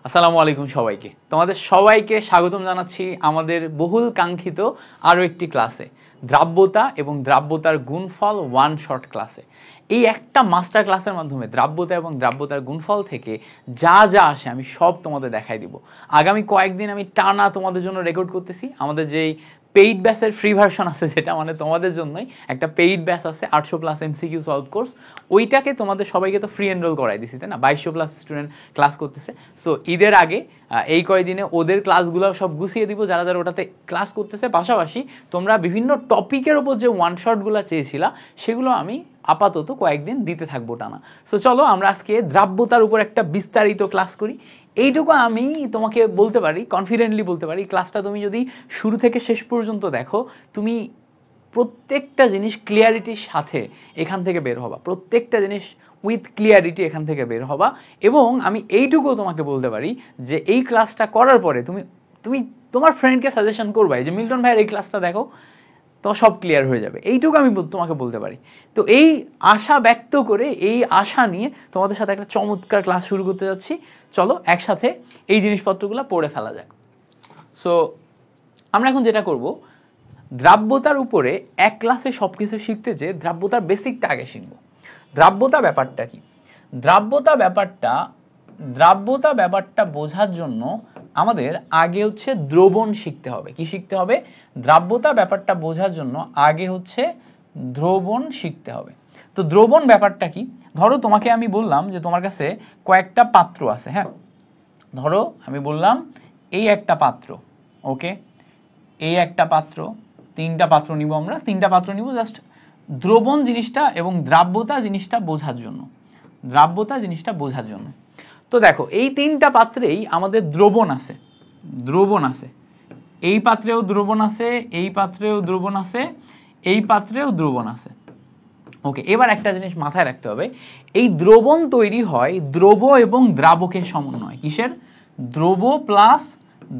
আসসালামু আলাইকুম সবাইকে। তোমাদের সবাইকে স্বাগতম জানাচ্ছি আমাদের বহুল কাঙ্ক্ষিত আরো একটি ক্লাসে, দ্রাব্যতা এবং দ্রাব্যতার গুণফল ওয়ান শর্ট ক্লাসে। এই একটা মাস্টার ক্লাসের মাধ্যমে দ্রাব্যতা এবং দ্রাব্যতার গুণফল থেকে যা যা আসে আমি সব তোমাদের দেখাই দিব। আগামী কয়েকদিন আমি টানা তোমাদের জন্য রেকর্ড করতেছি। আমাদের যেই পেইড ব্যাচের ফ্রি ভার্সন আছে, যেটা মানে তোমাদের জন্যই একটা পেইড ব্যাচ আছে 800+ এমসিকিউ সলভ কোর্স, ওইটাকে তোমাদের সবাইকে তো ফ্রি এনরোল করাই দিছি, তাই না? 2200+ স্টুডেন্ট ক্লাস করতেছে। সো ঈদের আগে এই কয়দিনে ওদের ক্লাসগুলো সব গুছিয়ে দিব যারা যারা ওটাতে ক্লাস করতেছে। পাশাপাশি তোমরা বিভিন্ন টপিকের উপর যে ওয়ান শটগুলো চেয়েছিলা সেগুলো আমি আপাতত কয়েকদিন দিতে থাকবো টানা। সো চলো আমরা আজকে দ্রাব্যতার উপর একটা বিস্তারিত ক্লাস করি। এইটুকু আমি তোমাকে বলতে পারি, কনফিডেন্টলি বলতে পারি, ক্লাসটা তুমি যদি শুরু থেকে শেষ পর্যন্ত দেখো, তুমি প্রত্যেকটা জিনিস ক্লিয়ারিটির সাথে এখান থেকে বের হবা, প্রত্যেকটা জিনিস উইথ ক্লিয়ারিটি এখান থেকে বের হবা। এবং আমি এইটুকু তোমাকে বলতে পারি যে এই ক্লাসটা করার পরে তুমি তুমি তোমার ফ্রেন্ডকে সাজেশন করবা যে মিল্টন ভাইয়ের এই ক্লাসটা দেখো, তো সব ক্লিয়ার হয়ে যাবে। এইটুকু আমি তোমাকে বলতে পারি। তো এই আশা ব্যক্ত করে, এই আশা নিয়ে তোমাদের সাথে একটা চমৎকার ক্লাস শুরু করতে যাচ্ছি। চলো একসাথে এই জিনিসপত্রগুলো পড়ে ফেলা যাক। সো আমরা এখন যেটা করব, দ্রাব্যতার উপরে এক ক্লাসে সবকিছু শিখতে যে দ্রাব্যতার বেসিকটা আগে শিখবো। দ্রাব্যতা ব্যাপারটা কি? দ্রাব্যতা ব্যাপারটা বোঝার জন্য আমাদের আগে হচ্ছে দ্রবণ শিখতে হবে। কি শিখতে হবে? দ্রাব্যতা ব্যাপারটা বোঝার জন্য আগে হচ্ছে দ্রবণ শিখতে হবে। তো দ্রবণ ব্যাপারটা কি? ধরো তোমাকে আমি বললাম যে তোমার কাছে কয়েকটা পাত্র আছে, হ্যাঁ? ধরো আমি বললাম এই একটা পাত্র, ওকে, এই একটা পাত্র, তিনটা পাত্র নিব, আমরা তিনটা পাত্র নিব জাস্ট দ্রবণ জিনিসটা এবং দ্রাব্যতা জিনিসটা বোঝার জন্য, দ্রাব্যতা জিনিসটা বোঝার জন্য। তো দেখো এই তিনটা পাত্রেই আমাদের দ্রবণ আছে, দ্রবণ আছে। এই পাত্রেও দ্রবণ আছে, এই পাত্রেও দ্রবণ আছে, এই পাত্রেও দ্রবণ আছে, ওকে। এবার একটা জিনিস মাথায় রাখতে হবে, এই দ্রবণ তৈরি হয় দ্রব এবং দ্রাবকের সমন্বয়। কিসের? দ্রব প্লাস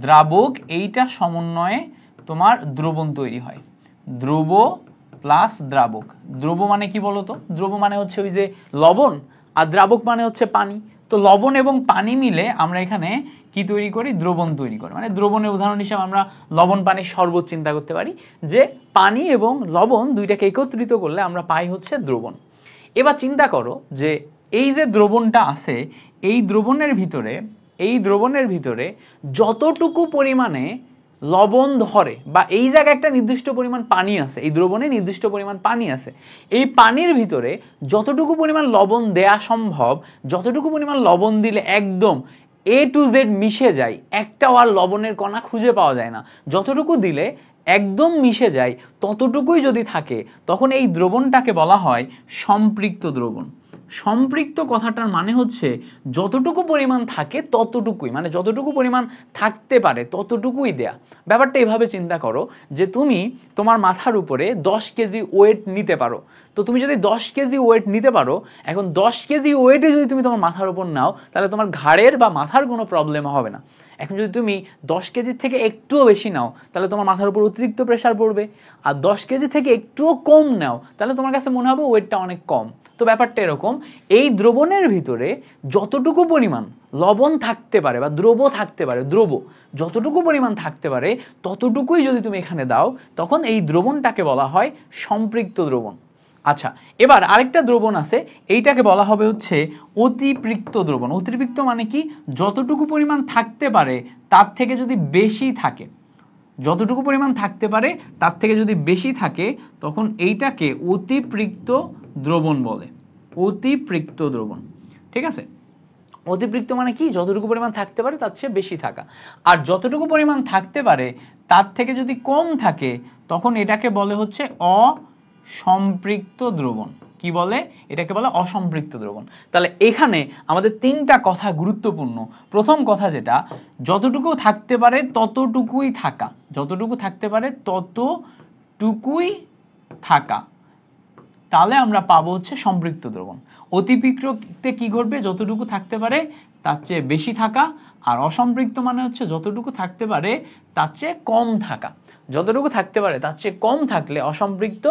দ্রাবক, এইটা সমন্বয়ে তোমার দ্রবণ তৈরি হয়। দ্রব প্লাস দ্রাবক। দ্রব মানে কি বলতো? দ্রব মানে হচ্ছে ওই যে লবণ, আর দ্রাবক মানে হচ্ছে পানি। তো লবণ এবং পানি মিলে আমরা এখানে কি তৈরি করি? দ্রবণ তৈরি করি। মানে দ্রবণের উদাহরণ হিসেবে আমরা লবণ পানির শরবত চিন্তা করতে পারি, যে পানি এবং লবণ দুইটাকে একত্রিত করলে আমরা পাই হচ্ছে দ্রবণ। এবার চিন্তা করো যে এই যে দ্রবণটা আছে, এই দ্রবণের ভিতরে যতটুকু পরিমাণে লবণ ধরে, বা এই জায়গায় একটা নির্দিষ্ট পরিমাণ পানি আছে, এই দ্রবণে নির্দিষ্ট পরিমাণ পানি আছে, এই পানির ভিতরে যতটুকু পরিমাণ লবণ দেয়া সম্ভব, যতটুকু পরিমাণ লবণ দিলে একদম A to Z মিশে যায়, একটাও আর লবণের কণা খুঁজে পাওয়া যায় না, যতটুকু দিলে একদম মিশে যায় ততটুকুই যদি থাকে, তখন এই দ্রবণটাকে বলা হয় সম্পৃক্ত দ্রবণ। সম্পৃক্ত কথাটার মানে হচ্ছে যতটুকু পরিমাণ থাকে ততটুকুই, মানে যতটুকু পরিমাণ থাকতে পারে ততটুকুই দেয়া। ব্যাপারটা এভাবে চিন্তা করো যে তুমি তোমার মাথার উপরে 10 কেজি ওয়েট নিতে পারো। তো তুমি যদি 10 কেজি ওয়েট নিতে পারো, এখন 10 কেজি ওয়েটে যদি তুমি তোমার মাথার উপর নাও, তাহলে তোমার ঘাড়ের বা মাথার কোনো প্রবলেম হবে না। এখন যদি তুমি 10 কেজির থেকে একটুও বেশি নাও, তাহলে তোমার মাথার উপর অতিরিক্ত প্রেসার পড়বে। আর 10 কেজি থেকে একটুও কম নাও, তাহলে তোমার কাছে মনে হবে ওয়েটটা অনেক কম। তো ব্যাপারটা এরকম, এই দ্রবণের ভিতরে যতটুকু পরিমাণ লবণ থাকতে পারে বা দ্রব থাকতে পারে, দ্রব যতটুকু পরিমাণ থাকতে পারে ততটুকুই যদি তুমি এখানে দাও, তখন এই দ্রবণটাকে বলা হয় সম্পৃক্ত দ্রবণ। আচ্ছা, এবার আরেকটা দ্রবণ আছে, এইটাকে বলা হবে হচ্ছে অতিপৃক্ত দ্রবণ। অতিরিক্ত মানে কি? যতটুকু পরিমাণ থাকতে পারে তার থেকে যদি বেশি থাকে, যতটুকু পরিমাণ থাকতে পারে তার থেকে যদি বেশি থাকে, তখন এইটাকে অতিপৃক্ত দ্রবণ বলে। অতিপৃক্ত দ্রবণ, ঠিক আছে? অতিপৃক্ত মানে কি? যতটুকু পরিমাণ থাকতে পারে তার চেয়ে বেশি থাকা। আর যতটুকু পরিমাণ থাকতে পারে তার থেকে যদি কম থাকে, তখন এটাকে বলে হচ্ছে অসম্পৃক্ত দ্রবণ। কি বলে? এটাকে বলে অসম্পৃক্ত দ্রবণ। তাহলে এখানে আমাদের তিনটা কথা গুরুত্বপূর্ণ। প্রথম কথা যেটা, যতটুকু থাকতে পারে ততটুকুই থাকা, যতটুকু থাকতে পারে ততটুকুই থাকা, তাহলে আমরা পাবো হচ্ছে সম্পৃক্ত দ্রবণ। অতিপৃক্ততে কি ঘটবে? যতটুকু থাকতে পারে তার চেয়ে বেশি থাকা। আর অসম্পৃক্ত মানে হচ্ছে যতটুকু থাকতে পারে তার চেয়ে কম থাকা। যতটুকু থাকতে পারে তার চেয়ে কম থাকলে অসম্পৃক্ত,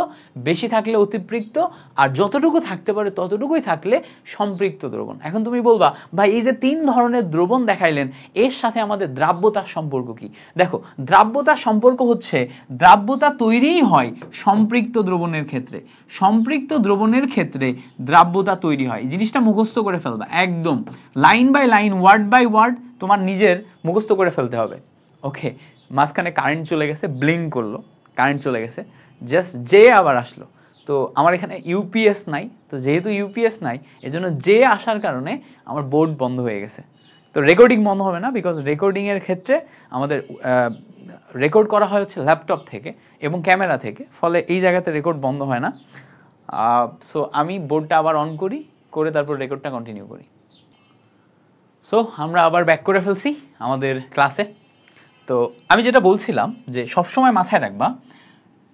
বেশি থাকলে অতিপৃক্ত, আর যতটুকু থাকতে পারে ততটুকুই থাকলে সম্পৃক্ত দ্রবণ। এখন তুমি বলবা ভাই এই যে 3 ধরনের দ্রবণ দেখাইলেন এর সাথে আমাদের দ্রাব্যতার সম্পর্ক কি? দেখো দ্রাব্যতার সম্পর্ক হচ্ছে দ্রাব্যতা তৈরিই হয় সম্পৃক্ত দ্রবণের ক্ষেত্রে। সম্পৃক্ত দ্রবণের ক্ষেত্রে দ্রাব্যতা তৈরি হয়। জিনিসটা মুখস্থ করে ফেলবা, একদম line by line, word by word তোমার নিজের মুখস্থ করে ফেলতে হবে। ওকে, মাঝখানে কারেন্ট চলে গেছে, ব্লিঙ্ক করলো, কারেন্ট চলে গেছে, জাস্ট যে আবার আসলো। তো আমার এখানে ইউপিএস নাই, তো যেহেতু ইউপিএস নাই এজন্য যে আসার কারণে আমার বোর্ড বন্ধ হয়ে গেছে। তো রেকর্ডিং বন্ধ হবে না, বিকজ রেকর্ডিং এর ক্ষেত্রে আমাদের রেকর্ড করা হয় হচ্ছে ল্যাপটপ থেকে এবং ক্যামেরা থেকে, ফলে এই জায়গাতে রেকর্ড বন্ধ হয় না। সো আমি বোর্ডটা আবার অন করি, করে তারপর রেকর্ডটা কন্টিনিউ করি। সো আমরা আবার ব্যাক করে ফেলছি আমাদের ক্লাসে। তো আমি যেটা বলছিলাম যে সবসময় মাথায় রাখবা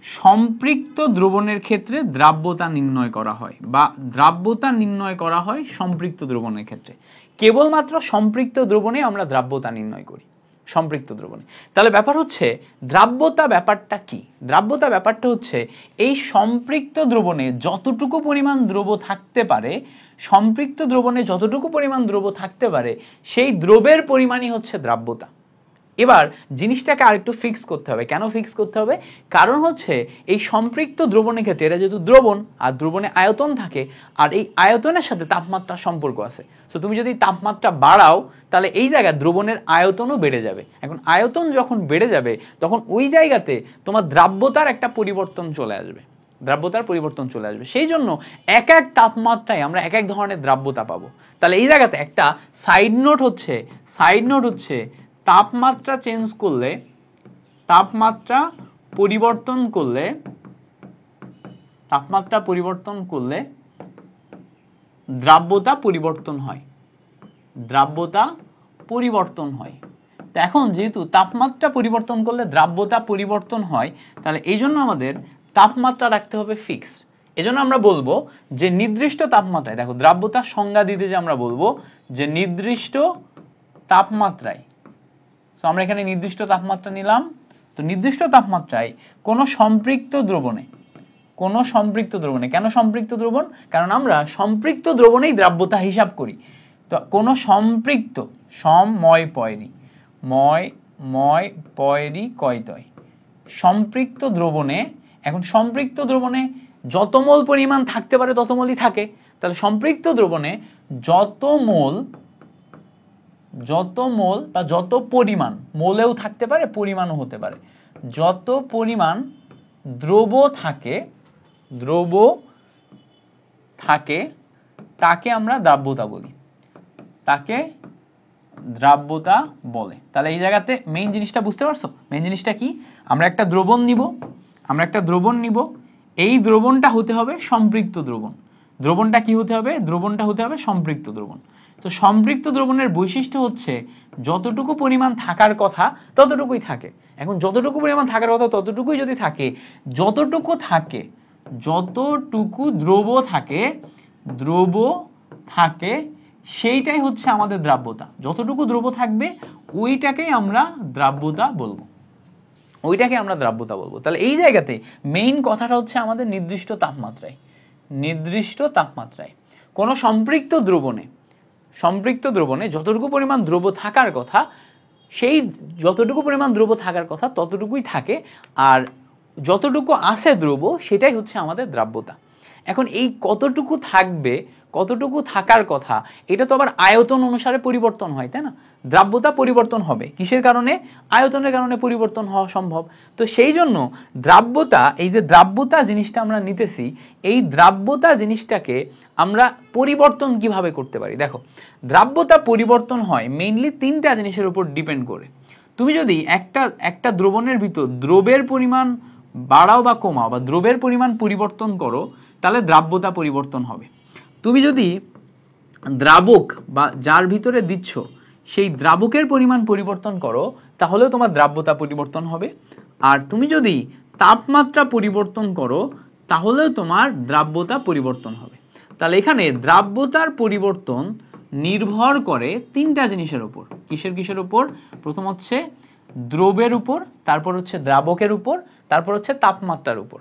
সম্পৃক্ত দ্রবণের ক্ষেত্রে দ্রাব্যতা নির্ণয় করা হয়, বা দ্রাব্যতা নির্ণয় করা হয় সম্পৃক্ত দ্রবণের ক্ষেত্রে। কেবলমাত্র সম্পৃক্ত দ্রবণে আমরা দ্রাব্যতা নির্ণয় করি, সম্পৃক্ত দ্রবণে। তাহলে ব্যাপার হচ্ছে দ্রাব্যতা ব্যাপারটা কি? দ্রাব্যতা ব্যাপারটা হচ্ছে এই সম্পৃক্ত দ্রবণে যতটুকু পরিমাণ দ্রব্য থাকতে পারে, সম্পৃক্ত দ্রবণে যতটুকু পরিমাণ দ্রব্য থাকতে পারে সেই দ্রব্যের পরিমাণই হচ্ছে দ্রাব্যতা। এবার জিনিসটাকে আরেকটু ফিক্স করতে হবে। কেন ফিক্স করতে হবে? কারণ হচ্ছে এই সম্পৃক্ত দ্রবণের ক্ষেত্রে এটা যেহেতু দ্রবণ, আর দ্রবণে আয়তন থাকে, আর এই আয়তনের সাথে তাপমাত্রার সম্পর্ক আছে। সো তুমি যদি তাপমাত্রা বাড়াও তাহলে এই জায়গায় দ্রবণের আয়তনও বেড়ে যাবে। এখন আয়তন যখন বেড়ে যাবে তখন ওই জায়গাতে তোমার দ্রাব্যতার একটা পরিবর্তন চলে আসবে, দ্রাব্যতার পরিবর্তন চলে আসবে। সেই জন্য এক এক তাপমাত্রায় আমরা এক এক ধরনের দ্রাব্যতা পাবো। তাহলে এই জায়গাতে একটা সাইড নোট হচ্ছে তাপমাত্রা চেঞ্জ করলে, তাপমাত্রা পরিবর্তন করলে দ্রাব্যতা পরিবর্তন হয়, দ্রাব্যতা পরিবর্তন হয়। তো এখন যেহেতু তাপমাত্রা পরিবর্তন করলে দ্রাব্যতা পরিবর্তন হয়, তাহলে এই জন্য আমাদের তাপমাত্রা রাখতে হবে ফিক্সড। এজন্য আমরা বলবো যে নির্দিষ্ট তাপমাত্রায়, দেখো দ্রাব্যতার সংজ্ঞা দিতে যে আমরা বলবো যে নির্দিষ্ট তাপমাত্রায়, সো আমরা এখানে নির্দিষ্ট তাপমাত্রা নিলাম। তো নির্দিষ্ট তাপমাত্রায় কোন সম্পৃক্ত দ্রবণে, কেন সম্পৃক্ত দ্রবণ? কারণ আমরা সম্পৃক্ত দ্রবণেই দ্রাব্যতা হিসাব করি। তো কোন সম্পৃক্ত, সম্পৃক্ত দ্রবণে, এখন সম্পৃক্ত দ্রবণে যত মোল পরিমাণ থাকতে পারে তত মোলই থাকে। তাহলে সম্পৃক্ত দ্রবণে যত মোল বা যত পরিমাণ, মোলেও থাকতে পারে পরিমাণও হতে পারে, যত পরিমাণ দ্রব্য থাকে তাকে আমরা দ্রাব্যতা বলি, তাকে দ্রাব্যতা বলে। তাহলে এই জায়গাতে মেইন জিনিসটা বুঝতে পারছো? মেইন জিনিসটা কি? আমরা একটা দ্রবণ নিব, এই দ্রবণটা হতে হবে সম্পৃক্ত দ্রবণ। দ্রবণটা কি হতে হবে? দ্রবণটা হতে হবে সম্পৃক্ত দ্রবণ। তো সম্পৃক্ত দ্রবণের বৈশিষ্ট্য হচ্ছে যতটুকু পরিমাণ থাকার কথা ততটুকুই থাকে। এখন যতটুকু পরিমাণ থাকার কথা ততটুকুই যদি থাকে, যতটুকু দ্রব্য থাকে সেইটাই হচ্ছে আমাদের দ্রাব্যতা। যতটুকু দ্রব্য থাকবে ওইটাকেই আমরা দ্রাব্যতা বলবো, তাহলে এই জায়গাতে মেইন কথাটা হচ্ছে আমাদের নির্দিষ্ট তাপমাত্রায় কোন সম্পৃক্ত দ্রবণে যতটুকু পরিমাণ দ্রব্য থাকার কথা, সেই যতটুকু পরিমাণ দ্রব্য থাকার কথা ততটুকুই থাকে, আর যতটুকু আছে দ্রব্য সেটাই হচ্ছে আমাদের দ্রাব্যতা। এখন এই কতটুকু থাকবে, কতটুকু থাকার কথা, এটা তো আবার আয়তন অনুসারে পরিবর্তন হয়, তাই না? দ্রাব্যতা পরিবর্তন হবে কিসের কারণে? আয়তনের কারণে পরিবর্তন হওয়া সম্ভব। তো সেই জন্য দ্রাব্যতা, এই যে দ্রাব্যতা জিনিসটা আমরা নিতেছি, এই দ্রাব্যতা জিনিসটাকে আমরা পরিবর্তন কিভাবে করতে পারি? দেখো দ্রাব্যতা পরিবর্তন হয় মেইনলি 3টা জিনিসের উপর ডিপেন্ড করে। তুমি যদি একটা দ্রবণের ভিতর দ্রবের পরিমাণ বাড়াও বা কমাও, বা দ্রবের পরিমাণ পরিবর্তন করো, তাহলে দ্রাব্যতা পরিবর্তন হবে। তুমি যদি দ্রাবক বা যার ভিতরে দিচ্ছ সেই দ্রাবকের পরিমাণ পরিবর্তন করো তাহলেও তোমার দ্রাব্যতা পরিবর্তন হবে। আর তুমি যদি তাপমাত্রা পরিবর্তন করো তাহলেও তোমার দ্রাব্যতা পরিবর্তন হবে। তাহলে এখানে দ্রাব্যতার পরিবর্তন নির্ভর করে 3টা জিনিসের উপর। কিসের উপর? প্রথম হচ্ছে দ্রবের উপর, তারপর হচ্ছে দ্রাবকের উপর, তারপর হচ্ছে তাপমাত্রার উপর।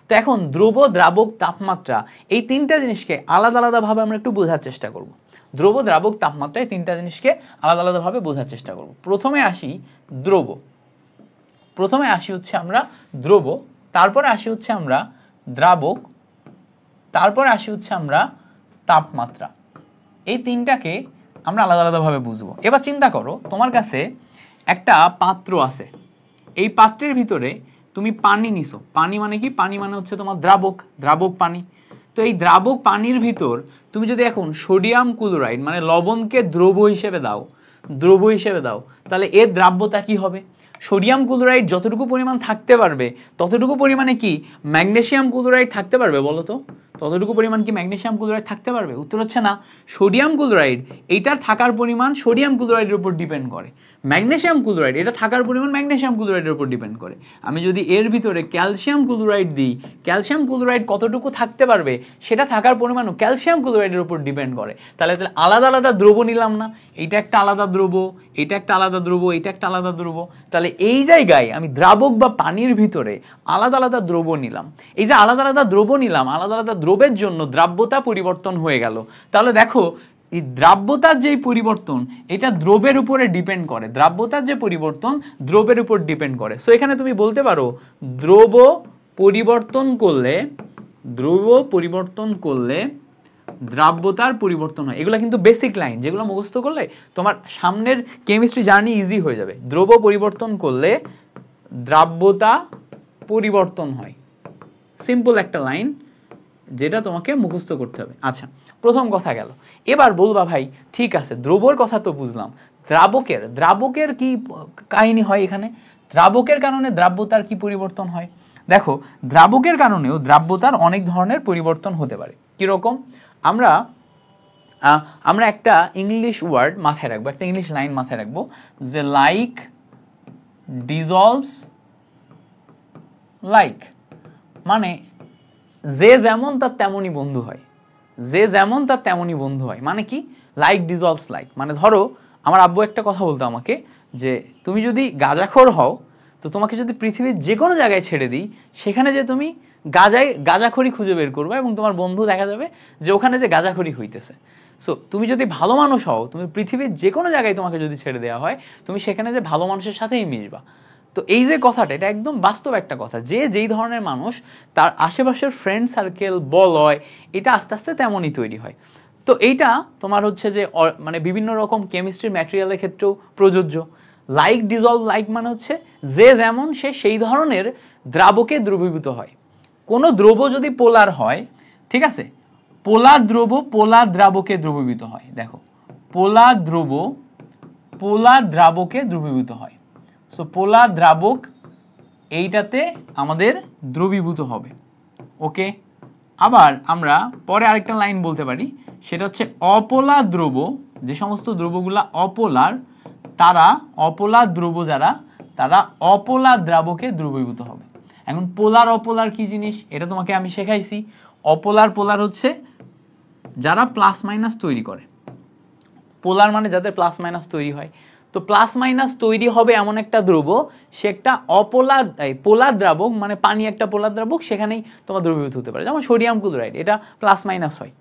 তো এখন দ্রব, দ্রাবক, তাপমাত্রা এই তিনটা জিনিসকে আলাদা আলাদা ভাবে আমরা একটু বোঝার চেষ্টা করব। দ্রব, দ্রাবক, তাপমাত্রা এই তিনটা জিনিসকে আলাদা আলাদা ভাবে বোঝার চেষ্টা করব। প্রথমে আসি দ্রব, প্রথমে আসি হচ্ছে আমরা দ্রব, তারপরে আসি হচ্ছে আমরা দ্রাবক, তারপরে আসি হচ্ছে আমরা তাপমাত্রা। এই তিনটাকে আমরা আলাদা আলাদা ভাবে বুঝবো। এবার চিন্তা করো, তোমার কাছে একটা পাত্র আছে, এই পাত্রের ভিতরে তুমি পানি নিছো। পানি মানে কি? পানি মানে হচ্ছে তোমার দ্রাবক, দ্রাবক পানি। তো এই দ্রাবক পানির ভিতর তুমি যদি এখন সোডিয়াম ক্লোরাইড মানে লবণকে দ্রব হিসেবে দাও, দ্রব হিসেবে দাও, তাহলে এর দ্রাব্যতা কি হবে? সোডিয়াম ক্লোরাইড যতটুকু পরিমাণ থাকতে পারবে ততটুকু পরিমাণে কি ম্যাগনেসিয়াম ক্লোরাইড থাকতে পারবে? বলো তো, ততটুকু পরিমাণ কি ম্যাগনেসিয়াম ক্লোরাইড থাকতে পারবে? উত্তর হচ্ছে না। সোডিয়াম ক্লোরাইড এইটার থাকার পরিমাণ সোডিয়াম ক্লোরাইডের উপর ডিপেন্ড করে। ম্যাগনেসিয়াম ক্লোরাইড এটা থাকার পরিমাণ ম্যাগনেসিয়াম ক্লোরাইডের উপর ডিপেন্ড করে। আমি যদি এর ভিতরে ক্যালসিয়াম ক্লোরাইড দিই, ক্যালসিয়াম ক্লোরাইড কতটুকু থাকতে পারবে সেটা থাকার পরিমাণও ক্যালসিয়াম ক্লোরাইডের উপর ডিপেন্ড করে। তাহলে আলাদা আলাদা দ্রব নিলাম না? এটা একটা আলাদা দ্রব, এটা একটা আলাদা দ্রব, এটা একটা আলাদা দ্রব। তাহলে এই জায়গায় আমি দ্রাবক বা পানির ভিতরে আলাদা আলাদা দ্রব নিলাম। এই যে আলাদা আলাদা দ্রব নিলাম, আলাদা আলাদা দ্রবের জন্য দ্রাব্যতা পরিবর্তন হয়ে গেল। তাহলে দেখো এই দ্রাব্যতার যে পরিবর্তন এটা দ্রবের উপরে ডিপেন্ড করে, দ্রাব্যতার যে পরিবর্তন দ্রবের উপর ডিপেন্ড করে। সো এখানে তুমি বলতে পারো দ্রব পরিবর্তন করলে, দ্রব পরিবর্তন করলে দ্রাব্যতার পরিবর্তন হয়। এগুলো কিন্তু বেসিক লাইন, যেগুলো মুখস্থ করলে তোমার সামনের কেমিস্ট্রি জার্নি ইজি হয়ে যাবে। দ্রব পরিবর্তন করলে দ্রাব্যতা পরিবর্তন হয়, সিম্পল একটা লাইন যেটা তোমাকে মুখস্থ করতে হবে। আচ্ছা, প্রথম কথা গেল। এবার বলবা ভাই ঠিক আছে দ্রবর কথা তো বুঝলাম, দ্রাবকের, দ্রাবকের কি কাহিনী হয় এখানে? দ্রাবকের কারণে দ্রাব্যতার কি পরিবর্তন হয়? দেখো দ্রাবকের কারণেও দ্রাব্যতার অনেক ধরনের পরিবর্তন হতে পারে। কিরকম? আমরা একটা ইংলিশ ওয়ার্ড মাথায় রাখবো, একটা ইংলিশ লাইন মাথায় রাখবো যে লাইক ডিজলভস লাইক, মানে যে যেমন তার তেমনই বন্ধু হয়, যে যেমন তার তেমনই বন্ধু হয়। মানে কি? লাইক ডিজলভস লাইক, মানে ধরো আমার আব্বু একটা কথা বলতো আমাকে যে তুমি যদি গাঁজাখোর হও তো তোমাকে যদি পৃথিবীর যে কোনো জায়গায় ছেড়ে দিই সেখানে যে তুমি গাঁজাখড়ি খুঁজে বের করবে এবং তোমার বন্ধু দেখা যাবে যে ওখানে যে গাঁজাখড়ি হইতেছে। সো তুমি যদি ভালো মানুষ হও, তুমি পৃথিবীর যে কোনো জায়গায় তোমাকে যদি ছেড়ে দেওয়া হয় তুমি সেখানে যে ভালো মানুষের সাথেই মিশবা। তো এই যে কথাটা, এটা একদম বাস্তব একটা কথা, যে যেই ধরনের মানুষ তার আশেপাশের ফ্রেন্ড সার্কেল বলয় এটা আস্তে আস্তে তেমনই তৈরি হয়। তো এইটা তোমার হচ্ছে যে মানে বিভিন্ন রকম কেমিস্ট্রি ম্যাটেরিয়ালের ক্ষেত্রেও প্রযোজ্য। লাইক ডিজলভ লাইক মানে হচ্ছে যে যেমন সে সেই ধরনের দ্রাবকে দ্রবীভূত হয়। কোন দ্রব যদি পোলার হয়, ঠিক আছে, পোলার দ্রব পোলার দ্রাবকে দ্রবীভূত হয়। দেখো পোলার দ্রব পোলার দ্রাবকে দ্রবীভূত হয়। সো পোলার দ্রাবক এইটাতে আমাদের দ্রবীভূত হবে। ওকে, আবার আমরা পরে আরেকটা লাইন বলতে পারি, সেটা হচ্ছে অপোলার দ্রব, যে সমস্ত দ্রবগুলা অপোলার, তারা অপোলার দ্রব যারা তারা অপোলার দ্রাবকে দ্রবীভূত হবে। এখন পোলার অপোলার কি জিনিস এটা তোমাকে আমি শেখাইছি। অপোলার পোলার হচ্ছে যারা প্লাস মাইনাস তৈরি করে, পোলার মানে যাদের প্লাস মাইনাস তৈরি হয়। তো প্লাস মাইনাস তৈরি হবে এমন একটা দ্রব, সে একটা অপোলার পোলার দ্রাবক, মানে পানি একটা পোলার দ্রাবক, সেখানেই তোমার দ্রবীভূত হতে পারে। যেমন সোডিয়াম ক্লোরাইড এটা প্লাস মাইনাস হয়,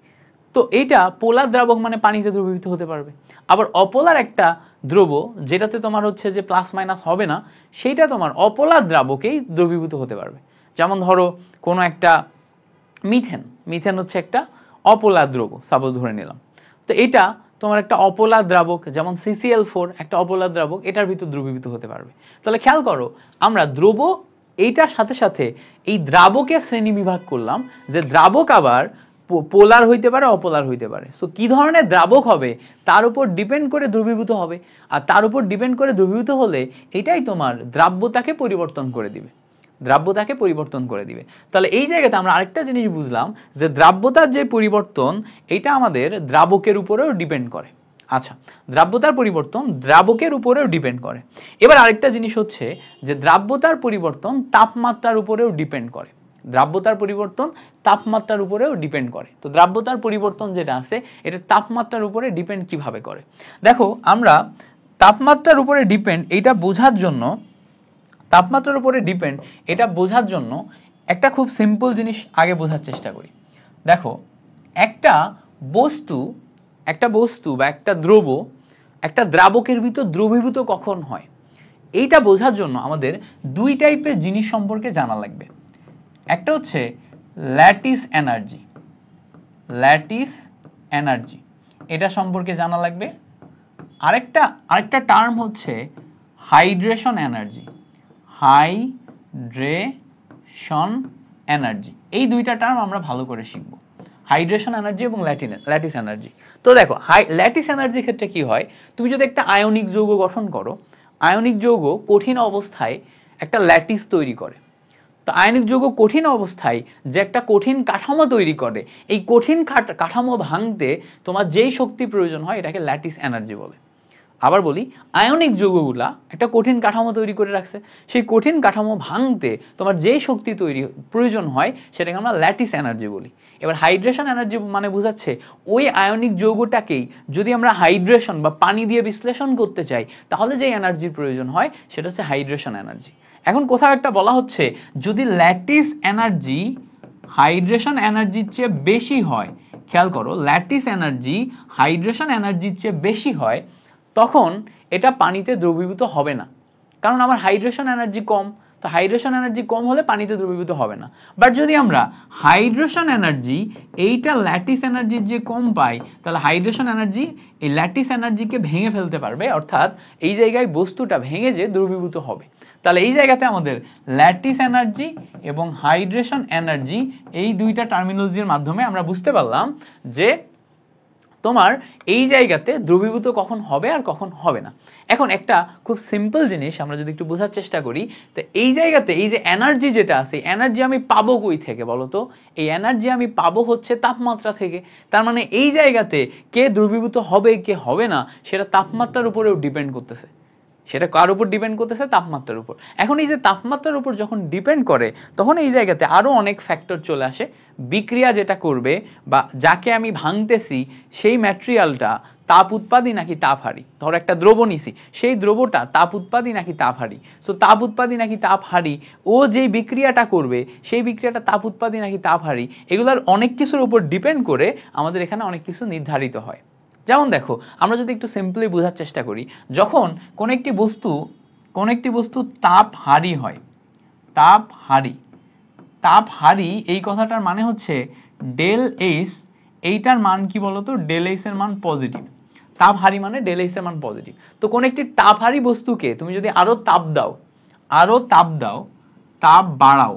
তো এইটা পোলার দ্রাবক মানে পানিতে দ্রবীভূত হতে পারবে। আবার অপোলার একটা দ্রব যেটাতে তোমার হচ্ছে যে প্লাস মাইনাস হবে না, সেইটা তোমার অপোলার দ্রাবকেই দ্রবীভূত হতে পারবে। যেমন ধরো কোনো একটা মিথেন, মিথেন হচ্ছে একটা অপোলার দ্রব সাপোজ ধরে নিলাম। তো এটা তোমার একটা অপোলার দ্রাবক, যেমন CCl4 একটা অপোলার দ্রাবক, এটার ভিতর দ্রবীভূত হতে পারবে। তাহলে খেয়াল করো আমরা দ্রব এইটার সাথে সাথে এই দ্রাবকের শ্রেণী বিভাগ করলাম, যে দ্রাবক আবার পোলার হইতে পারে অপোলার হইতে পারে। সো কি ধরনের দ্রাবক হবে তার উপর ডিপেন্ড করে দ্রবীভূত হবে, আর তার উপর ডিপেন্ড করে দ্রবীভূত হলে এটাই তোমার দ্রাব্যতাকে পরিবর্তন করে দিবে, দ্রাব্যতাকে পরিবর্তন করে দিবে। তাহলে এই জায়গাতে আমরা আরেকটা জিনিস বুঝলাম যে দ্রাব্যতার যে পরিবর্তন এটা আমাদের দ্রাবকের উপরেও ডিপেন্ড করে। আচ্ছা, দ্রাব্যতার পরিবর্তন দ্রাবকের উপরেও ডিপেন্ড করে। এবার আরেকটা জিনিস হচ্ছে যে দ্রাব্যতার পরিবর্তন তাপমাত্রার উপরেও ডিপেন্ড করে, দ্রাব্যতার পরিবর্তন তাপমাত্রার উপরেও ডিপেন্ড করে। তো দ্রাব্যতার পরিবর্তন যেটা আছে এটা তাপমাত্রার উপরে ডিপেন্ড কিভাবে করে? দেখো আমরা তাপমাত্রার উপরে ডিপেন্ড এটা বোঝার জন্য, তাপমাত্রার উপরে ডিপেন্ড এটা বোঝার জন্য একটা খুব সিম্পল জিনিস আগে বোঝার চেষ্টা করি। দেখো, একটা বস্তু বা একটা দ্রব্য একটা দ্রাবকের ভিতর দ্রবীভূত কখন হয়, এইটা বোঝার জন্য আমাদের দুই টাইপের জিনিস সম্পর্কে জানা লাগবে। একটা হচ্ছে ল্যাটিস এনার্জি, এটা সম্পর্কে জানা লাগবে। আরেকটা টার্ম হচ্ছে হাইড্রেশন এনার্জি, এই দুইটা টার্ম আমরা ভালো করে শিখব, হাইড্রেশন এনার্জি এবং ল্যাটিস এনার্জি। তো দেখো, ল্যাটিস এনার্জির ক্ষেত্রে কি হয়, তুমি যদি একটা আয়নিক যৌগ গঠন করো, আয়নিক যৌগ কঠিন অবস্থায় একটা ল্যাটিস তৈরি করে। তো আয়নিক যৌগ কঠিন অবস্থায় যে একটা কঠিন কাঠামো তৈরি করে, এই কঠিন কাঠামো ভাঙতে তোমার যেই শক্তি প্রয়োজন হয় এটাকে ল্যাটিস এনার্জি বলে। আবার বলি, আয়নিক যৌগগুলা একটা কঠিন কাঠামো তৈরি করে রাখছে, সেই কঠিন কাঠামো ভাঙতে তোমার যেই শক্তি প্রয়োজন হয় সেটাকে আমরা ল্যাটিস এনার্জি বলি। এবার হাইড্রেশন এনার্জি মানে বোঝাচ্ছে ওই আয়নিক যৌগটাকেই যদি আমরা হাইড্রেশন বা পানি দিয়ে বিশ্লেষণ করতে চাই তাহলে যে এনার্জির প্রয়োজন হয় সেটা হচ্ছে হাইড্রেশন এনার্জি। এখন কোথাও একটা বলা হচ্ছে যদি ল্যাটিস এনার্জি হাইড্রেশন এনার্জির চেয়ে বেশি হয়, খেয়াল করো, ল্যাটিস এনার্জি হাইড্রেশন এনার্জির চেয়ে বেশি হয়, তখন এটা পানিতে দ্রবীভূত হবে না, কারণ আমার হাইড্রেশন এনার্জি কম। তো হাইড্রেশন এনার্জি কম হলে পানিতে দ্রবীভূত হবে না। বাট যদি আমরা হাইড্রেশন এনার্জি এইটা ল্যাটিস এনার্জির যে কম পাই, তাহলে হাইড্রেশন এনার্জি এই ল্যাটিস এনার্জিকে ভেঙে ফেলতে পারবে, অর্থাৎ এই জায়গায় বস্তুটা ভেঙে যে দ্রবীভূত হবে। তাহলে এই জায়গাতে আমাদের ল্যাটিস এনার্জি এবং হাইড্রেশন এনার্জি এই দুইটা টার্মিনোলজির মাধ্যমে আমরা বুঝতে পারলাম যে তোমার এই জায়গাতে দ্রবীভূত কখন হবে আর কখন হবে না। এখন একটা খুব সিম্পল জিনিস আমরা যদি একটু বোঝার চেষ্টা করি, তো এই জায়গাতে এই যে এনার্জি যেটা আছে, এনার্জি আমি পাবো কই থেকে বলো তো? এই এনার্জি আমি পাবো হচ্ছে তাপমাত্রা থেকে। তার মানে এই জায়গাতে কে দ্রবীভূত হবে কে হবে না সেটা তাপমাত্রার উপরেও ডিপেন্ড করতেছে। সেটা কার উপর ডিপেন্ড করতেছে? তাপমাত্রার উপর। এখন এই যে তাপমাত্রার উপর যখন ডিপেন্ড করে তখন এই জায়গাতে আরো অনেক ফ্যাক্টর চলে আসে। বিক্রিয়া যেটা করবে বা যাকে আমি ভাঙতেছি সেই ম্যাটেরিয়ালটা তাপ উৎপাদী নাকি তাপহারী। ধরো একটা দ্রব্য নিছি, সেই দ্রব্যটা তাপ উৎপাদী নাকি তাপহারী। সো তাপ উৎপাদী নাকি তাপহারী, ও যে বিক্রিয়াটা করবে সেই বিক্রিয়াটা তাপ উৎপাদী নাকি তাপহারী, এগুলোর অনেক কিছুর উপর ডিপেন্ড করে আমাদের এখানে অনেক কিছু নির্ধারিত হয়। যেমন দেখো, আমরা যদি একটু সিম্পলি বোঝার চেষ্টা করি, যখন কোন একটি বস্তু তাপহারী হয়, তাপহারী এই কথাটার মানে হচ্ছে ডেল এইচ, এইটার মান কি বলতো? ডেল এইচ এর মান পজিটিভ। তাপহারী মানে ডেল এইচ এর মান পজিটিভ। তো কোন একটি তাপহারী বস্তুকে তুমি যদি আরো তাপ দাও, তাপ বাড়াও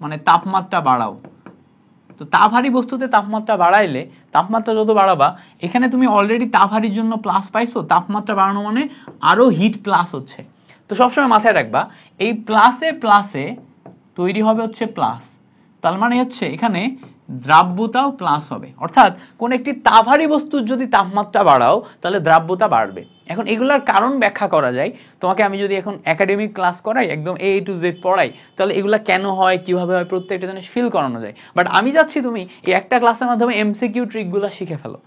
মানে তাপমাত্রা বাড়াও, তো তাপহারী বস্তুতে তাপমাত্রা বাড়াইলে, তাপমাত্রা যত বাড়াবা, এখানে তুমি অলরেডি তাপহারীর জন্য প্লাস পাইছো, তাপমাত্রা বাড়ানো মানে আরো হিট প্লাস হচ্ছে। তো সবসময় মাথায় রাখবা এই প্লাসে তৈরি হবে হচ্ছে প্লাস, তার মানে হচ্ছে এখানে দ্রাব্যতাও প্লাস হবে। অর্থাৎ কোন একটি তাপহারী বস্তুর যদি তাপমাত্রা বাড়াও তাহলে দ্রাব্যতা বাড়বে। এখন এগুলার কারণ ব্যাখ্যা করা যায়, তোমাকে আমি যদি এখন একাডেমিক ক্লাস করাই, একদম A to Z পড়াই, তাহলে এগুলা কেন হয় কিভাবে হয় প্রত্যেকটা জিনিস ফিল করানো যায়। বাট আমি চাচ্ছি তুমি এই একটা ক্লাসের মাধ্যমে এমসিকিউ ট্রিকগুলো শিখে ফেলো,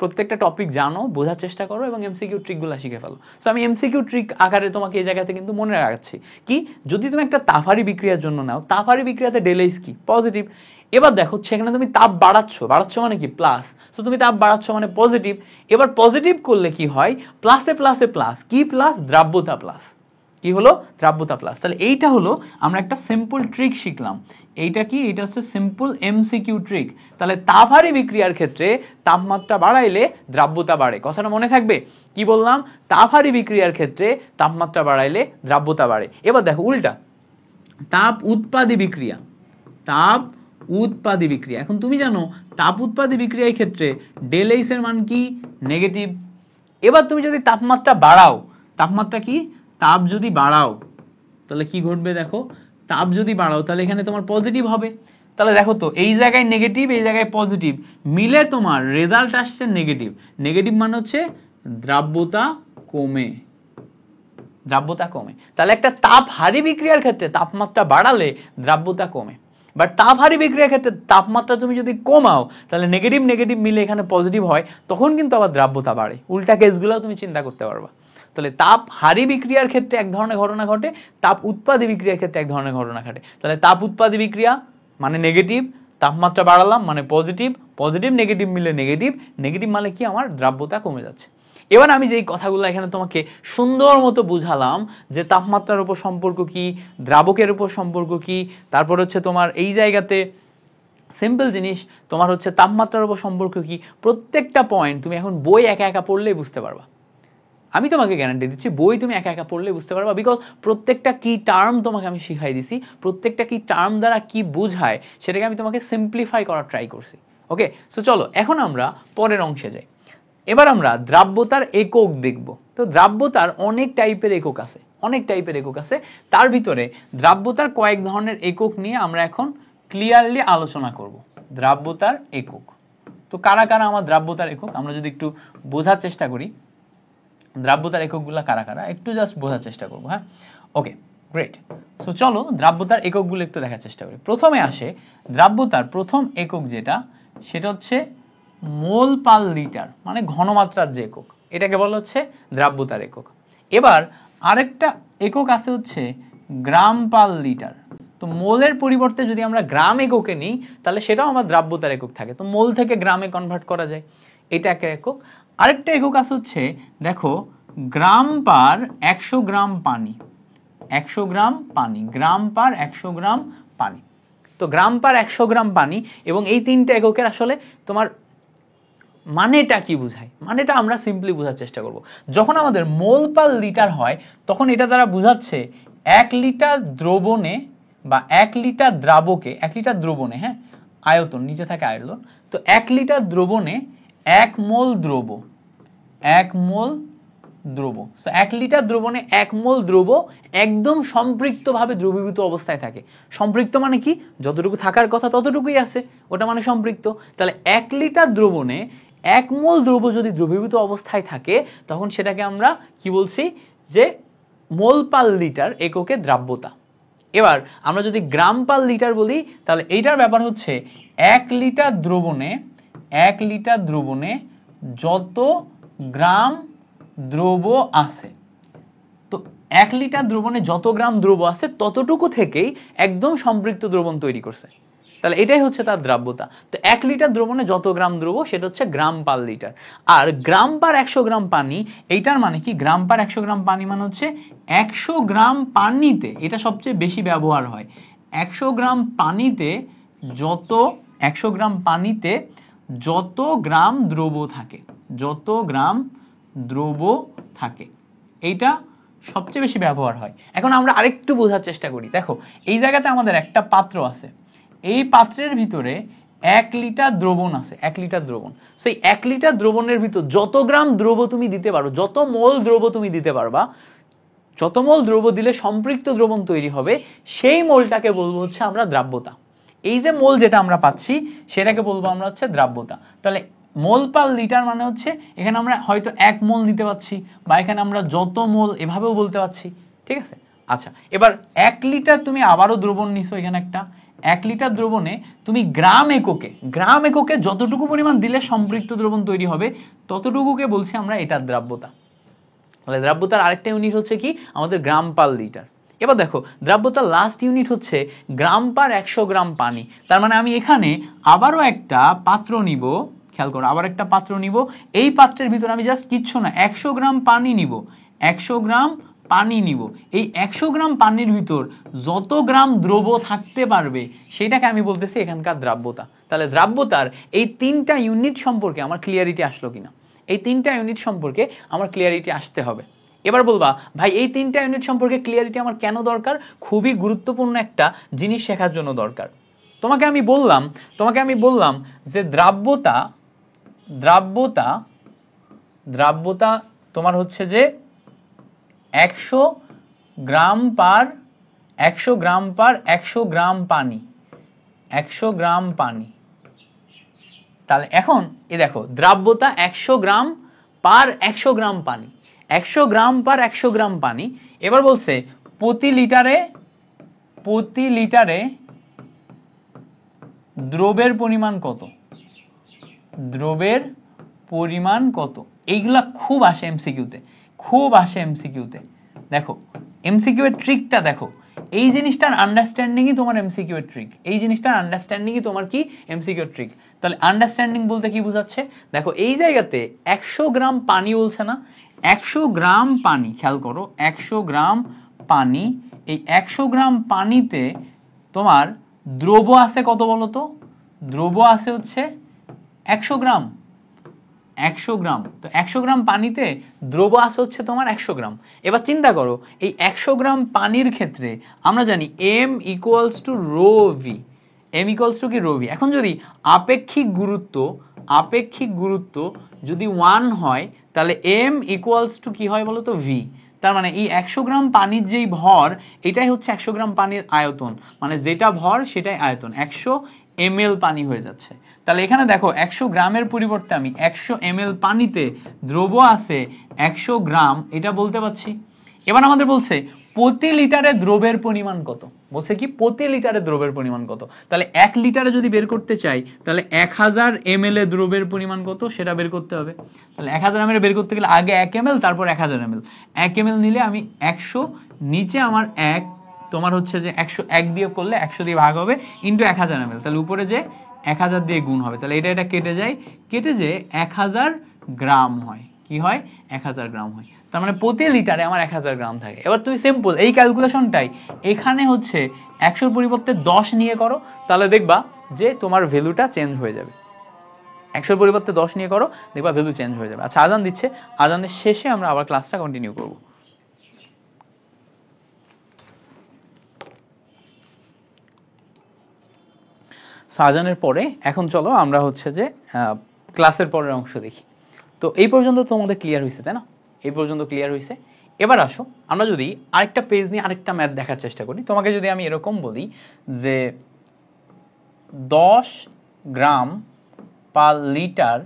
প্রত্যেকটা টপিক জানো, বোঝার চেষ্টা করো এবং এমসিকিউ ট্রিকগুলো শিখে ফেলো। সো আমি এমসিকিউ ট্রিক আকারে তোমাকে এই জায়গাতে কিন্তু মনে রাখাচ্ছি কি, যদি তুমি একটা তাপহারী বিক্রিয়ার জন্য নাও, তাপহারী বিক্রিয়াতে ডেল এইচ কি? পজিটিভ। এবার দেখো সেখানে তুমি তাপ বাড়াচ্ছ মানে কি? প্লাস। সো তুমি তাপ বাড়াচ্ছ মানে পজিটিভ। এবার পজিটিভ করলে কি হয়? প্লাসে প্লাস কি প্লাস? দ্রাব্যতা প্লাস। কি হলো? দ্রাব্যতা প্লাস। তাহলে এইটা হলো আমরা একটা সিম্পল ট্রিক শিখলাম। এইটা কি? এটা হচ্ছে সিম্পল এমসিকিউ ট্রিক। তাহলে তাপহারী বিক্রিয়ার ক্ষেত্রে তাপমাত্রা বাড়াইলে দ্রাব্যতা বাড়ে, কথাটা মনে থাকবে। কি বললাম? তাপহারী বিক্রিয়ার ক্ষেত্রে তাপমাত্রা বাড়াইলে দ্রাব্যতা বাড়ে। এবার দেখো উল্টা, তাপ উৎপাদী বিক্রিয়া। এখন তুমি জানো তাপ উৎপাদী বিক্রিয়ার ক্ষেত্রে ডেল এইচ এর মান কি? নেগেটিভ। এবার তুমি যদি তাপমাত্রা বাড়াও, তাপমাত্রা কি? তাপ যদি বাড়াও তাহলে কি ঘটবে? দেখো, তাপ যদি বাড়াও তাহলে এখানে তোমার পজিটিভ হবে। তাহলে দেখো তো, এই জায়গায় নেগেটিভ, এই জায়গায় পজিটিভ, মিলে তোমার রেজাল্ট আসছে নেগেটিভ। নেগেটিভ মানে হচ্ছে দ্রাব্যতা কমে। তাহলে একটা তাপহারী বিক্রিয়ার ক্ষেত্রে তাপমাত্রা বাড়ালে দ্রাব্যতা কমে। বাট তাপহারী বিক্রিয়ার ক্ষেত্রে তাপমাত্রা তুমি যদি কমাও তাহলে নেগেটিভ মিলে এখানে পজিটিভ হয়, তখন কিন্তু আবার দ্রাব্যতা বাড়ে। উল্টা কেসগুলো তুমি চিন্তা করতে পারবা। তাহলে তাপ হারি বিক্রিয়ার ক্ষেত্রে এক ধরনের ঘটনা ঘটে, তাপ উৎপাদী বিক্রিয়ার ক্ষেত্রে এক ধরনের ঘটনা ঘটে। তাহলে তাপ উৎপাদী বিক্রিয়া মানে নেগেটিভ, তাপমাত্রা বাড়ালাম মানে পজিটিভ, পজিটিভ নেগেটিভ মিলে নেগেটিভ, নেগেটিভ মানে কি আমার দ্রাব্যতা কমে যাচ্ছে। এবার আমি যে কথাগুলো এখানে তোমাকে সুন্দর মতো বুঝালাম যে তাপমাত্রার উপর সম্পর্ক কি, দ্রাবকের উপর সম্পর্ক কি, তারপর হচ্ছে তোমার এই জায়গাতে সিম্পল জিনিস তোমার হচ্ছে তাপমাত্রার উপর সম্পর্ক কি, প্রত্যেকটা পয়েন্ট তুমি এখন বই একা একা পড়লেই বুঝতে পারবা। আমি তোমাকে গ্যারান্টি দিচ্ছি বই তুমি একা একা পড়লেই বুঝতে পারবা, বিকজ প্রত্যেকটা কি টার্ম তোমাকে আমি শিখাই দিছি, প্রত্যেকটা কি টার্ম দ্বারা কি বোঝায় সেটাকে আমি তোমাকে সিম্পলিফাই করার ট্রাই করছি। ওকে, সো চলো এখন আমরা পরের অংশে যাই। এবার আমরা দ্রাব্যতার একক দেখব। তো দ্রাব্যতার অনেক টাইপের একক আছে, অনেক টাইপের একক আছে, তার ভিতরে দ্রাব্যতার কয়েক ধরনের একক নিয়ে আমরা এখন ক্লিয়ারলি আলোচনা করব। দ্রাব্যতার একক, তো কারা কারা আমার দ্রাব্যতার একক আমরা যদি একটু বোঝার চেষ্টা করি, দ্রাব্যতার এককগুলো কারা কারা একটু জাস্ট বোঝার চেষ্টা করবো। হ্যাঁ, ওকে গ্রেট। সো চলো দ্রাব্যতার এককগুলো একটু দেখার চেষ্টা করি। প্রথমে আসে দ্রাব্যতার প্রথম একক যেটা, সেটা হচ্ছে মোল পার লিটার, মানে ঘনমাত্রার যে একক, এটাকে বলা হচ্ছে দ্রাব্যতার একক। এবার আরেকটা একক আছে হচ্ছে গ্রাম পার লিটার। তো মোলের পরিবর্তে যদি আমরা গ্রাম এককে নিই তাহলে সেটাও আমার দ্রাব্যতার একক থাকে, তো মোল থেকে গ্রামে কনভার্ট করা যায়, এটা একটা একক। আরেকটা একক আছে হচ্ছে দেখো গ্রাম পার 100 গ্রাম পানি, 100 গ্রাম পানি, গ্রাম পার 100 গ্রাম পানি। তো গ্রাম পার 100 গ্রাম পানি এবং এই তিনটা এককের আসলে তোমার মানেটা কি বোঝায়, মানেটা আমরা সিম্পলি বোঝার চেষ্টা করব। যখন আমাদের মোল পার লিটার হয় তখন এটা দ্বারা বোঝাচ্ছে 1 লিটার দ্রবণে বা 1 লিটার দ্রাবকে, 1 লিটার দ্রবণে, হ্যাঁ আয়তন নিচে থাকে আয়তন, তো 1 লিটার দ্রবণে 1 মোল দ্রব, 1 মোল দ্রব। সো 1 লিটার দ্রবণে 1 মোল দ্রব একদম সম্পৃক্তভাবে দ্রবীভূত অবস্থায় থাকে। সম্পৃক্ত মানে কি, যতটুকু থাকার কথা ততটুকুই আছে, ওটা মানে সম্পৃক্ত। তাহলে 1 লিটার দ্রবণে 1 মোল দ্রব যদি দ্রবীভূত অবস্থায় থাকে তখন সেটাকে আমরা কি বলছি, যে মোল পার লিটার এককে দ্রাব্যতা। এবার আমরা যদি গ্রাম পার লিটার বলি তাহলে এইটার ব্যাপার হচ্ছে 1 লিটার দ্রবণে, 1 লিটার দ্রবণে যত গ্রাম দ্রব আছে, তো 1 লিটার দ্রবণে যত গ্রাম দ্রব আছে ততটুকু থেকেই একদম সম্পৃক্ত দ্রবণ তৈরি করছে, তাহলে এটাই হচ্ছে তার দ্রাব্যতা। তো 1 লিটার দ্রবণে যত গ্রাম দ্রব সেটা হচ্ছে গ্রাম পার লিটার। আর গ্রাম পার 100 গ্রাম পানি, এইটার মানে কি, গ্রাম পার 100 গ্রাম পানি মানে হচ্ছে 100 গ্রাম পানিতে, এটা সবচেয়ে বেশি ব্যবহার হয়, 100 গ্রাম পানিতে যত, 100 গ্রাম পানিতে যত গ্রাম দ্রব থাকে, যত গ্রাম দ্রব থাকে, এইটা সবচেয়ে বেশি ব্যবহার হয়। এখন আমরা আরেকটু বোঝার চেষ্টা করি। দেখো এই জায়গাতে আমাদের একটা পাত্র আছে, এই পাত্রের ভিতরে 1 লিটার দ্রবণ আছে, 1 লিটার দ্রবণ। সেই 1 লিটার দ্রবণের ভিতর যত গ্রাম দ্রব তুমি দিতে পারো, যত মোল দ্রব তুমি দিতে পারবা, যত মোল দ্রব দিলে সম্পৃক্ত দ্রবণ তৈরি হবে, সেই মোলটাকে বলবো হচ্ছে আমরা দ্রাব্যতা। এই যে মোল যেটা আমরা পাচ্ছি সেটাকে বলবো আমরা হচ্ছে দ্রাব্যতা। তাহলে মোল পার লিটার মানে হচ্ছে এখানে আমরা হয়তো 1 মোল নিতে পাচ্ছি বা এখানে আমরা যত মোল এভাবেও বলতে পাচ্ছি, ঠিক আছে। আচ্ছা, এবার 1 লিটার তুমি আবারও দ্রবণ নিছো, এখানে একটা 1 লিটার দ্রবণে তুমি গ্রাম এককে, গ্রাম এককে যতটুকু পরিমাণ দিলে সম্পৃক্ত দ্রবণ তৈরি হবে ততটুকুকে বলছি আমরা এটার দ্রাব্যতা। তাহলে দ্রাব্যতার আরেকটা ইউনিট হচ্ছে কি আমাদের গ্রাম পার লিটার। এবার দেখো দ্রাব্যতার লাস্ট ইউনিট হচ্ছে গ্রাম পার 100 গ্রাম পানি। তার মানে আমি এখানে আবারও একটা পাত্র নিব, খেয়াল করো আবার একটা পাত্র নিব, এই পাত্রের ভিতরে আমি জাস্ট কিচ্ছু না 100 গ্রাম পানি নিব, 100 গ্রাম পানি নিব, এই 100 গ্রাম পানির ভিতর যত গ্রাম দ্রব থাকতে পারবে সেটাকে আমি বলতেছি এখানকার দ্রাব্যতা। তাহলে দ্রাব্যতার এই তিনটা ইউনিট সম্পর্কে আমার ক্লিয়ারিটি আসলো কিনা, এই তিনটা ইউনিট সম্পর্কে আমার ক্লিয়ারিটি আসতে হবে। এবার বলবা ভাই এই তিনটা ইউনিট সম্পর্কে ক্লিয়ারিটি আমার কেন দরকার, খুবই গুরুত্বপূর্ণ একটা জিনিস শেখার জন্য দরকার। তোমাকে আমি বললাম যে দ্রাব্যতা, দ্রাব্যতা তোমার হচ্ছে যে 100 গ্রাম পার 100 গ্রাম পার 100 গ্রাম পানি, 100 গ্রাম পানি। তাহলে এখন এই দেখো দ্রাব্যতা 100 গ্রাম পার 100 গ্রাম পানি, 100 গ্রাম পার 100 গ্রাম পানি। এবার বলছে প্রতি লিটারে দ্রবের পরিমাণ কত, দ্রবের পরিমাণ কত, এইগুলা খুব আসে এমসিকিউতে, খুব আসে এমসিকিউতে। দেখো এমসিকিউ এর ট্রিকটা দেখো, এই জিনিসটার আন্ডারস্ট্যান্ডিংই তোমার এমসিকিউ এর ট্রিক, এই জিনিসটার আন্ডারস্ট্যান্ডিংই তোমার কি এমসিকিউ এর ট্রিক। তাহলে আন্ডারস্ট্যান্ডিং বলতে কি বোঝাচ্ছে, দেখো এই জায়গাতে 100 গ্রাম পানি বলছে না, 100 গ্রাম পানি, খেয়াল করো 100 গ্রাম পানি, এই 100 গ্রাম পানিতে তোমার দ্রব আছে কত বলো তো, দ্রব আছে হচ্ছে 100 গ্রাম, 100 গ্রাম। তো 100 গ্রাম পানিতে দ্রব আছে হচ্ছে তোমার 100 গ্রাম। এবার চিন্তা করো এই 100 গ্রাম পানির ক্ষেত্রে আমরা জানি m equals to rho V, m equals to কি রো ভি। এখন যদি আপেক্ষিক গুরুত্ব যদি 1 হয় তাহলে m ইকুয়ালস টু কি হয় বলো তো v। তার মানে এই 100 গ্রাম পানির যেই ভর এটাই হচ্ছে 100 গ্রাম পানির আয়তন, মানে যেটা ভর সেটাই আয়তন, 100 ml পানি হয়ে যাচ্ছে। তাহলে এখানে দেখো 100 গ্রামের পরিবর্তে আমি 100 ml পানিতে দ্রব আছে 100 গ্রাম এটা বলতে পারছি। এবার আমাদের বলছে প্রতি লিটারে দ্রবের পরিমাণ কত, বলছে কি প্রতি লিটারে দ্রবের পরিমাণ কত। তাহলে 1 লিটারে যদি বের করতে চাই তাহলে 1000 ml এ দ্রবের পরিমাণ কত সেটা বের করতে হবে। তাহলে 1000 ml বের করতে গেলে আগে 1 ml তারপর 1000 ml, 1 ml নিলে আমি 100, নিচে আমার 1, তোমার হচ্ছে যে 101 দিয়ে করলে 100 দিয়ে ভাগ হবে ইনটু 1000 ml, তাহলে উপরে যে 1000 দিয়ে গুণ হবে, তাহলে এটা কেটে যায়, কেটে যে 1000 গ্রাম হয়, কি হয় 1000 গ্রাম হয়। তার মানে প্রতি লিটারে আমার 1000 গ্রাম থাকে। এবার তুমি সিম্পল এই ক্যালকুলেশনটাই এখানে হচ্ছে 100 এর পরিবর্তে 10 নিয়ে করো, তাহলে দেখবা যে তোমার ভ্যালুটা চেঞ্জ হয়ে যাবে। 100 এর পরিবর্তে 10 নিয়ে করো, দেখবা ভ্যালু চেঞ্জ হয়ে যাবে। আচ্ছা আজান দিচ্ছে, আজানের শেষে আমরা আবার ক্লাসটা কন্টিনিউ করব। আজানের পরে এখন চলো আমরা হচ্ছে যে ক্লাসের পরের অংশ দেখি। তো এই পর্যন্ত তোমাদের ক্লিয়ার হয়েছে তাই না, এই পর্যন্ত ক্লিয়ার হয়েছে। এবার আসো আমরা যদি আরেকটা পেজ নিয়ে আরেকটা ম্যাথ দেখার চেষ্টা করি। তোমাকে যদি আমি এরকম বলি যে 10 গ্রাম পার লিটার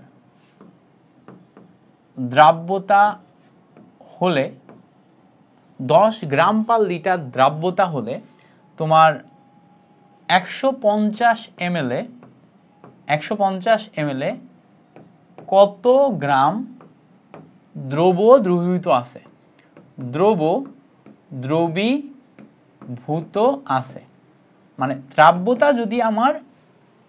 দ্রাব্যতা হলে, 10 গ্রাম পার লিটার দ্রাব্যতা হলে তোমার 150 ml এ কত গ্রাম দ্রব দ্রবীভূত আছে, দ্রবীভূত আছে। মানে দ্রাব্যতা যদি আমার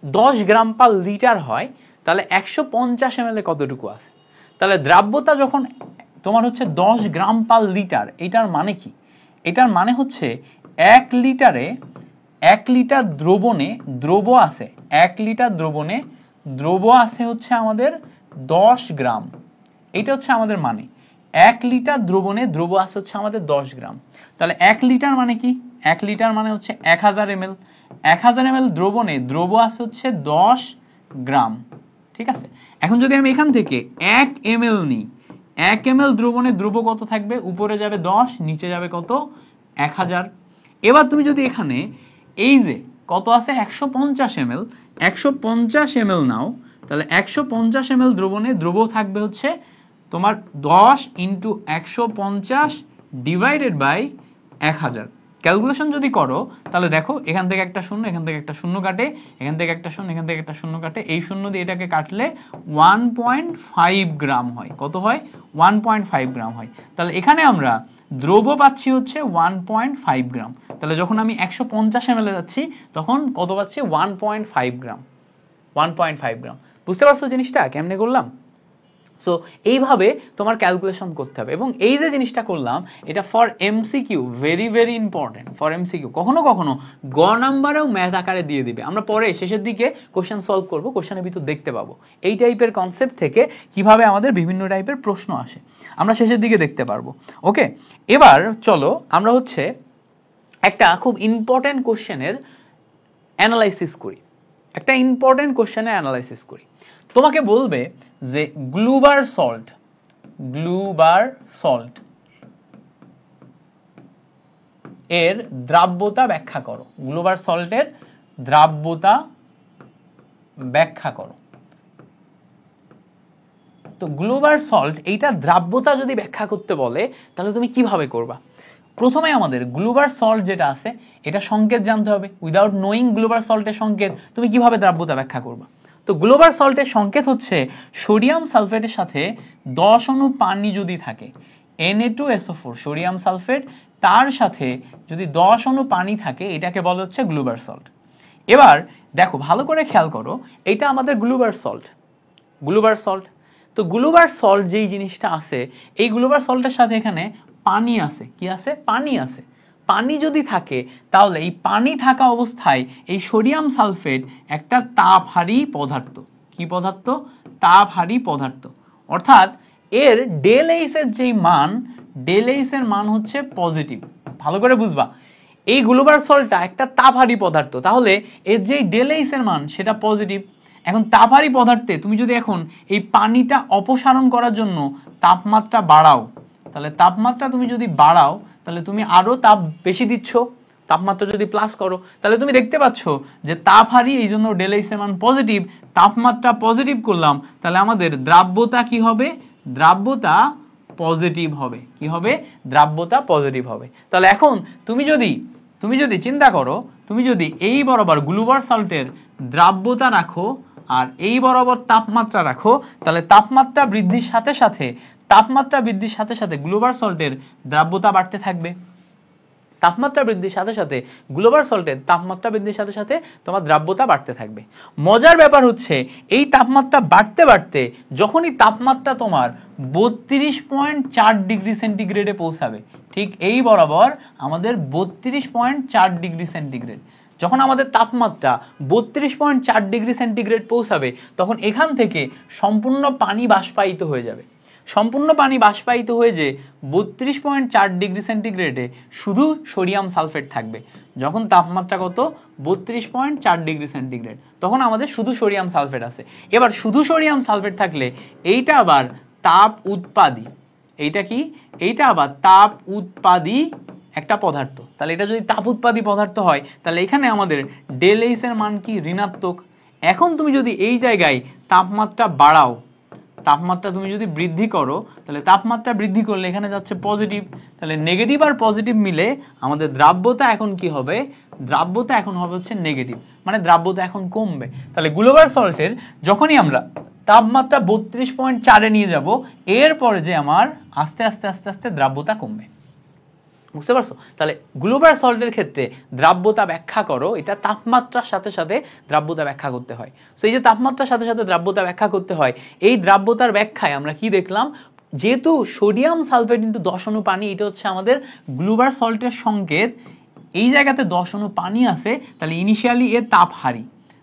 10 গ্রাম পার লিটার হয় তাহলে 150 ml এ কতটুকু আছে। তাহলে দ্রাব্যতা যখন তোমার হচ্ছে 10 গ্রাম পার লিটার, এটার মানে কি, এটার মানে হচ্ছে 1 লিটার দ্রবণে দ্রব আছে, 1 লিটার দ্রবণে দ্রব আছে হচ্ছে আমাদের 10 গ্রাম। এটা হচ্ছে আমাদের মানে 1 লিটার দ্রবণে দ্রব আছে হচ্ছে আমাদের 10 গ্রাম। তাহলে 1 লিটার মানে কি, 1 লিটার মানে হচ্ছে 1000 ml, 1000 ml দ্রবণে দ্রব আছে হচ্ছে 10 গ্রাম, ঠিক আছে। এখন যদি আমি এখান থেকে 1 ml নিই, 1 ml দ্রবণে দ্রব কত থাকবে, উপরে যাবে 10, নিচে যাবে কত 1000। এবার তুমি যদি এখানে এই যে কত আছে 150 ml, 150 ml নাও, তাহলে 150 ml দ্রবণে দ্রব থাকবে হচ্ছে তোমার 10 ইন্টু 150 ডিভাইডেড বাই 1000। ক্যালকুলেশন যদি করো তাহলে দেখো এখান থেকে একটা শূন্য, এখান থেকে একটা শূন্য কাটে, এখান থেকে একটা শূন্য, এখান থেকে একটা শূন্য কাটে, এই শূন্য দিয়ে এটাকে কাটলে 1.5 গ্রাম হয়। কত হয় 1.5 গ্রাম হয়। তাহলে এখানে আমরা দ্রব পাচ্ছি হচ্ছে 1.5 গ্রাম। তাহলে যখন আমি 150 ml এ যাচ্ছি তখন কত পাচ্ছি 1.5 গ্রাম, 1.5 গ্রাম। বুঝতে পারছো জিনিসটা কেমনে করলাম? সো এইভাবে তোমার ক্যালকুলেশন করতে হবে। এবং এই যে জিনিসটা করলাম এটা for MCQ, very very important for MCQ. কখনো কখনো গ নাম্বারেও ম্যাথ আকারে দিয়ে দিবে, আমরা পরে শেষের দিকে কোশ্চেন সলভ করব, কোশ্চেনের ভিতর দেখতে পাবো এই টাইপের কনসেপ্ট থেকে কিভাবে আমাদের বিভিন্ন টাইপের প্রশ্ন আসে, আমরা শেষের দিকে দেখতে পারবো। ওকে, এবার চলো আমরা হচ্ছে একটা খুব ইম্পর্টেন্ট কোশ্চেনের অ্যানালাইসিস করি, একটা ইম্পর্টেন্ট কোশ্চেনের অ্যানালাইসিস করি। তোমাকে বলবে যে গ্লুবার সল্ট এর দ্রাব্যতা ব্যাখ্যা করো, গ্লুবার সল্টের দ্রাব্যতা ব্যাখ্যা করো। তো গ্লুবার সল্ট এইটা দ্রাব্যতা যদি ব্যাখ্যা করতে বলে তাহলে তুমি কিভাবে করবা? প্রথমে আমাদের গ্লুবার সল্ট যেটা আছে এটা সংকেত জানতে হবে। উইদাউট নোয়িং গ্লুবার সল্টের সংকেত তুমি কিভাবে দ্রাব্যতা ব্যাখ্যা করবা? তো গ্লুবার সল্টের সংকেত হচ্ছে সোডিয়াম সালফেটের সাথে 10 অণু পানি যদি থাকে, Na2SO4 সোডিয়াম সালফেট, তার সাথে যদি 10 অণু পানি থাকে এটাকে বলা হচ্ছে গ্লুবার সল্ট। এবার দেখো ভালো করে খেয়াল করো, এটা আমাদের গ্লুবার সল্ট। গ্লুবার সল্ট, তো গ্লুবার সল্ট যেই জিনিসটা আছে, এই গ্লুবার সল্টের সাথে এখানে পানি আছে। কি আছে? পানি আছে। পানি যদি থাকে তাহলে এই পানি থাকা অবস্থায় এই সোডিয়াম সালফেট একটা তাপহারী পদার্থ। কি পদার্থ? তাপহারী পদার্থ। অর্থাৎ এর ডেল এইচ এর যেই মান, ডেল এইচ এর মান হচ্ছে পজিটিভ। ভালো করে বুঝবা, এই গ্লুবার সল্টটা একটা তাপহারী পদার্থ, তাহলে এর যেই ডেল এইচ এর মান সেটা পজিটিভ। এখন তাপহারী পদার্থে তুমি যদি এখন এই পানিটা অপসারণ করার জন্য তাপমাত্রা বাড়াও, তাহলে তাপমাত্রা তুমি যদি বাড়াও তাহলে তুমি আরো তাপ বেশি দিচ্ছ। তাপমাত্রা যদি প্লাস করো তাহলে তুমি দেখতে পাচ্ছ যে তাপহারী, এই জন্য ডেল এইচ এর মান পজিটিভ। তাপমাত্রা পজিটিভ করলাম, তাহলে আমাদের দ্রাব্যতা কি হবে? দ্রাব্যতা পজিটিভ হবে। কি হবে? দ্রাব্যতা পজিটিভ হবে। তাহলে এখন তুমি যদি চিন্তা করো, তুমি যদি এই বরাবর গ্লুবার সল্টের দ্রাব্যতা রাখো আর এই বরাবর তাপমাত্রা রাখো, তাহলে তাপমাত্রা বৃদ্ধির সাথে সাথে গ্লুবার সল্টের দ্রাব্যতা বাড়তে থাকবে। তাপমাত্রা বৃদ্ধির সাথে সাথে গ্লোবাল সল্টের তাপমাত্রা বৃদ্ধির সাথে সাথে তোমার দ্রাব্যতা বাড়তে থাকবে। মজার ব্যাপার হচ্ছে এই তাপমাত্রা বাড়তে বাড়তে যখনই তাপমাত্রা তোমার 32.4 ডিগ্রি সেন্টিগ্রেডে পৌঁছাবে, ঠিক এই বরাবর আমাদের 32.4 ডিগ্রি সেন্টিগ্রেড, যখন আমাদের তাপমাত্রা 32.4 ডিগ্রি সেন্টিগ্রেড পৌঁছাবে, তখন এখান থেকে সম্পূর্ণ পানি বাষ্পায়িত হয়ে যাবে। সম্পূর্ণ পানি বাষ্পায়িত হয়ে যে 32.4 ডিগ্রি সেন্টিগ্রেডে শুধু সোডিয়াম সালফেট থাকবে। যখন তাপমাত্রা কত? 32.4 ডিগ্রি সেন্টিগ্রেড, তখন আমাদের শুধু সোডিয়াম সালফেট আছে। এবার শুধু সোডিয়াম সালফেট থাকলে এইটা আবার তাপ উৎপাদী। এইটা কি? এইটা আবার তাপ উৎপাদী একটা পদার্থ। তাহলে এটা যদি তাপ উৎপাদী পদার্থ হয়, তাহলে এখানে আমাদের ডেল এইচ এর মান কি? ঋণাত্মক। এখন তুমি যদি এই জায়গায় তাপমাত্রা বাড়াও, তাপমাত্রা তুমি যদি বৃদ্ধি করো, তাহলে তাপমাত্রা বৃদ্ধি করলে এখানে যাচ্ছে পজিটিভ, তাহলে নেগেটিভ আর পজিটিভ মিলে আমাদের দ্রাব্যতা এখন কি হবে? দ্রাব্যতা এখন হবে হচ্ছে নেগেটিভ, মানে দ্রাব্যতা এখন কমবে। তাহলে গ্লোবাল সল্টের যখনই আমরা তাপমাত্রা 32.4 এ নিয়ে যাব, এরপরে যে আমার আস্তে আস্তে আস্তে আস্তে দ্রাব্যতা কমবে। বুঝতে পারছো? তাহলে গ্লোবাল সল্টের ক্ষেত্রে দ্রাব্যতা ব্যাখ্যা করো, এটা তাপমাত্রার সাথে সাথে দ্রাব্যতা ব্যাখ্যা করতে হয়। সো এই যে তাপমাত্রার সাথে সাথে দ্রাব্যতা ব্যাখ্যা করতে হয়, এই দ্রাব্যতার ব্যাখ্যায় আমরা কি দেখলাম? যেহেতু সোডিয়াম সালফেট ইনটু 10 অণু পানি, এটা হচ্ছে আমাদের গ্লোবাল সল্টের সংকেত। এই জায়গাতে 10 অণু পানি আছে, তাহলে ইনিশিয়ালি এর তাপহারী।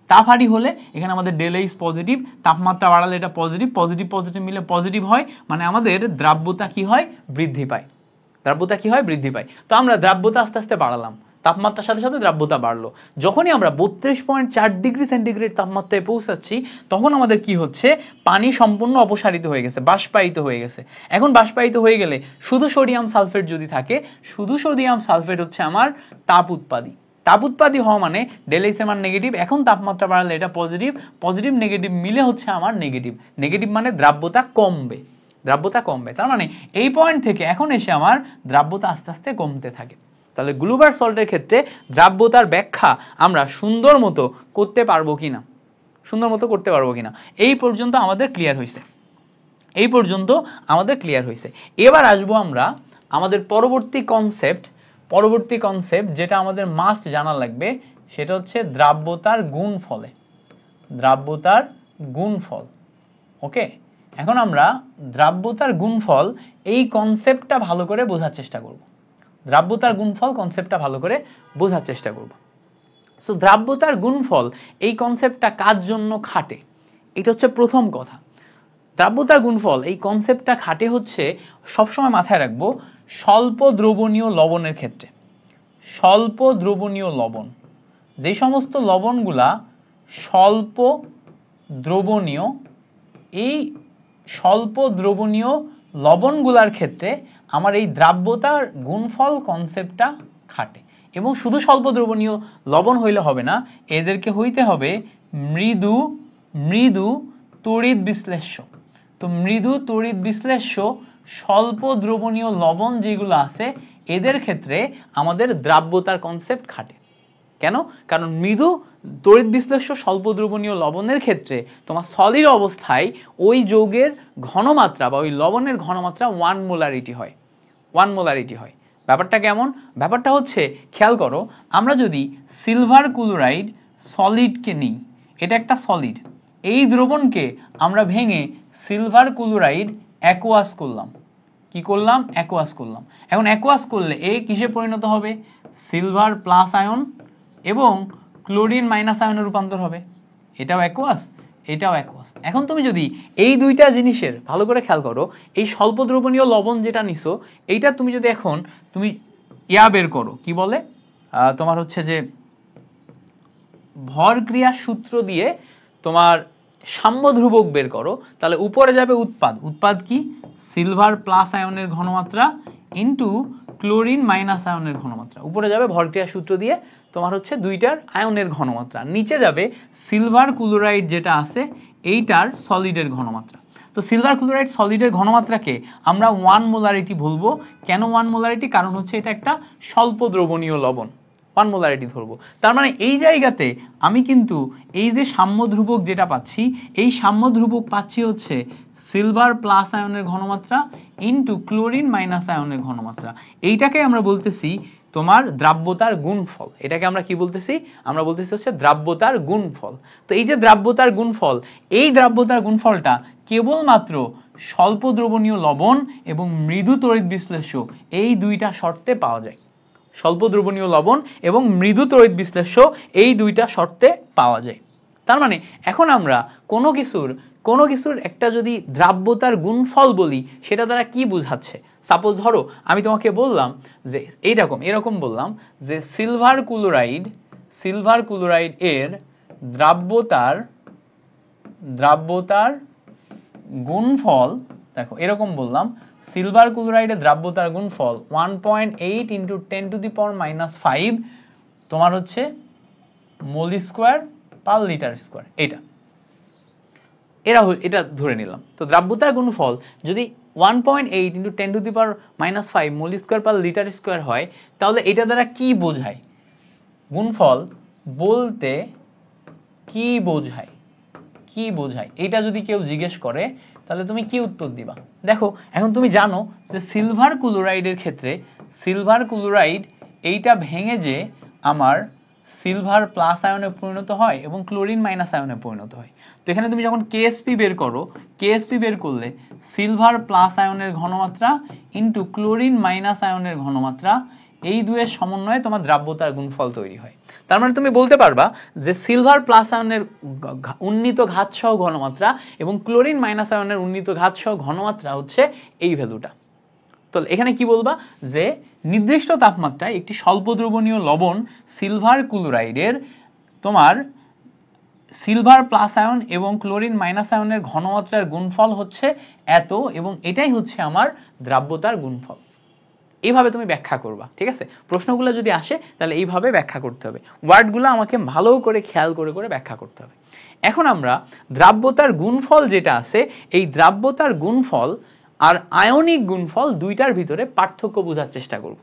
তাপহারী হলে এখানে আমাদের ডেল এইচ পজিটিভ, তাপমাত্রা বাড়ালে এটা পজিটিভ, পজিটিভ পজিটিভ মিলে পজিটিভ হয়, মানে আমাদের দ্রাব্যতা কি হয়? বৃদ্ধি পায়। দ্রাব্যতা কি হয়? বৃদ্ধি পায়। তো আমরা দ্রাব্যতা আস্তে আস্তে বাড়ালাম, তাপমাত্রার সাথে সাথে দ্রাব্যতা বাড়লো। যখনই আমরা 32.4 ডিগ্রি সেন্টিগ্রেড তাপমাত্রায় পৌঁছাচ্ছি, তখন আমাদের কি হচ্ছে? পানি সম্পূর্ণ অপসারিত হয়ে গেছে, বাষ্পায়িত হয়ে গেছে। এখন বাষ্পায়িত হয়ে গেলে শুধু সোডিয়াম সালফেট যদি থাকে, শুধু সোডিয়াম সালফেট হচ্ছে আমার তাপ উৎপাদী। তাপ উৎপাদী হওয়া মানে ডেল এইচ এর মান নেগেটিভ, এখন তাপমাত্রা বাড়ালে এটা পজিটিভ, পজিটিভ নেগেটিভ মিলে হচ্ছে আমার নেগেটিভ। নেগেটিভ মানে দ্রাব্যতা কমবে, দ্রাব্যতা কমবে। তার মানে এই পয়েন্ট থেকে এখন এসে আমার দ্রাব্যতা আস্তে আস্তে কমতে থাকে। তাহলে গ্লুবাল সল্টের ক্ষেত্রে দ্রাব্যতার ব্যাখ্যা আমরা সুন্দর মতো করতে পারবো কিনা, সুন্দর মতো করতে পারবো কিনা, এই পর্যন্ত আমাদের ক্লিয়ার হয়েছে। এই পর্যন্ত আমাদের ক্লিয়ার হয়েছে। এবার আসবো আমরা আমাদের পরবর্তী কনসেপ্ট যেটা আমাদের মাস্ট জানা লাগবে, সেটা হচ্ছে দ্রাব্যতার গুণফলে। দ্রাব্যতার গুণফল। ওকে, এখন আমরা দ্রাব্যতার গুণফল এই কনসেপ্টটা ভালো করে বোঝার চেষ্টা করব। দ্রাব্যতার গুণফল কনসেপ্টটা ভালো করে বোঝার চেষ্টা করব। সো দ্রাব্যতার গুণফল এই কনসেপ্টটা কার জন্য খাটে? এটা হচ্ছে প্রথম কথা। দ্রাব্যতার গুণফল এই কনসেপ্টটা খাটে হচ্ছে, সবসময় মাথায় রাখবো, স্বল্প দ্রবণীয় লবণের ক্ষেত্রে। স্বল্প দ্রবণীয় লবণ, যে সমস্ত লবণগুলা স্বল্প দ্রবণীয়, এই স্বল্প দ্রবণীয় লবণগুলার ক্ষেত্রে আমার এই দ্রাব্যতার গুণফল কনসেপ্টটা খাটে। এবং শুধু স্বল্প দ্রবণীয় লবণ হইলে হবে না, এদেরকে হইতে হবে মৃদু মৃদু তড়িৎ বিশ্লেষ্য। তো মৃদু তড়িৎ বিশ্লেষ্য স্বল্প দ্রবণীয় লবণ যেগুলো আছে, এদের ক্ষেত্রে আমাদের দ্রাব্যতার কনসেপ্ট খাটে। কেন? কারণ মৃদু তড়িৎ বিশ্লেষ্য স্বল্প দ্রবণীয় লবণের ক্ষেত্রে তোমার সলিড অবস্থায় ওই যৌগের ঘনমাত্রা বা ওই লবণের ঘনমাত্রা 1 মোলারিটি হয়। 1 মোলারিটি হয়। ব্যাপারটা কেমন? ব্যাপারটা হচ্ছে খেয়াল করো, আমরা যদি সিলভার ক্লোরাইড সলিডকে নিই, এটা একটা সলিড, এই দ্রবণকে আমরা ভেঙে সিলভার ক্লোরাইড অ্যাকোয়াস করলাম। কি করলাম? অ্যাকোয়াস করলাম। এখন অ্যাকোয়াস করলে এ কিসে পরিণত হবে? সিলভার প্লাস আয়ন এবং ক্লোরিন মাইনাস আয়নে রূপান্তর হবে। এটাও অ্যাকোয়াস, এটাও অ্যাকোয়াস। এখন তুমি যদি এই দুইটা জিনিসের ভালো করে খেয়াল করো, এই স্বল্প দ্রবণীয় লবণ যেটা নিছো, এইটা তুমি যদি এখন তুমি বের করো, কি বলে তোমার হচ্ছে যে ভর ক্রিয়ার সূত্র দিয়ে তোমার সাম্য ধ্রুবক বের করো, তাহলে উপরে যাবে উৎপাদ। উৎপাদ কি? সিলভার প্লাস আয়নের ঘনমাত্রা ইনটু ক্লোরিন মাইনাস আয়নের ঘনমাত্রা। উপরে যাবে ভর ক্রিয়ার সূত্র দিয়ে তোমার হচ্ছে দুইটার আয়নের ঘনমাত্রা, নিচে যাবে সিলভার ক্লোরাইড যেটা আছে এইটার সলিডের ঘনমাত্রা। তো সিলভার ক্লোরাইড সলিডের ঘনমাত্রাকে আমরা 1 মোলারিটি বলবো। কেন 1 মোলারিটি? কারণ হচ্ছে এটা একটা স্বল্প দ্রবণীয় লবণ, 1 মোলারিটি ধরবো। তার মানে এই জায়গাতে আমি কিন্তু এই যে সাম্য ধ্রুবক যেটা পাচ্ছি, এই সাম্য ধ্রুবক পাচ্ছি হচ্ছে সিলভার প্লাস আয়নের ঘনমাত্রা ইনটু ক্লোরিন মাইনাস আয়নের ঘনমাত্রা। এইটাকে আমরা বলতেছি তোমার দ্রাব্যতার গুণফল। এটাকে আমরা কি বলতেছি? আমরা বলতেছি হচ্ছে দ্রাব্যতার গুণফল। তো এই যে দ্রাব্যতার গুণফল, এই দ্রাব্যতার গুণফলটা কেবলমাত্র স্বল্প দ্রবণীয় লবণ এবং মৃদু তড়িৎ বিশ্লেষ্য এই দুইটা শর্তে পাওয়া যায়। স্বল্প দ্রবণীয় লবণ এবং মৃদু তড়িৎ বিশ্লেষ্য এই দুইটা শর্তে পাওয়া যায়। তার মানে এখন আমরা কোনো কিছুর একটা যদি দ্রাব্যতার গুণফল বলি, সেটা দ্বারা কি বোঝাচ্ছে? সাপোজ ধরো আমি তোমাকে বললাম যে এরকম বললাম যে সিলভার ক্লোরাইড এর দ্রাব্যতার গুণফল, দেখো এরকম বললাম, সিলভার ক্লোরাইডের দ্রাব্যতার গুণফল 1.8 ইন্টু 10 টু দি পাওয়ার -5 তোমার হচ্ছে মোল স্কোয়ার পার লিটার স্কোয়ার। এটা ধরে নিলাম। তো দ্রাব্যতার গুণফল যদি 1.8 into 10 to the power -5 mole square per litre square হয়, তাহলে এটা দ্বারা কি বোঝায়? গুণফল বলতে কি বোঝায়? এটা যদি কেউ জিজ্ঞেস করে তাহলে তুমি কি উত্তর দিবা? দেখো এখন তুমি জানো যে সিলভার ক্লোরাইডের ক্ষেত্রে সিলভার ক্লোরাইড এইটা ভেঙে যে আমার সিলভার প্লাস আয়নে পরিণত হয় এবং ক্লোরিন মাইনাস আয়নে পরিণত হয়। তো এখানে তুমি যখন কেএসপি বের করো, কেএসপি বের করলে সিলভার প্লাস আয়নের ঘনমাত্রা ইনটু ক্লোরিন মাইনাস আয়নের ঘনমাত্রা, এই দুয়ের সমন্বয়ে তোমার দ্রাব্যতার গুণফল তৈরি হয়। তার মানে তুমি বলতে পারবা যে সিলভার প্লাস আয়নের উন্নীত ঘাত সহ ঘনমাত্রা এবং ক্লোরিন মাইনাস আয়নের উন্নীত ঘাত সহ ঘনমাত্রা হচ্ছে এই ভ্যালুটা। তো এখানে কি বলবা? যে নির্দিষ্ট তাপমাত্রায় একটি স্বল্প দ্রবণীয় লবণ সিলভার ক্লোরাইডের তোমার সিলভার প্লাস আয়ন এবং ক্লোরিন মাইনাস আয়নের ঘনমাত্রার গুণফল হচ্ছে এত, এবং এটাই হচ্ছে আমার দ্রাব্যতার গুণফল। এইভাবে তুমি ব্যাখ্যা করবা, ঠিক আছে? প্রশ্নগুলো যদি আসে তাহলে এইভাবে ব্যাখ্যা করতে হবে। ওয়ার্ডগুলো আমাকে ভালো করে খেয়াল করে ব্যাখ্যা করতে হবে। এখন আমরা দ্রাব্যতার গুণফল যেটা আছে, এই দ্রাব্যতার গুণফল আর আয়নিক গুণফল দুইটার ভিতরে পার্থক্য বোঝার চেষ্টা করব।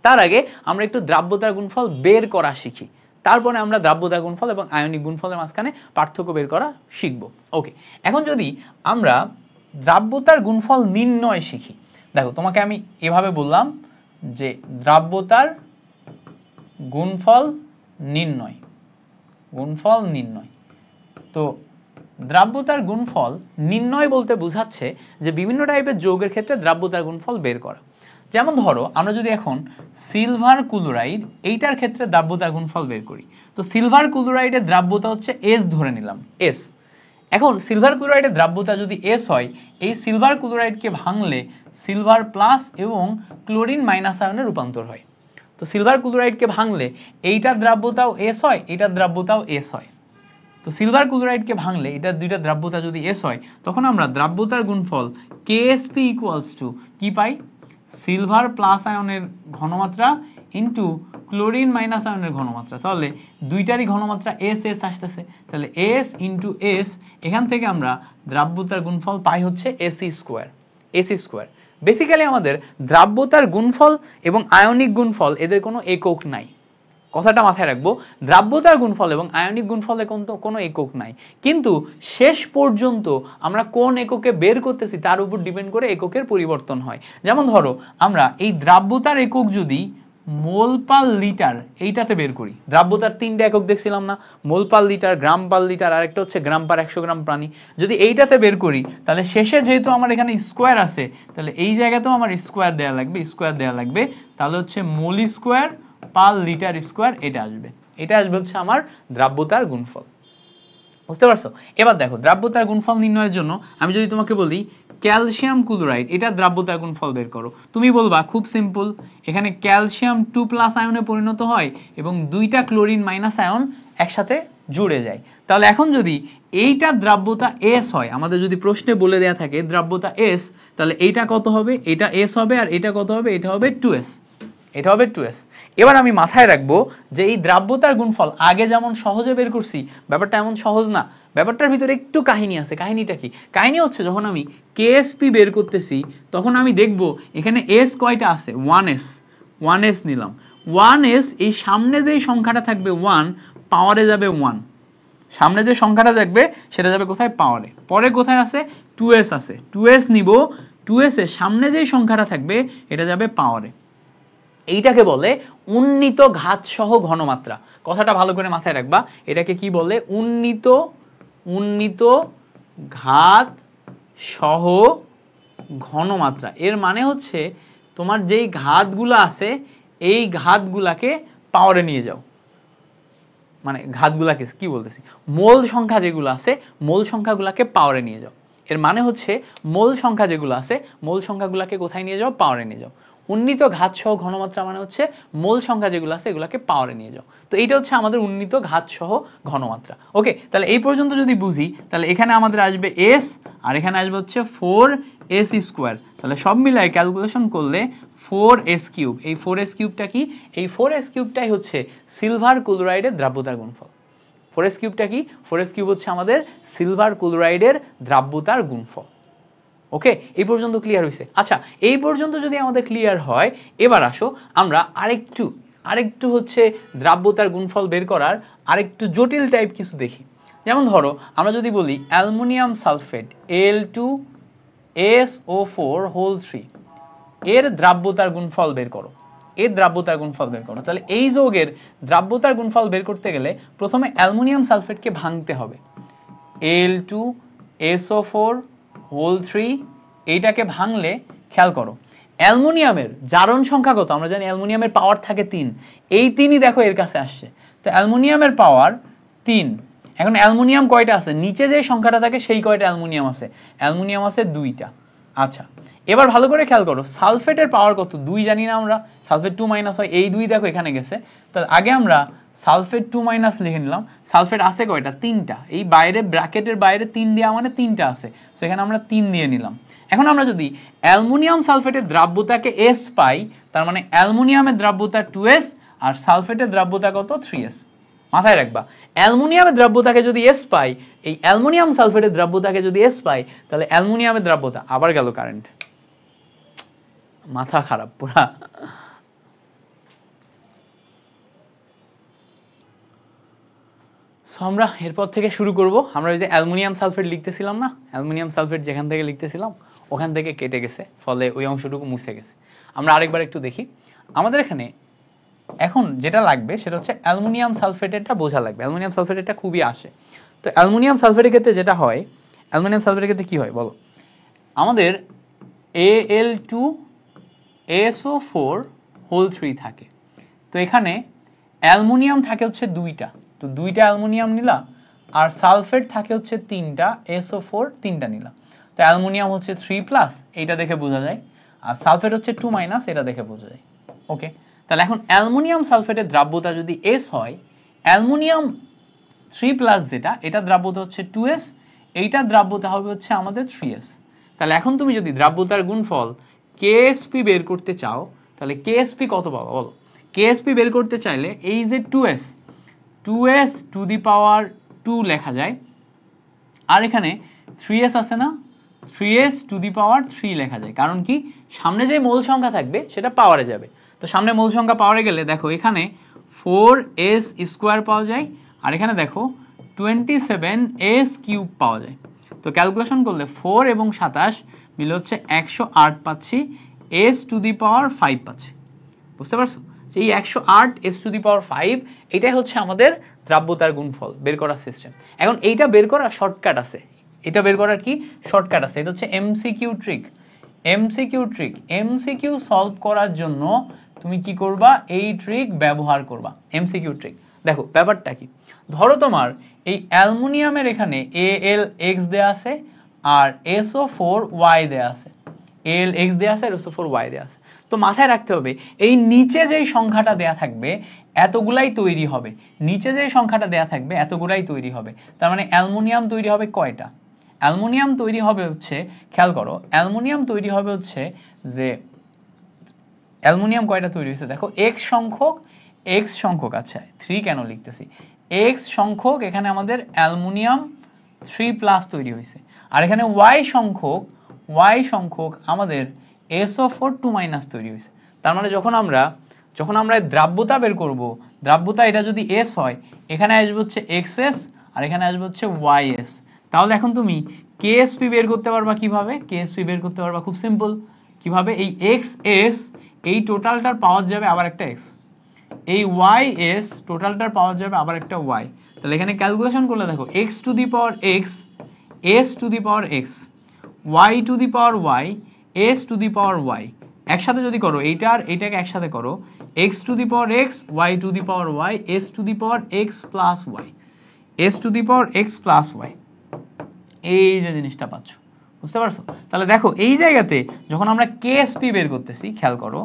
তার আগে আমরা একটু দ্রাব্যতার গুণফল বের করা শিখি, তারপরে আমরা দ্রাব্যতার গুণফল এবং আয়নিক গুণফলের মাঝখানে পার্থক্য বের করা শিখব। ওকে, এখন যদি আমরা দ্রাব্যতার গুণফল নির্ণয় শিখি, দেখো তোমাকে আমি এভাবে বললাম যে দ্রাব্যতার গুণফল নির্ণয়। তো দ্রাব্যতার গুণফল নির্ণয় বলতে বোঝাচ্ছে যে বিভিন্ন টাইপের যৌগের ক্ষেত্রে দ্রাব্যতার গুণফল বের করা। যেমন ধরো আমরা যদি এখন সিলভার ক্লোরাইড এইটার ক্ষেত্রে দ্রাব্যতার গুণফল বের করি, তো সিলভার ক্লোরাইডের দ্রাব্যতা হচ্ছে S ধরে নিলাম, S। এখন সিলভার ক্লোরাইডের দ্রাব্যতা যদি S হয়, এই সিলভার ক্লোরাইডকে ভাঙলে সিলভার প্লাস এবং ক্লোরিন মাইনাস আয়নে রূপান্তর হয়। তো সিলভার ক্লোরাইডকে ভাঙলে এইটার দ্রাব্যতাও S হয়, এইটার দ্রাব্যতাও S হয়। তো সিলভার ক্লোরাইডকে ভাঙলে এটার দুইটা দ্রাব্যতা যদি S হয়, তখন আমরা দ্রাব্যতার গুণফল KSP ইকুয়ালস টু কি পাই? সিলভার প্লাস আয়নের ঘনমাত্রা ইনটু ক্লোরিন মাইনাস আয়নের ঘনমাত্রা। তাহলে দুইটারই ঘনমাত্রা S আসতেছে, তাহলে S ইনটু S, এখান থেকে আমরা দ্রাব্যতার গুণফল পাই হচ্ছে AC স্কোয়ার। বেসিক্যালি আমাদের দ্রাব্যতার গুণফল এবং আয়নিক গুণফল এদের কোনো একক নাই, কথাটা মাথায় রাখবো, দ্রাব্যতার গুণফল এবং আয়নিক গুণফলে কোনো একক নাই, কিন্তু শেষ পর্যন্ত আমরা কোন এককে বের করতেছি তার উপর ডিপেন্ড করে এককের পরিবর্তন হয়। যেমন ধরো আমরা এই দ্রাব্যতার একক যদি মোল পার লিটার এইটাতে বের করি, দ্রাব্যতার 3টা একক দেখছিলাম না, মোল পার লিটার, গ্রাম পার লিটার, আরেকটা হচ্ছে গ্রাম পার 100 গ্রাম পানি, যদি এইটাতে বের করি তাহলে শেষে যেহেতু আমার এখানে স্কোয়ার আছে তাহলে এই জায়গাতেও আমার স্কোয়ার দেওয়া লাগবে, তাহলে হচ্ছে মোল স্কোয়ার পার লিটার স্কোয়ার এটা আসবে হচ্ছে আমার দ্রাব্যতার গুণফল। বুঝতে পারছো? এবার দেখো দ্রাব্যতার গুণফল নির্ণয়ের জন্য আমি যদি তোমাকে বলি ক্যালসিয়াম ক্লোরাইড এটা দ্রাব্যতার গুণফল বের করো, তুমি বলবা খুব সিম্পল, এখানে ক্যালসিয়াম 2+ আয়নে পরিণত হয় এবং 2টা ক্লোরিন মাইনাস আয়ন একসাথে জুড়ে যায়। তাহলে এখন যদি এইটা দ্রাব্যতা S হয়, আমাদের যদি প্রশ্নে বলে দেয়া থাকে দ্রাব্যতা S, তাহলে এইটা কত হবে? এটা S হবে, আর এটা কত হবে? এটা হবে 2S, এটা হবে 2S। এবার আমি মাথায় রাখবো যে এই দ্রাব্যতার গুণফল আগে যেমন সহজে বের করছি, ব্যাপারটা এমন সহজ না, ব্যাপারটার ভিতরে একটু কাহিনী আছে। কাহিনীটা কি? কাহিনী হচ্ছে যখন আমি KSP বের করতেছি তখন আমি দেখব এখানে S কয়টা আছে? 1S নিলাম। 1S এই সামনে যে সংখ্যাটা থাকবে 1 পাওয়ারে যাবে 1, সামনে যে সংখ্যাটা থাকবে সেটা যাবে কোথায়? পাওয়ারে। পরে কোথায় আছে? 2S আছে, 2S নিব, 2S এর সামনে যে সংখ্যাটা থাকবে এটা যাবে পাওয়ারে। এইটাকে বলে উন্নীত ঘাত সহ ঘনমাত্রা। কথাটা ভালো করে মাথায় রাখবা, এটাকে কি বলে? উন্নীত ঘাত সহ ঘনমাত্রা। এর মানে হচ্ছে তোমার যেই ঘাতগুলো আছে এই ঘাতগুলাকে পাওয়ারে নিয়ে যাও, মানে ঘাতগুলাকে কি বলতেছি, মোল সংখ্যা যেগুলো আছে মোল সংখ্যাগুলাকে পাওয়ারে নিয়ে যাও। এর মানে হচ্ছে মোল সংখ্যা যেগুলো আছে মোল সংখ্যাগুলাকে কোথায় নিয়ে যাও? পাওয়ারে নিয়ে যাও। উন্নীত ঘাত সহ ঘনমাত্রা মানে হচ্ছে মোল সংখ্যা যেগুলো আছে এগুলাকে পাওয়ারে নিয়ে যাও। তো এইটা হচ্ছে আমাদের উন্নীত ঘাত সহ ঘনমাত্রা। ওকে, তাহলে এই পর্যন্ত যদি বুঝি তাহলে এখানে আমাদের আসবে S আর এখানে আসবে হচ্ছে 4S স্কোয়ার। তাহলে সব মিলাই ক্যালকুলেশন করলে 4S কিউব। এই 4S কিউবটা কি? এই 4S কিউবটাই হচ্ছে সিলভার ক্লোরাইডের দ্রাব্যতার গুণফল। 4S কিউবটা কি? 4S কিউব হচ্ছে আমাদের সিলভার ক্লোরাইডের দ্রাব্যতার গুণফল। ওকে, এই পর্যন্ত ক্লিয়ার হয়েছে? আচ্ছা, এই পর্যন্ত যদি আমাদের ক্লিয়ার হয়, এবার আসো আমরা আরেকটু হচ্ছে দ্রাব্যতার গুণফল বের করার আরেকটু জটিল টাইপ কিছু দেখি। যেমন ধরো আমরা যদি বলি অ্যালুমিনিয়াম সালফেট Al2SO4 এর দ্রাব্যতার গুণফল বের করো, তাহলে এই যৌগের দ্রাব্যতার গুণফল বের করতে গেলে প্রথমে অ্যালুমিনিয়াম সালফেটকে ভাঙতে হবে। Al2SO4 এইটাকে ভাঙলে খেয়াল করো অ্যালুমিনিয়ামের জারণ সংখ্যা কত? আমরা জানি অ্যালুমিনিয়ামের পাওয়ার থাকে 3, এই 3ই দেখো এর কাছে আসছে, তো অ্যালুমিনিয়ামের পাওয়ার 3। এখন অ্যালুমিনিয়াম কয়টা আছে? নিচে যে সংখ্যাটা থাকে সেই কয়টা অ্যালুমিনিয়াম আছে? অ্যালুমিনিয়াম আছে 2টা। আচ্ছা, এবার ভালো করে খেয়াল করো সালফেটের পাওয়ার কত? 2 জানি না আমরা, সালফেট 2 মাইনাস হয়, এই 2 দেখো এখানে গেছে, তাহলে আগে আমরা সালফেট 2 মাইনাস লিখে নিলাম। সালফেট আছে কয়টা? 3টা, এই বাইরে ব্র্যাকেটের বাইরে 3 দেওয়া মানে 3টা আছে, তো এখানে আমরা 3 দিয়ে নিলাম। এখন আমরা যদি অ্যালুমিনিয়াম সালফেটের দ্রাব্যতাকে S পাই, তার মানে অ্যালুমিনিয়ামের দ্রাব্যতা 2S আর সালফেটের দ্রাব্যতা কত? 3S। মাথায় রাখবা, অ্যালুমিনিয়ামের দ্রাব্যতাকে যদি S পাই, এই অ্যালুমিনিয়াম সালফেটের দ্রাব্যতাকে যদি S পাই, তাহলে অ্যালুমিনিয়ামের দ্রাব্যতা, আবার গেল কারেন্ট, মাথা খারাপ পুরা। আমরা এরপর থেকে শুরু করব। আমরা ওই যে অ্যালুমিনিয়াম সালফেট লিখতেছিলাম না, অ্যালুমিনিয়াম সালফেট যেখান থেকে লিখতেছিলাম ওখান থেকে কেটে গেছে, ফলে ওই অংশটুকু মুছে গেছে। আমরা আরেকবার একটু দেখি। আমাদের এখানে এখন যেটা লাগবে সেটা হচ্ছে অ্যালুমিনিয়াম সালফেটেরটা বোঝা লাগবে। অ্যালুমিনিয়াম সালফেটেরটা খুবই আসে। তো অ্যালুমিনিয়াম সালফেটের ক্ষেত্রে যেটা হয়, অ্যালুমিনিয়াম সালফেটের ক্ষেত্রে কি হয় বলো? আমাদের Al2SO4 থাকে, তো এখানে অ্যালুমিনিয়াম থাকে হচ্ছে 2টা, তো 2টা অ্যালুমিনিয়াম নিলা, আর সালফেট থাকে হচ্ছে 3টা, SO4 3টা নিলা, তো অ্যালুমিনিয়াম হচ্ছে 3+, এইটা দেখে বোঝা যায়, আর সালফেট হচ্ছে 2-, এটা দেখে বোঝা যায়। ওকে, তাহলে এখন অ্যালুমিনিয়াম সালফেটের দ্রাব্যতা যদি S হয়, অ্যালুমিনিয়াম 3+ যেটা, এটা দ্রাব্যতা হচ্ছে 2S, এইটা দ্রাব্যতা হবে হচ্ছে আমাদের 3S। তাহলে এখন তুমি যদি দ্রাব্যতার গুণফল KSP বের করতে চাও, তাহলে KSP কত পাবা বলো? KSP বের করতে চাইলে এই যে 2S টু দি পাওয়ার 2 লেখা যায়, আর এখানে 3S আছে না, 3S টু দি পাওয়ার 3 লেখা যায়। কারণ কি? সামনে যে মূল সংখ্যা থাকবে সেটা পাওয়ারে যাবে, তো সামনে মূল সংখ্যা পাওয়ারে গেলে দেখো এখানে 4s স্কোয়ার পাওয়া যায়, আর এখানে দেখো 27s কিউব পাওয়া যায়। তো ক্যালকুলেশন করলে 4 এবং 27 মিলে হচ্ছে 108 পাচ্ছি, s টু দি পাওয়ার 5 পাচ্ছি। বুঝতে পারছো? এই 108 s টু দি পাওয়ার 5 এটাই হচ্ছে আমাদের দ্রাব্যতার গুণফল বের করার সিস্টেম। এখন এইটা বের করার শর্টকাট আছে, এটা বের করার কি শর্টকাট আছে, এটা হচ্ছে এমসিকিউ ট্রিক। এমসিকিউ সলভ করার জন্য তুমি কি করবা, এই ট্রিক ব্যবহার করবা, এমসিকিউ ট্রিক। দেখো ব্যাপারটা কি, ধরো তোমার এই অ্যালুমিনিয়ামের এখানে AlX দেয়া আছে আর SO4Y দেয়া আছে, AlX দেয়া আছে আর SO4Y দেয়া আছে। তো মাথায় রাখতে হবে এই নিচে যেই সংখ্যাটা দেয়া থাকবে এতগুলাই তৈরি হবে, নিচে যে সংখ্যাটা দেয়া থাকবে এতগুলাই তৈরি হবে। তার মানে অ্যালুমিনিয়াম তৈরি হবে কয়টা? অ্যালুমিনিয়াম তৈরি হবে হচ্ছে, খেয়াল করো, অ্যালুমিনিয়াম তৈরি হবে হচ্ছে যে অ্যালুমিনিয়াম কয়টা তৈরি হয়েছে দেখো, x সংখ্যক, আচ্ছা 3 কেন লিখতেছি, x সংখ্যক এখানে আমাদের অ্যালুমিনিয়াম 3+ তৈরি হয়েছে, আর এখানে y সংখ্যক আমাদের SO4 2- তৈরি হয়েছে। তার মানে যখন আমরা দ্রাব্যতা বের করব, দ্রাব্যতা এটা যদি s হয়, এখানে আসবে হচ্ছে xs আর এখানে আসবে হচ্ছে ys। তাহলে এখন তুমি KSP বের করতে পারবা কিভাবে? KSP বের করতে পারবা খুব সিম্পল, কিভাবে? এই xs এই টোটালটার পাওয়ার যাবে আবার একটা x, এই ys টোটালটার পাওয়ার যাবে আবার একটা y। তাহলে এখানে ক্যালকুলেশন করলে দেখো x to the power x, s to the power x, y to the power y, s to the power y। একসাথে যদি করো এইটা আর এইটাকে একসাথে করো, x to the power x, y to the power y, s to the power x plus y, s to the power x plus y। এই যে জিনিসটা পাচ্ছ, বুঝতে পারছো? তাহলে দেখো এই জায়গাতে যখন আমরা KSP বের করতেছি, খেয়াল করো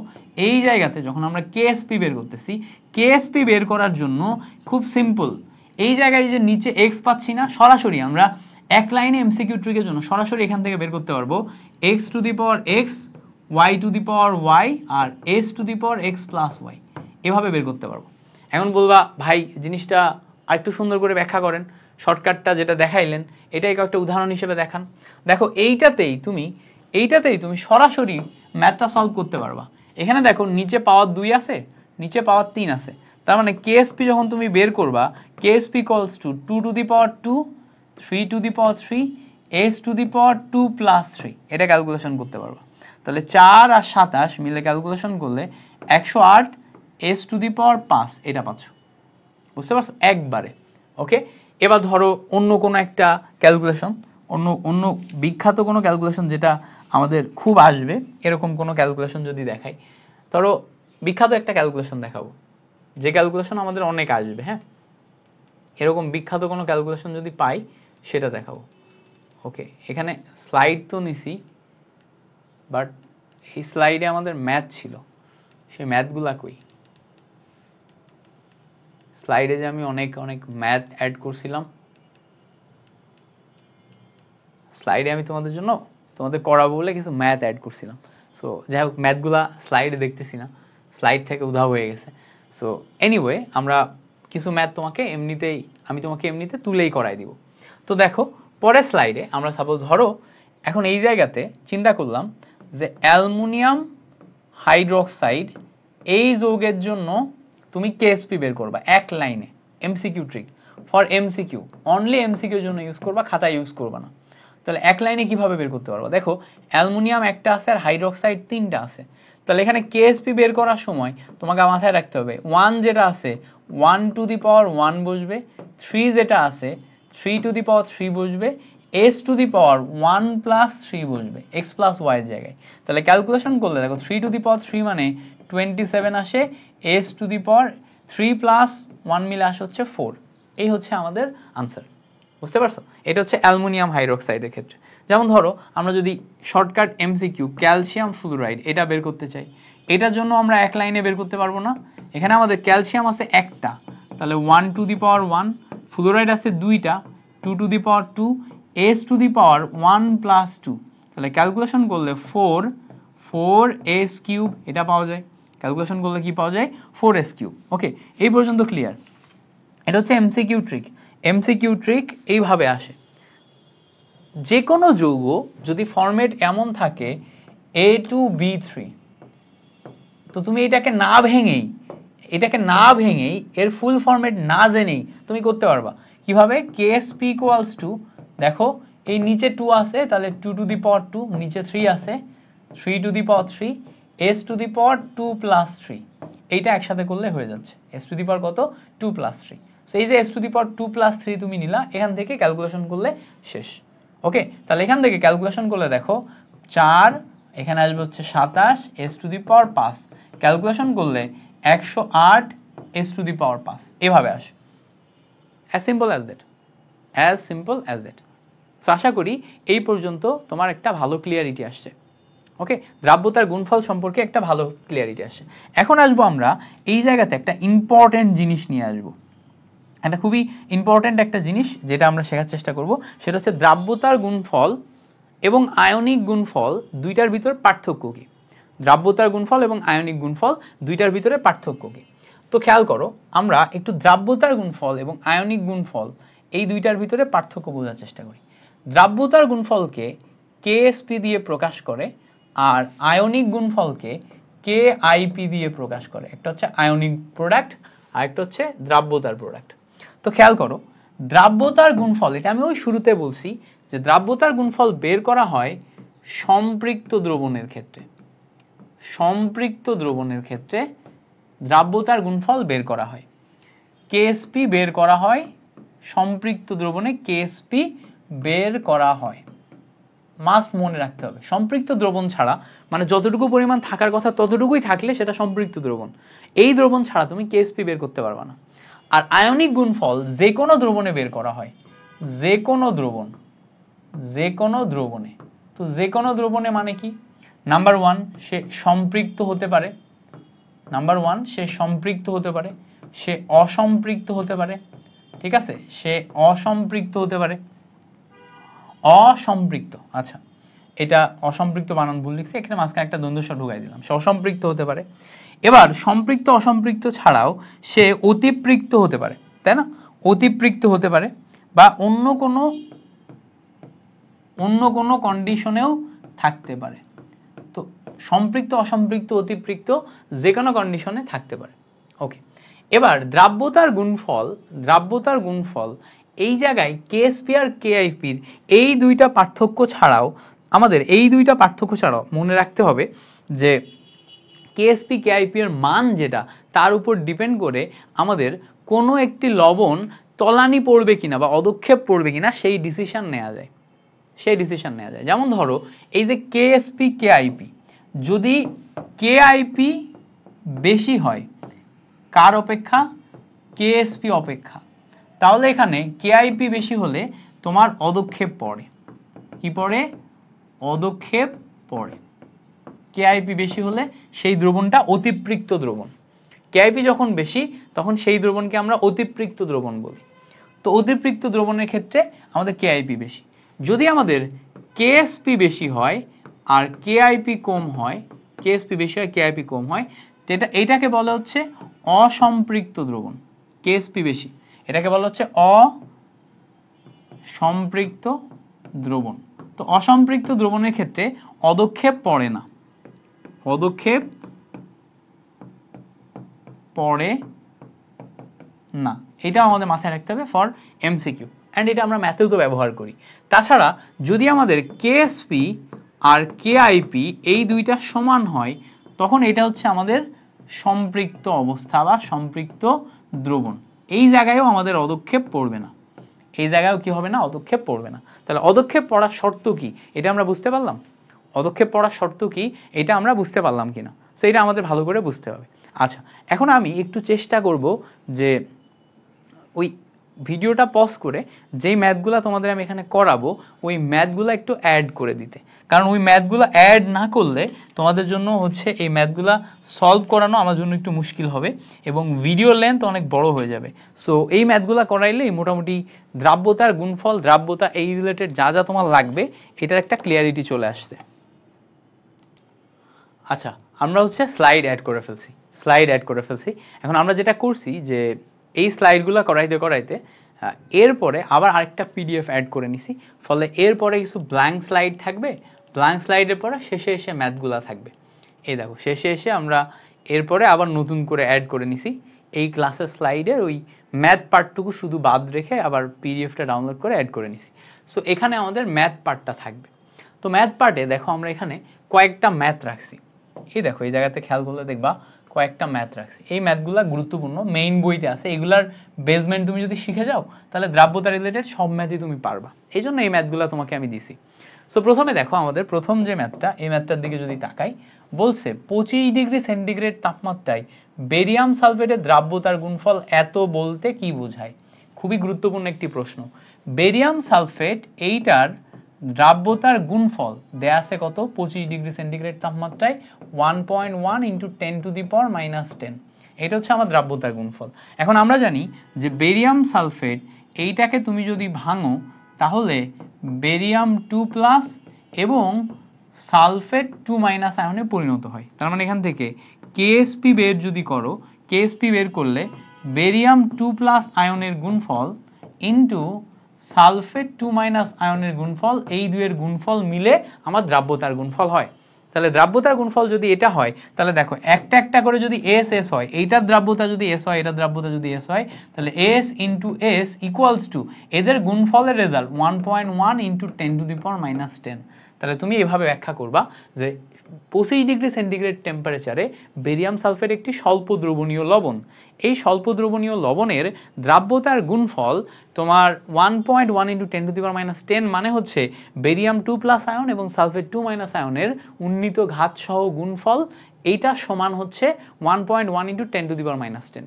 এই জায়গাতে যখন আমরা KSP বের করতেছি, KSP বের করার জন্য খুব সিম্পল, এই জায়গায় যে নিচে x পাচ্ছি না, সরাসরি আমরা এক লাইনে এমসিকিউ ট্রিকের জন্য সরাসরি এখান থেকে বের করতে পারবো x to the power x, y to the power y আর s to the power x plus y, এভাবে বের করতে পারবো। এখন বলবা ভাই জিনিসটা আরেকটু সুন্দর করে ব্যাখ্যা করেন, শর্টকাটটা যেটা দেখাইলেন এটাই একটা উদাহরণ হিসেবে দেখান। দেখো এইটাতেই তুমি সরাসরি ম্যাথটা সলভ করতে পারবা। এখানে দেখো নিচে পাওয়ার 2 আছে, নিচে পাওয়ার 3 আছে, তার মানে KSP যখন তুমি বের করবা, KSP equals to 2 two the power 2, 3 two the power 3, s to the power 2 plus 3, এটা ক্যালকুলেশন করতে পারবা। তাহলে 4 আর 27 মিলে ক্যালকুলেশন করলে 108 s টু দি পাওয়ার 5 এটা পাচ্ছ, বুঝতে পারছো একবারে। ওকে, এবার ধরো অন্য কোনো একটা ক্যালকুলেশন, অন্য বিখ্যাত কোনো ক্যালকুলেশন যেটা আমাদের খুব আসবে, এরকম কোনো ক্যালকুলেশন যদি দেখাই, ধরো বিখ্যাত একটা ক্যালকুলেশন দেখাবো, যে ক্যালকুলেশন আমাদের অনেক আসবে, হ্যাঁ, এরকম বিখ্যাত কোনো ক্যালকুলেশন যদি পাই সেটা দেখাবো। ওকে, এখানে স্লাইড তো নিছি, বাট এই স্লাইডে আমাদের ম্যাথ ছিল, সেই ম্যাথগুলা কই? স্লাইডে যে আমি অনেক ম্যাথ অ্যাড করছিলাম, স্লাইডে আমি তোমাদের করাবো বলে কিছু ম্যাথ অ্যাড করছিলাম। সো যাই হোক, ম্যাথগুলা স্লাইডে দেখতেছি না, স্লাইড থেকে উধাও হয়ে গেছে। সো এনিওয়ে, আমরা কিছু ম্যাথ আমি তোমাকে এমনিতে তুলেই করাই দিব। তো দেখো পরের স্লাইডে আমরা সাপোজ ধরো এখন এই জায়গাতে চিন্তা করলাম যে অ্যালুমিনিয়াম হাইড্রোক্সাইড এই যৌগের জন্য তুমি KSP বের করবা এক লাইনে, MCQ trick for MCQ, only MCQ জন্য ইউজ করবা, খাতায় ইউজ করবা না। তাহলে এক লাইনে কিভাবে বের করতে পারবো? দেখো অ্যালুমিনিয়াম একটা আছে আর হাইড্রোক্সাইড 3টা আছে, তাহলে এখানে KSP বের করার সময় তোমাকে মাথায় রাখতে হবে 1 যেটা আছে 1 টু দি পাওয়ার 1 বসবে, 3 যেটা আছে 3 টু দি পাওয়ার 3 বসবে, s to the power 1 plus 3 বসবে x প্লাস y এর জায়গায়। তাহলে ক্যালকুলেশন করলে দেখো 3 টু দি পাওয়ার 3 মানে 27 আসে, s to the power 3 plus 1 মিলে আসে হচ্ছে 4। এই হচ্ছে আমাদের আনসার, বুঝতে পারছো? এটা হচ্ছে অ্যালুমিনিয়াম হাইড্রোক্সাইডের ক্ষেত্রে। যেমন ধরো আমরা যদি শর্টকাট এমসিকিউ ক্যালসিয়াম ফ্লুরাইড এটা বের করতে চাই, এটার জন্য আমরা এক লাইনে বের করতে পারবো না। এখানে আমাদের ক্যালসিয়াম আছে একটা, তাহলে 1 টু দি পাওয়ার 1, ফ্লুরাইড আছে 2টা, 2 two the power 2, s to the power 1 plus 2, তাহলে ক্যালকুলেশন করলে 4s কিউব এটা পাওয়া যায়। ক্যালকুলেশন করলে কি পাওয়া যায়? 4s cube. ওকে, এই পর্যন্ত ক্লিয়ার? এটা হচ্ছে এমসিকিউ ট্রিক। এমসিকিউ ট্রিক এইভাবে আসে, যে কোনো যৌগ যদি ফরম্যাট এমন থাকে A2B3, তো তুমি এটাকে না ভেঙেই এটাকে না ভেঙেই এর ফুল ফরম্যাট না জেনেই তুমি করতে পারবা কিভাবে KSP ইকুয়ালস টু দেখো এই নিচে 2 আছে তাহলে 2 টু দি পাওয়ার 2 নিচে 3 আছে 3 two the power 3 s to the power 2 plus 3 এইটা একসাথে করলে হয়ে যাচ্ছে s টু দি পাওয়ার কত 2 প্লাস 3 সো এই যে s to the power 2 plus 3 তুমি নিলা এখান থেকে ক্যালকুলেশন করলে শেষ ওকে তাহলে এখান থেকে ক্যালকুলেশন করলে দেখো 4 এখানে আসবে হচ্ছে 27 s to the power 5 calculation করলে 108 s টু দি পাওয়ার 5 এভাবে আসে as simple as that as simple as that so আশা করি এই পর্যন্ত তোমার একটা ভালো ক্লিয়ারিটি আসছে ওকে দ্রাব্যতার গুণফল সম্পর্কে একটা ভালো ক্লিয়ারিটি আসছে এখন আসবো আমরা এই জায়গাতে একটা ইম্পর্টেন্ট জিনিস নিয়ে আসবো এটা খুবই ইম্পর্টেন্ট একটা জিনিস যেটা আমরা শেখার চেষ্টা করব সেটা হচ্ছে দ্রাব্যতার গুণফল এবং আয়নিক গুণফল দুইটার ভিতর পার্থক্য কি দ্রাব্যতার গুণফল এবং আয়নিক গুণফল দুইটার ভিতরে পার্থক্য কি তো খেয়াল করো আমরা একটু দ্রাব্যতার গুণফল এবং আয়নিক গুণফল এই দুইটার ভিতরে পার্থক্য বোঝার চেষ্টা করি দ্রাব্যতার গুণফলকে KSP দিয়ে প্রকাশ করে আর আয়নিক গুণফলকে KIP দিয়ে প্রকাশ করে একটা হচ্ছে আয়নিক প্রোডাক্ট আর একটা হচ্ছে দ্রাব্যতার প্রোডাক্ট তো খেয়াল করো দ্রাব্যতার গুণফল এটা আমি ওই শুরুতে বলছি যে দ্রাব্যতার গুণফল বের করা হয় সম্পৃক্ত দ্রবণের ক্ষেত্রে সম্পৃক্ত দ্রবণের ক্ষেত্রে দ্রাব্যতার গুণফল বের করা হয় KSP বের করা হয় সম্পৃক্ত দ্রবণে KSP বের করা হয় মাস্ট মনে রাখতে হবে সম্পৃক্ত দ্রবণ ছাড়া মানে যতটুকু পরিমাণ থাকার কথা ততটুকুই থাকলে সেটা সম্পৃক্ত দ্রবণ এই দ্রবণ ছাড়া তুমি KSP বের করতে পারবে না আর আয়নিক গুণফল যে কোনো দ্রবণে বের করা হয় যে কোনো দ্রবণে তো যে কোনো দ্রবণে মানে কি নাম্বার 1 সে সম্পৃক্ত হতে পারে নাম্বার 1 সে সম্পৃক্ত হতে পারে সে অসম্পৃক্ত হতে পারে ঠিক আছে সে অসম্পৃক্ত হতে পারে অসম্পৃক্ত আচ্ছা এটা অসম্পৃক্ত বানান ভুল লিখছি এখানে মাঝখানে একটা দ্বন্দ্বস্ব ঢুকাই দিলাম সে অসম্পৃক্ত হতে পারে এবার সম্পৃক্ত অসম্পৃক্ত ছাড়াও সে অতিপৃক্ত হতে পারে তাই না অতিপৃক্ত হতে পারে বা অন্য কোনো কন্ডিশনেও থাকতে পারে তো সম্পৃক্ত অসম্পৃক্ত অতিপৃক্ত যে কোনো কন্ডিশনে থাকতে পারে ওকে এবার দ্রাব্যতার গুণফল এই জায়গায় KSP আর KIP এর এই দুইটা পার্থক্য ছাড়াও মনে রাখতে হবে যে KSP KIP এর মান যেটা তার উপর ডিপেন্ড করে আমাদের কোনো একটি লবণ তলানি পড়বে কিনা বা অদক্ষেপ পড়বে কিনা সেই ডিসিশন নেওয়া যায় যেমন ধরো এই যে KSP KIP যদি KIP বেশি হয় কার অপেক্ষা KSP অপেক্ষা তাহলে এখানে KIP বেশি হলে তোমার অদক্ষেপ পড়ে কি পড়ে অদক্ষেপ পড়ে KIP বেশি হলে সেই দ্রবণটা অতিপৃক্ত দ্রবণ KIP যখন বেশি তখন সেই দ্রবণকে আমরা অতিপৃক্ত দ্রবণ বলি তো অতিপৃক্ত দ্রবণের ক্ষেত্রে আমাদের KIP বেশি যদি আমাদের KSP বেশি হয় আর KIP কম হয় KSP বেশি হয় KIP কম হয় এটাকে বলা হচ্ছে অসম্পৃক্ত দ্রবণ KSP বেশি এটাকে বলা হচ্ছে অসম্পৃক্ত দ্রবণ তো অসম্পৃক্ত দ্রবণের ক্ষেত্রে অদক্ষেপ পড়ে না এটা আমাদের মাথায় রাখতে হবে ফর MCQ এন্ড এটা আমরা ম্যাথেও তো ব্যবহার করি তাছাড়া যদি আমাদের KSP আর KIP এই দুইটা সমান হয় তখন এটা হচ্ছে আমাদের সম্পৃক্ত অবস্থা বা সম্পৃক্ত দ্রবণ এই জায়গায়ও আমাদের অদক্ষেপ পড়বে না তাহলে অদক্ষেপ পড়ার শর্ত কি এটা আমরা বুঝতে পারলাম কিনা সো এটা আমাদের ভালো করে বুঝতে হবে আচ্ছা এখন আমি একটু চেষ্টা করব যে ওই ভিডিওটা পজ করে যেই ম্যাথগুলা তোমাদের আমি এখানে করাবো ওই ম্যাথগুলা একটু অ্যাড করে দিতে কারণ ওই ম্যাথগুলা অ্যাড না করলে তোমাদের জন্য হচ্ছে এই ম্যাথগুলা সলভ করানো আমার জন্য একটু মুশকিল হবে এবং ভিডিও লেন্থ অনেক বড় হয়ে যাবে সো এই ম্যাথগুলা করাইলেই মোটামুটি দ্রাব্যতার গুণফল দ্রাব্যতা এই রিলেটেড যা যা তোমার লাগবে এটার একটা ক্লিয়ারিটি চলে আসছে আচ্ছা আমরা হচ্ছে স্লাইড অ্যাড করে ফেলছি এখন আমরা যেটা করছি যে এই স্লাইডগুলো করাইতে এরপরে আবার আরেকটা PDF অ্যাড করে নিছি ফলে এরপরে কিছু ব্ল্যাঙ্ক স্লাইড থাকবে ব্ল্যাঙ্ক স্লাইডের পরে শেষে এসে ম্যাথগুলো থাকবে এই দেখো শেষে এসে আমরা এরপরে আবার নতুন করে অ্যাড করে নিছি এই ক্লাসের স্লাইডের ওই ম্যাথ পার্টটুকু শুধু বাদ রেখে আবার পিডিএফটা ডাউনলোড করে অ্যাড করে নিছি। সো এখানে আমাদের ম্যাথ পার্টটা থাকবে। তো ম্যাথ পার্টে দেখো আমরা এখানে কয়েকটা ম্যাথ রাখছি। এই দেখো এই জায়গাতে খেয়াল করলে দেখবা কয়েকটা ম্যাথ রাখছি। এই ম্যাথগুলা গুরুত্বপূর্ণ, মেইন বইতে আছে। এগুলার বেসমেন্ট তুমি যদি শিখে যাও তাহলে দ্রাব্যতা রিলেটেড সব ম্যাথই তুমি পারবা। এই জন্য এই ম্যাথগুলা তোমাকে আমি দিছি। সো প্রথমে দেখো আমাদের প্রথম যে ম্যাথটা, এই ম্যাথটার দিকে যদি তাকাই, বলছে 25 ডিগ্রি সেন্টিগ্রেড তাপমাত্রায় বেরিয়াম সালফেটের দ্রাব্যতার গুণফল এত বলতে কি বোঝায়? খুবই গুরুত্বপূর্ণ একটি প্রশ্ন। বেরিয়াম সালফেট এইটার দ্রাব্যতার গুণফল দেয়া আছে কত? 25 ডিগ্রি সেন্টিগ্রেড তাপমাত্রায় 1.1 × 10⁻⁻10। এটা হচ্ছে আমার দ্রাব্যতার গুণফল। এখন আমরা জানি যে বেরিয়াম সালফেট এইটাকে তুমি যদি ভাঙো তাহলে বেরিয়াম 2+ এবং সালফেট 2- আয়নে পরিণত হয়। তার মানে এখান থেকে কেএসপি বের যদি করো, কেএসপি বের করলে বেরিয়াম 2+ আয়নের গুণফল ইনটু সালফেট 2- আয়নের গুণফল, এই দুইয়ের গুণফল মিলে আমার দ্রাব্যতার গুণফল হয়। তাহলে দ্রাব্যতার গুণফল যদি এটা হয় তাহলে দেখো একটা একটা করে যদি এস এস হয়, এইটার দ্রাব্যতা যদি এস হয়, এটার দ্রাব্যতা যদি এস হয়, তাহলে S into S equals to এদের গুণফলের রেজাল্ট 1.1 × 10⁻⁻10। তাহলে তুমি এভাবে ব্যাখ্যা করবা যে 25 ডিগ্রি সেন্টিগ্রেড টেম্পারেচারে বেরিয়াম সালফেট একটি স্বল্প দ্রবণীয় লবণ। এই স্বল্প দ্রবণীয় লবণের দ্রাব্যতার গুণফল তোমার 1.1 × 10⁻10 মানে হচ্ছে বেরিয়াম 2+ আয়ন এবং সালফেট 2- আয়নের উন্নীত ঘাত সহ গুণফল, এইটা সমান হচ্ছে 1.1 × 10⁻10।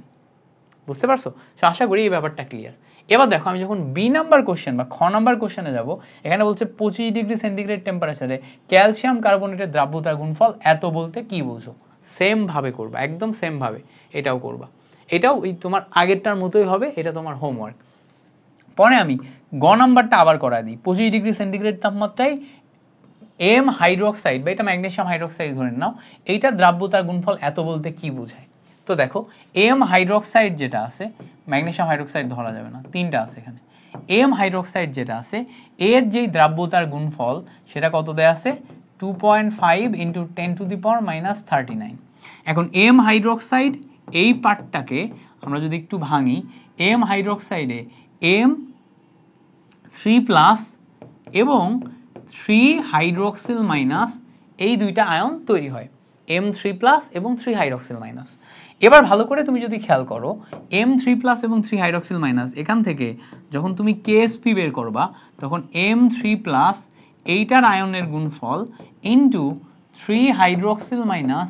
বুঝতে পারছো? আশা করি এই ব্যাপারটা ক্লিয়ার। এবার দেখো আমি যখন বি নাম্বার কোশ্চেন বা খ নাম্বার কোশ্চেনে যাব, এখানে বলছে 25 ডিগ্রি সেন্টিগ্রেড টেম্পারেচারে ক্যালসিয়াম কার্বনেটের দ্রাব্যতার গুণফল এত বলতে কি বোঝো? সেম ভাবে করবা, একদম সেম ভাবে এটাও করবা। এটাও এই তোমার আগেরটার মতোই হবে, এটা তোমার হোমওয়ার্ক। পরে আমি গ নাম্বারটা আবার করা দিই। 25 ডিগ্রি সেন্টিগ্রেড তাপমাত্রায় এম হাইড্রোক্সাইড বা এটা ম্যাগনেসিয়াম হাইড্রোক্সাইড ধরে নাও, এইটা দ্রাব্যতার গুণফল এত বলতে কি বোঝায়? তো দেখো এম হাইড্রোক্সাইড যেটা আছে, ম্যাগনেসিয়াম হাইড্রোক্সাইড ধরা যাবে না, তিনটা আছে এখানে। এম হাইড্রোক্সাইড যেটা আছে এর যেই দ্রাব্যতার গুণফল সেটা কত দেয়া আছে? 2.5 × 10⁻39। এখন এম হাইড্রোক্সাইড এই পার্টটাকে আমরা যদি একটু ভাঙি, এম হাইড্রোক্সাইডে এম 3+ এবং 3 হাইড্রোক্সিল মাইনাস এই দুইটা আয়ন তৈরি হয়, M3+ এবং 3 হাইড্রোক্সিল মাইনাস। এবার ভালো করে তুমি যদি খেয়াল করো, M3+ এবং 3 হাইড্রোক্সিল মাইনাস, এখান থেকে যখন তুমি কেএসপি বের করবা তখন M3+ এইটার আয়নের গুণফল ইনটু 3 হাইড্রোক্সিল মাইনাস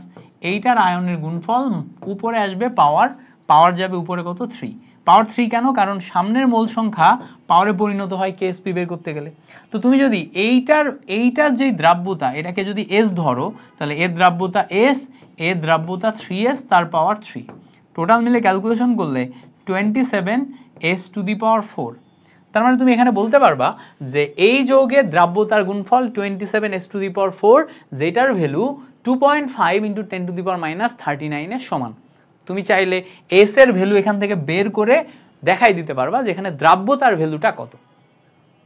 এইটার আয়নের গুণফল, উপরে আসবে পাওয়ার যাবে উপরে কত? 3। পাওয়ার 3 কেন? কারণ সামনের মোল সংখ্যা পাওয়ারে পরিণত হয় কেএসপি বের করতে গেলে। তো তুমি যদি এইটার যে দ্রাব্যতা এটাকে যদি এস ধরো, তাহলে এর দ্রাব্যতা এস, এর দ্রাব্যতা 3s তার পাওয়ার 3। টোটাল মিলে ক্যালকুলেশন করলে 27s⁴। তার মানে তুমি এখানে বলতে পারবা যে এই যৌগের দ্রাব্যতার গুণফল 27s⁴, যেটার ভ্যালু 2.5 × 10⁻39 এর সমান। তুমি চাইলে এস এর ভ্যালু এখান থেকে বের করে দেখাই দিতে পারবা যে এখানে দ্রাব্যতার ভ্যালুটা কত,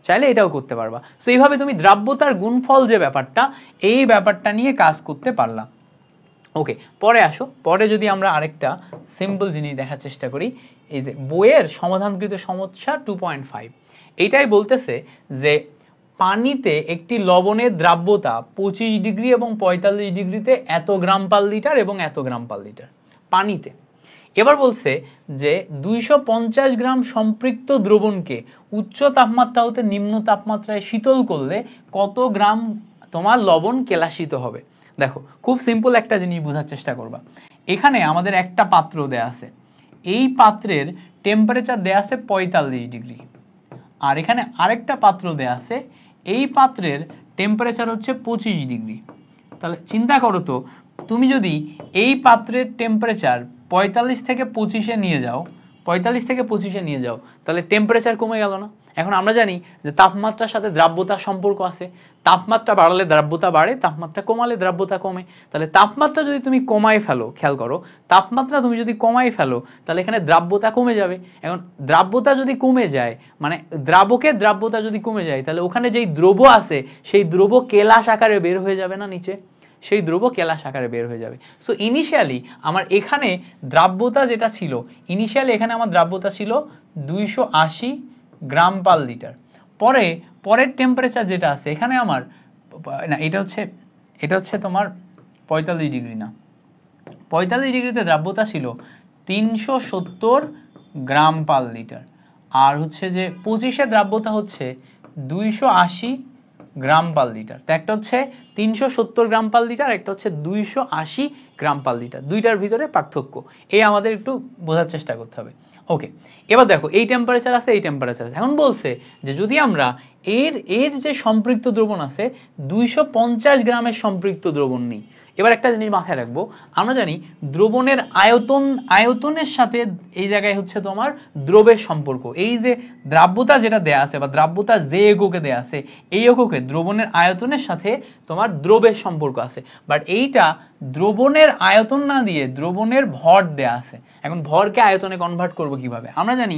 চাইলে এটাও করতে পারবা। সো এইভাবে তুমি দ্রাব্যতার গুণফল যে ব্যাপারটা, এই ব্যাপারটা নিয়ে কাজ করতে পারলা। ওকে, পরে আসো। পরে যদি আমরা আরেকটা সিম্পল জিনিস দেখার চেষ্টা করি, এই যে বইয়ের সমাধানকৃত সমস্যা 2.5, এইটাই বলতেছে যে পানিতে একটি লবণের দ্রাব্যতা 25 ডিগ্রি এবং 45 ডিগ্রিতে এত গ্রাম পার লিটার এবং এত গ্রাম পার লিটার পানিতে। এবার বলছে যে 250 গ্রাম সম্পৃক্ত দ্রবণকে উচ্চ তাপমাত্রা হতে নিম্ন তাপমাত্রায় শীতল করলে কত গ্রাম তোমার লবণ কেলাসিত হবে? দেখো খুব সিম্পল একটা জিনিস বোঝার চেষ্টা করবা। এখানে আমাদের একটা পাত্র দেয়া আছে, এই পাত্রের টেম্পারেচার দেয়া আছে 45 ডিগ্রি, আর এখানে আরেকটা পাত্র দেয়া আছে, এই পাত্রের টেম্পারেচার হচ্ছে 25 ডিগ্রি। তাহলে চিন্তা করো তো, তুমি যদি এই পাত্রের টেম্পারেচার 45 থেকে 25-এ নিয়ে যাও, 45 থেকে 25-এ নিয়ে যাও, তাহলে টেম্পারেচার কমে গেল না? এখন আমরা জানি যে তাপমাত্রার সাথে দ্রাব্যতার সম্পর্ক আছে, তাপমাত্রা বাড়ালে দ্রাব্যতা বাড়ে, তাপমাত্রা কমালে দ্রাব্যতা কমে। তাহলে তাপমাত্রা যদি তুমি কমাই ফেলো, খেয়াল করো, তাপমাত্রা তুমি যদি কমাই ফেলো তাহলে এখানে দ্রাব্যতা কমে যাবে। এখন দ্রাব্যতা যদি কমে যায়, মানে দ্রাবকের দ্রাব্যতা যদি কমে যায়, তাহলে ওখানে যেই দ্রব আছে সেই দ্রব কেলাস আকারে বের হয়ে যাবে না নিচে? সেই দ্রব্য কেলাস আকারে বের হয়ে যাবে। সো ইনিশিয়ালি আমার এখানে দ্রাব্যতা যেটা ছিল, ইনিশিয়ালি এখানে আমার দ্রাব্যতা ছিল 280 গ্রাম পার লিটার। পরের টেম্পারেচার যেটা আছে এখানে আমার না, এটা হচ্ছে তোমার 45 ডিগ্রি, না 45 ডিগ্রিতে দ্রাব্যতা ছিল 370 গ্রাম পার লিটার, আর হচ্ছে যে 25-এ দ্রাব্যতা হচ্ছে 280 গ্রাম পার লিটার। তো একটা হচ্ছে 370 গ্রাম পার লিটার, একটা হচ্ছে 280 গ্রাম পার লিটার, দুইটার ভিতরে পার্থক্য এই আমাদের একটু বোঝার চেষ্টা করতে হবে। ওকে, এবার দেখো এই টেম্পারেচার আছে, এই টেম্পারেচার আছে। এখন বলছে যে যদি আমরা এর যে সম্পৃক্ত দ্রবণ আছে 250 গ্রামের সম্পৃক্ত দ্রবণ নিই। এবার একটা জিনিস মাথায় রাখবো, আমরা জানি দ্রবণের আয়তনের সাথে এই জায়গায় হচ্ছে তোমার দ্রবের সম্পর্ক। এই যে দ্রাব্যতা যেটা দেয়া আছে বা দ্রাব্যতা যে এককে দেয়া আছে, এই এককে দ্রবণের আয়তনের সাথে তোমার দ্রবের সম্পর্ক আছে। বাট এইটা দ্রবণের আয়তন না দিয়ে দ্রবণের ভর দেয়া আছে। এখন ভরকে আয়তনে কনভার্ট করবো কিভাবে? আমরা জানি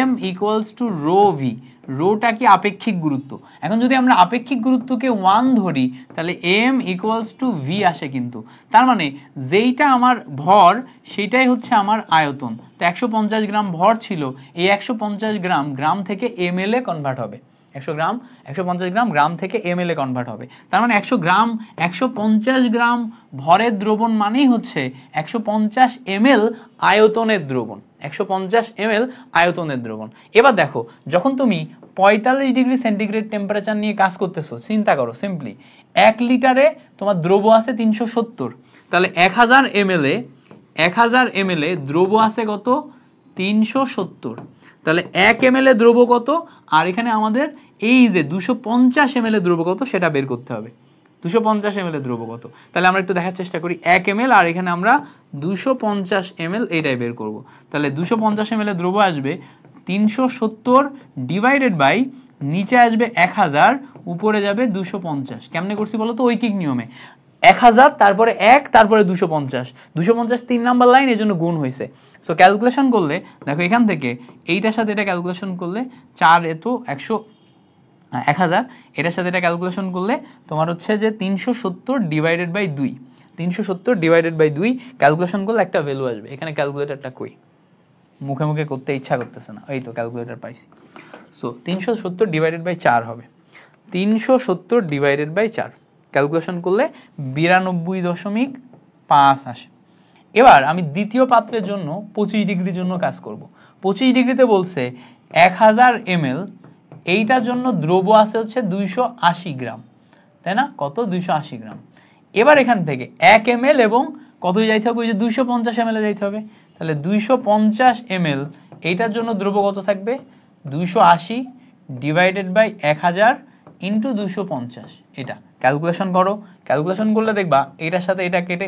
m equals to rho V, রোটা কি আপেক্ষিক গুরুত্ব। এখন যদি আমরা আপেক্ষিক গুরুত্বকে 1 ধরি তাহলে m ইকুয়ালস টু ভি আসে, কিন্তু তার মানে যেইটা আমার ভর সেটাই হচ্ছে আমার আয়তন। তো 150 গ্রাম ভর ছিল, এই 150 গ্রাম থেকে ml এ কনভার্ট হবে। 150 গ্রাম গ্রাম থেকে ml এ কনভার্ট হবে। তার মানে 150 গ্রাম ভরের দ্রবণ মানেই হচ্ছে 150 ml আয়তনের দ্রবণ, 150 ml আয়তনের দ্রবণ। এবার দেখো যখন তুমি 45 ডিগ্রি সেন্টিগ্রেড টেম্পারেচার নিয়ে কাজ করতেছো, চিন্তা করো সিম্পলি 1 লিটারে তোমার দ্রব্য আছে 370, তাহলে 1000 ml এ দ্রব্য আছে কত? 370। তাহলে 1 ml এ দ্রব্য কত, আর এখানে আমাদের এই যে 250 ml এ দ্রব্য কত সেটা বের করতে হবে। 250 ml এ দ্রব্য কত, তাহলে আমরা একটু দেখার চেষ্টা করি। 1 ml আর এখানে আমরা 250 ml এইটাই বের করব। তাহলে 250 ml এ দ্রব্য আসবে 370 ডিভাইডেড বাই নিচে আসবে 1000, উপরে যাবে 250। কেমনে করছি বলো তো? ঐকিক নিয়মে 1000 তারপরে 1 তারপরে 250, 250 3 নাম্বার লাইন, এজন্য গুণ হয়েছে। সো ক্যালকুলেশন করলে দেখো এখান থেকে এইটার সাথে এটা ক্যালকুলেশন করলে 4 এত 1000, এটার সাথে এটা ক্যালকুলেশন করলে তোমার হচ্ছে যে 370 divided by 2, 370 divided by 2 calculation করলে একটা ভ্যালু আসবে। এখানে ক্যালকুলেটরটা কই? মুখে মুখে করতে ইচ্ছা করতেছে না, এই তো ক্যালকুলেটর পাইছি। সো 370 ডিভাইডেড বাই 4 হবে, 370 ডিভাইডেড বাই 4 ক্যালকুলেশন করলে 92.5 আসে। এবার আমি দ্বিতীয় পাত্রের জন্য 25 ডিগ্রির জন্য কাজ করব। 25 ডিগ্রিতে বলছে 1000 ml, এইটার জন্য দ্রব্য আছে হচ্ছে 280 গ্রাম, তাই না? কত? 280 গ্রাম। এবার এখান থেকে 1 ml এবং কত যাইতে হবে? ওই যে 250 ml যাইতে হবে। তাহলে 250 ml এইটার জন্য দ্রব্য কত থাকবে? 280 ডিভাইডেড বাই 1000 ইন্টু 250। এটা ক্যালকুলেশন করো, ক্যালকুলেশন করলে দেখবা এটার সাথে এটা কেটে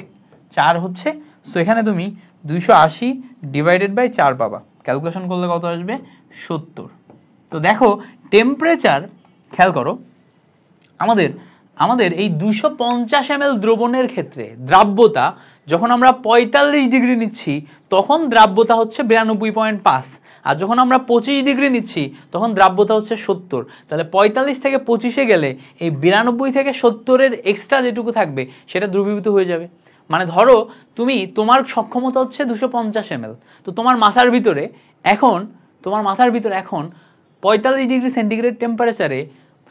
4 হচ্ছে। সো এখানে তুমি 280 ডিভাইডেড বাই 4 পাবা। ক্যালকুলেশন করলে কত আসবে? 70। তো দেখো টেম্পারেচার খেয়াল করো, আমাদের এই 250 ml দ্রবণের ক্ষেত্রে দ্রাব্যতা যখন আমরা 45 ডিগ্রি নিচ্ছি তখন দ্রাব্যতা হচ্ছে 92.5, আর যখন আমরা 25 ডিগ্রি নিচ্ছি তখন দ্রাব্যতা হচ্ছে 70। তাহলে 45 থেকে 25-এ গেলে এই 92 থেকে 70-এর এক্সট্রা যেটুকু থাকবে সেটা দ্রবীভূত হয়ে যাবে। মানে ধরো তোমার সক্ষমতা হচ্ছে 250 ml, তো তোমার মাথার ভিতরে এখন 45 ডিগ্রি সেন্টিগ্রেড টেম্পারেচারে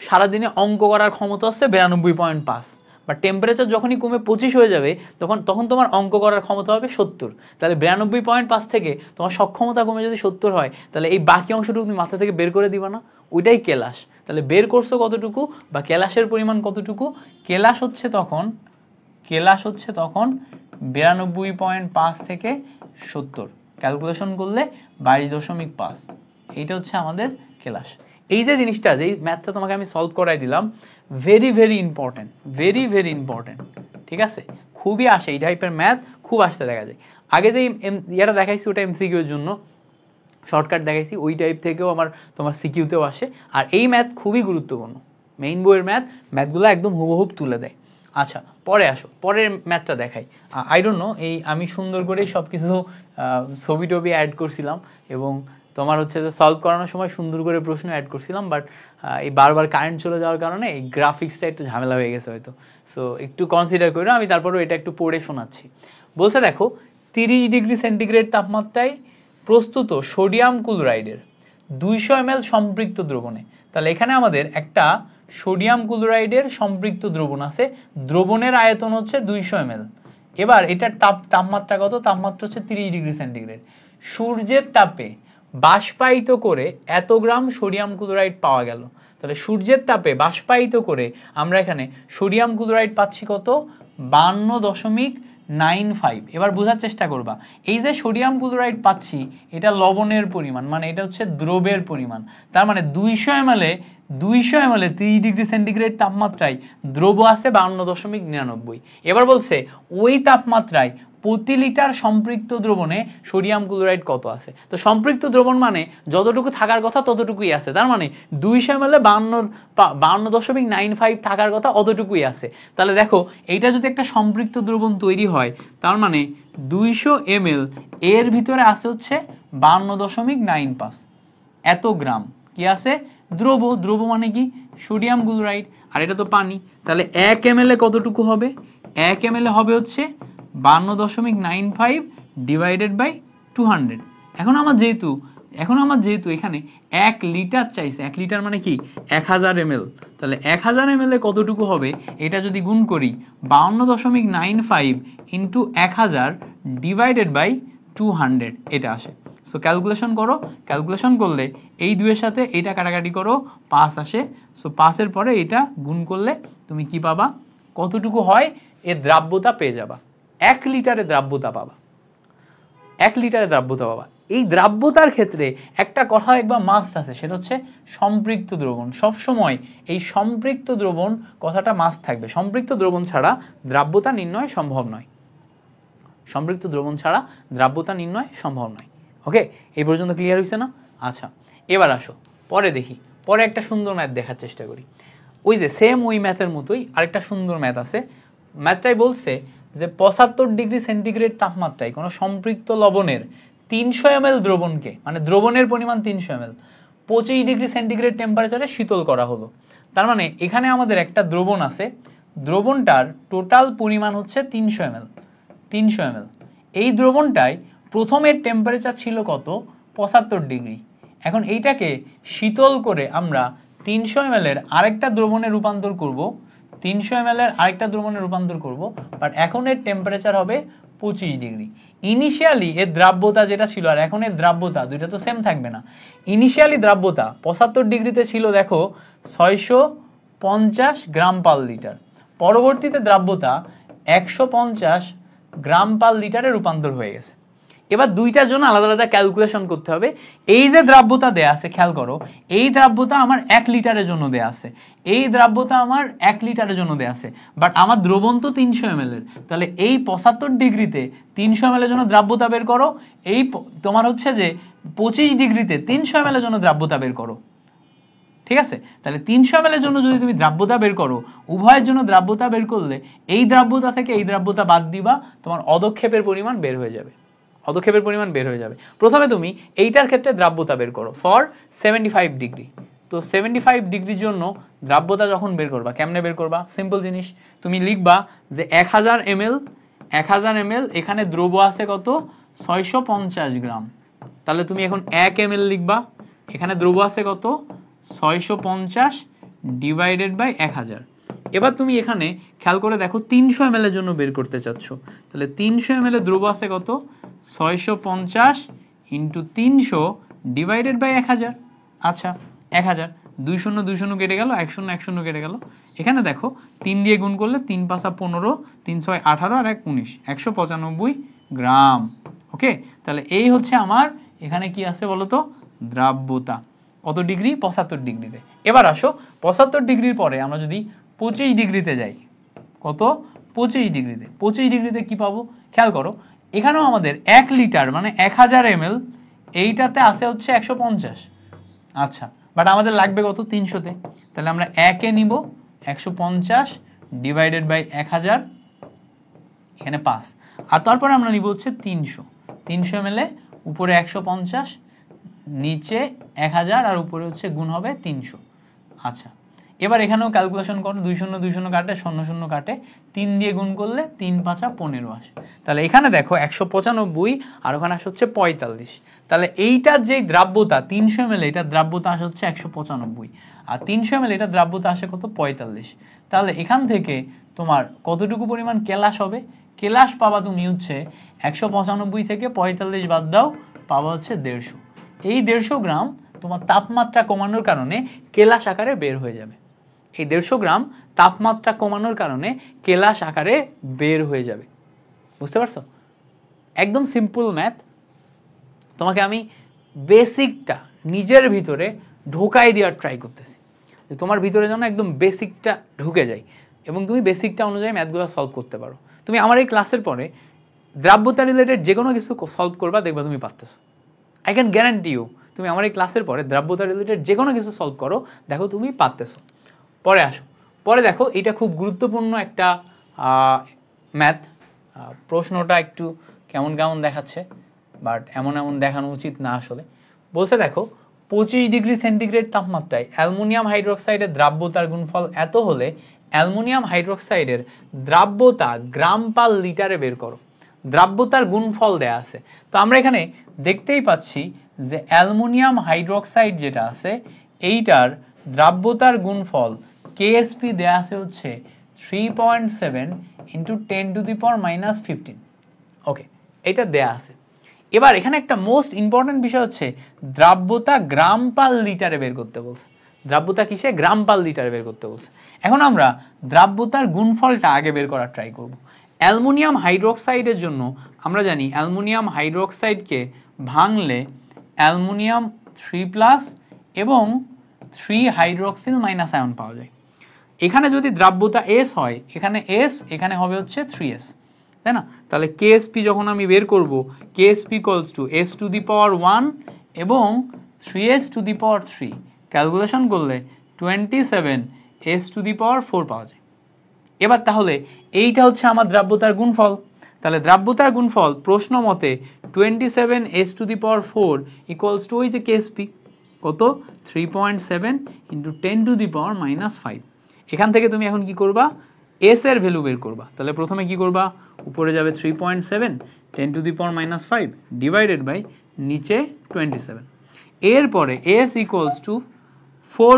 সারাদিনে অঙ্ক করার ক্ষমতা হচ্ছে 92.5, বা টেম্পারেচার যখনই কমে 25 হয়ে যাবে তখন তোমার অঙ্ক করার ক্ষমতা হবে 70। তাহলে 92.5 থেকে তোমার সক্ষমতা কমে যদি 70 হয় তাহলে এই বাকি অংশটুকু তুমি মাথা থেকে বের করে দিবা না? ওইটাই কেলাস। তাহলে বের করছো কতটুকু বা কেলাসের পরিমাণ কতটুকু? কেলাস হচ্ছে তখন 92.5 থেকে 70 ক্যালকুলেশন করলে 22.5। এইটা হচ্ছে আমাদের কেলাস। এই যে জিনিসটা, যেই ম্যাথটা তোমাকে আমি সলভ করাই দিলাম, very very important, very very important. ঠিক আছে, খুবই আসে এই টাইপের ম্যাথ, খুব আসতে দেখা যায়। আগে যে ইয়াটা দেখাইছি ওটা এমসিকিউ এর জন্য শর্টকাট দেখাইছি, ওই টাইপ থেকেও তোমার সিকিউতেও আসে। আর এই ম্যাথ খুবই গুরুত্বপূর্ণ, মেইন বইয়ের ম্যাথগুলো একদম হুবহুব তুলে দেয়। আচ্ছা পরে আসো, পরের ম্যাথটা দেখাই। আই ডোন্ট নো, এই আমি সুন্দর করে সবকিছু ছবি টবি অ্যাড করছিলাম এবং তোমার হচ্ছে যে সলভ করানোর সময় সুন্দর করে প্রশ্ন অ্যাড করছিলাম, বাট এই বারবার কারেন্ট চলে যাওয়ার কারণে এই গ্রাফিক্সটা একটু ঝামেলা হয়ে গেছে হয়তো। সো একটু কনসিডার করো, আমি তারপরেও এটা একটু পড়ে শোনাচ্ছি। বলছে দেখো 30 ডিগ্রি সেন্টিগ্রেড তাপমাত্রায় প্রস্তুত সোডিয়াম ক্লোরাইডের 200 ml সম্পৃক্ত দ্রবণে, তাহলে এখানে আমাদের একটা সোডিয়াম ক্লোরাইডের সম্পৃক্ত দ্রবণ আছে, দ্রবণের আয়তন হচ্ছে 200 ml। এবার এটার তাপমাত্রা কত? তাপমাত্রা হচ্ছে 30 ডিগ্রি সেন্টিগ্রেড। সূর্যের তাপে বাষ্পায়িত করে এত গ্রাম সোডিয়াম ক্লোরাইড পাওয়া গেল। তাহলে সূর্যের তাপে বাষ্পায়িত করে আমরা এখানে সোডিয়াম ক্লোরাইড পাচ্ছি কত? 52.95। এবার বোঝার চেষ্টা করবা, এই যে সোডিয়াম ক্লোরাইড পাচ্ছি এটা লবণের পরিমাণ, মানে এটা হচ্ছে দ্রবের পরিমাণ। তার মানে 200 ml এ 30 ডিগ্রি সেন্টিগ্রেড তাপমাত্রায় দ্রব আছে 52.99। এবার বলছে ওই তাপমাত্রায় প্রতি লিটার সম্পৃক্ত দ্রবণে সোডিয়াম ক্লোরাইড কত আছে। তো সম্পৃক্ত দ্রবণ মানে যতটুকু থাকার কথা ততটুকুই আছে, তার মানে 200 ml এ 52.95 থাকার কথা অতটুকুই আছে। তাহলে দেখো এইটা যদি একটা সম্পৃক্ত দ্রবণ তৈরি হয়, তার মানে 200 ml এর ভিতরে আছে হচ্ছে 52.95 এত গ্রাম কি আছে? দ্রব। দ্রব মানে কি? সোডিয়াম ক্লোরাইড, আর এটা তো পানি। তাহলে 1 ml এ কতটুকু হবে? 1 ml এ হবে হচ্ছে 52.95 ডিভাইডেড বাই 200। এখন আমার যেহেতু এখানে 1 লিটার চাইছে, 1 লিটার মানে কি 1000 ml, তাহলে 1000 ml এ কতটুকু হবে? এটা যদি গুণ করি 52.95 ইন্টু 1000 ডিভাইডেড বাই 200 এটা আসে। সো ক্যালকুলেশন করো, ক্যালকুলেশন করলে এই দুইয়ের সাথে এইটা কাটাকাটি করো, 5 আসে। সো 5 এর পরে এটা গুণ করলে তুমি কি পাবা? কতটুকু হয় এর দ্রাব্যতা পেয়ে যাবা। 1 লিটারে দ্রাব্যতা পাবা, 1 লিটারে দ্রাব্যতা পাবা। এই দ্রাব্যতার ক্ষেত্রে একটা কথা একবার মাস্ট আছে, সেটা হচ্ছে সম্পৃক্ত দ্রবণ। সব সময় এই সম্পৃক্ত দ্রবণ কথাটা মাস্ট থাকবে। সম্পৃক্ত দ্রবণ ছাড়া দ্রাব্যতা নির্ণয় সম্ভব নয়। সম্পৃক্ত দ্রবণ ছাড়া দ্রাব্যতা নির্ণয় সম্ভব নয়। ওকে, এই পর্যন্ত ক্লিয়ার হয়েছে না? আচ্ছা, এবার আসো পরে দেখি, পরে একটা সুন্দর ম্যাথ দেখার চেষ্টা করি। ওই যে সেম ওই ম্যাথের মতোই আরেকটা সুন্দর ম্যাথ আছে। ম্যাথটাই বলছে যে 75 ডিগ্রি সেন্টিগ্রেড তাপমাত্রায় কোনো সম্পৃক্ত লবণের 300 ml দ্রবণকে, মানে দ্রবণের পরিমাণ 300 ml 25 ডিগ্রি সেন্টিগ্রেড টেম্পারেচারে শীতল করা হলো। তার মানে এখানে আমাদের একটা দ্রবণ আছে, দ্রবণটার টোটাল পরিমাণ হচ্ছে 300 ml। 300 ml এই দ্রবণটায় প্রথমের টেম্পারেচার ছিল কত? 75 ডিগ্রি। এখন এইটাকে শীতল করে আমরা 300 ml এর আরেকটা দ্রবণে রূপান্তর করব, 300 ml এর আরেকটা দ্রবণে রূপান্তর করব, বাট এখন এর টেম্পারেচার হবে 25 ডিগ্রি। ইনিশিয়ালি এর দ্রাব্যতা যেটা ছিল আর এখন এর দ্রাব্যতা দুইটা তো সেম থাকবে না। ইনিশিয়ালি দ্রাব্যতা 75 ডিগ্রিতে ছিল দেখো 650 গ্রাম পার লিটার, পরবর্তীতে দ্রাব্যতা 150 গ্রাম পার লিটারে রূপান্তর হয়ে গেছে। এবার দুইটার জন্য আলাদা আলাদা ক্যালকুলেশন করতে হবে। এই যে দ্রাব্যতা দেয়া আছে, খেয়াল করো, এই দ্রাব্যতা আমার 1 লিটারের জন্য দেয়া আছে, এই দ্রাব্যতা আমার 1 লিটারের জন্য দেয়া আছে, বাট আমার দ্রবণ তো 300 ml এর। তাহলে এই 75 ডিগ্রিতে 300 ml এর জন্য দ্রাব্যতা বের করো, এই তোমার হচ্ছে যে 25 ডিগ্রিতে 300 ml এর জন্য দ্রাব্যতা বের করো। ঠিক আছে? তাহলে 300 ml এর জন্য যদি তুমি দ্রাব্যতা বের করো, উভয়ের জন্য দ্রাব্যতা বের করলে এই দ্রাব্যতা থেকে এই দ্রাব্যতা বাদ দিবা, তোমার অদক্ষেপের পরিমাণ বের হয়ে যাবে। অদক্ষেপের পরিমাণ বের হয়ে যাবে। প্রথমে তুমি এইটার ক্ষেত্রে দ্রাব্যতা বের করো ফর 75 ডিগ্রি। তো 75 ডিগ্রির জন্য দ্রাব্যতা যখন বের করবা, কেমনে বের করবা? সিম্পল জিনিস, তুমি লিখবা যে 1000 ml এখানে দ্রব্য আছে কত? 650 গ্রাম। তাহলে তুমি এখন 1 ml লিখবা, এখানে দ্রব্য আছে কত? 650 ডিভাইডেড বাই 1000। এবার তুমি এখানে খেয়াল করে দেখো 300 ml এর জন্য বের করতে চাচ্ছ, তাহলে 300 ml এর দ্রব্য আছে কত? 650 ইন্টু 300 ডিভাইডেড বাই 1000। আচ্ছা, 1000, 2 শূন্য 2 শূন্য কেটে গেল, 1 শূন্য 1 শূন্য কেটে গেল। এখানে দেখো 3 দিয়ে গুণ করলে 3 5 15, 3 6 18 আর 1 19, 195 গ্রাম। ওকে, তাহলে এই হচ্ছে আমার এখানে কি আছে বলতো? দ্রাব্যতা। কত ডিগ্রি? 75 ডিগ্রিতে। এবার আসো 75 ডিগ্রির পরে আমরা যদি 25 ডিগ্রিতে যাই, কত? 25 ডিগ্রিতে। 25 ডিগ্রিতে কি পাবো? খেয়াল করো, এখানেও আমাদের 1 লিটার মানে 1000 ml, এইটাতে আছে হচ্ছে 150। আচ্ছা, বাট আমাদের লাগবে কত? 300তে। তাহলে আমরা 1 এ নিব 150 ডিভাইডেড বাই 1000, এখানে 5, আর তারপরে আমরা নিব হচ্ছে 300 ml, উপরে 150 নিচে 1000 আর উপরে হচ্ছে গুণ হবে 300। আচ্ছা, এবার এখানেও ক্যালকুলেশন করো, 2 শূন্য 2 শূন্য কাটে, 0 0 কাটে, 3 দিয়ে গুণ করলে 3 5 15 আসে। তাহলে এখানে দেখো 195 আর ওখানে আসে হচ্ছে 45। তাহলে এইটার যেই দ্রাব্যতা 300 ml, এটা দ্রাব্যতা আসে হচ্ছে 195, আর 300 ml এটা দ্রাব্যতা আসে কত 45। তাহলে এখান থেকে তোমার কতটুকু পরিমাণ কেলাস হবে? কেলাস পাবা তুমি হচ্ছে 195 থেকে 45 বাদ দাও, পাবা হচ্ছে 150। এই 150 গ্রাম তোমার তাপমাত্রা কমানোর কারণে কেলাস আকারে বের হয়ে যাবে। এই 150 গ্রাম তাপমাত্রা কমানোর কারণে কেলাস আকারে বের হয়ে যাবে। বুঝতে পারছো? একদম সিম্পল ম্যাথ। তোমাকে আমি বেসিকটা নিজের ভিতরে ঢোকাই দেওয়ার ট্রাই করতেছি, যে তোমার ভিতরে যেন একদম বেসিকটা ঢুকে যায় এবং তুমি বেসিকটা অনুযায়ী ম্যাথগুলো সলভ করতে পারো। তুমি আমার এই ক্লাসের পরে দ্রাব্যতা রিলেটেড যে কোনো কিছু সলভ করবা, দেখবা তুমি পারতেছো। আই ক্যান গ্যারান্টি ইউ, তুমি আমার এই ক্লাসের পরে দ্রাব্যতা রিলেটেড যে কোনো কিছু সলভ করো, দেখো তুমি পারতেছো। পরে আসো, পরে দেখো এটা খুব গুরুত্বপূর্ণ একটা ম্যাথ। প্রশ্নটা একটু কেমন কেমন দেখাচ্ছে, বাট এমন এমন দেখানো উচিত না আসলে। বলছে দেখো 25 ডিগ্রি সেন্টিগ্রেড তাপমাত্রায় অ্যালুমিনিয়াম হাইড্রোক্সাইডের দ্রাব্যতার গুণফল এত হলে অ্যালুমিনিয়াম হাইড্রোক্সাইডের দ্রাব্যতা গ্রাম পার লিটারে বের করো। দ্রাব্যতার গুণফল দেয়া আছে, তো আমরা এখানে দেখতেই পাচ্ছি যে অ্যালুমিনিয়াম হাইড্রোক্সাইড যেটা আছে এইটার দ্রাব্যতার গুণফল কেএসপি দেয়া আছে হচ্ছে 3.7 ইন্টু 10⁻⁻15। ওকে, এটা দেয়া আছে। এবার এখানে একটা মোস্ট ইম্পর্টেন্ট বিষয় হচ্ছে দ্রাব্যতা গ্রাম পার লিটারে বের করতে বলছে। দ্রাব্যতা কিসে? গ্রাম পার লিটারে বের করতে বলছে। এখন আমরা দ্রাব্যতার গুণফলটা আগে বের করার ট্রাই করব। অ্যালুমিনিয়াম হাইড্রোক্সাইডের জন্য আমরা জানি অ্যালুমিনিয়াম হাইড্রোক্সাইডকে ভাঙলে অ্যালুমিনিয়াম 3+ এবং 3 হাইড্রোক্সিল মাইনাস আয়ন পাওয়া যায়। এখানে যদি দ্রাব্যতা S হয়, এখানে S, এখানে হবে হচ্ছে 3S, তাই না? তাহলে কেএসপি যখন আমি বের করব, কেএসপি ইকুয়ালস টু S⁻1 এবং 3S⁻3, ক্যালকুলেশন করলে 27 S⁻4 পাওয়া যায়। এবার তাহলে এইটা হচ্ছে আমার দ্রাব্যতার গুণফল। তাহলে দ্রাব্যতার গুণফল প্রশ্ন মতে 27 S⁻4 ইকুয়ালস টু ওই যে কেএসপি কত 3.7 ইন্টু 10⁻⁻5। এখান থেকে তুমি এখন কি করবা? এস এর ভ্যালু বের করবা। তাহলে প্রথমে কি করবা? উপরে যাবে 3.7 10⁻⁻5 ডিভাইডেড বাই নিচে 27। এরপরে এস ইকুয়ালস টু 4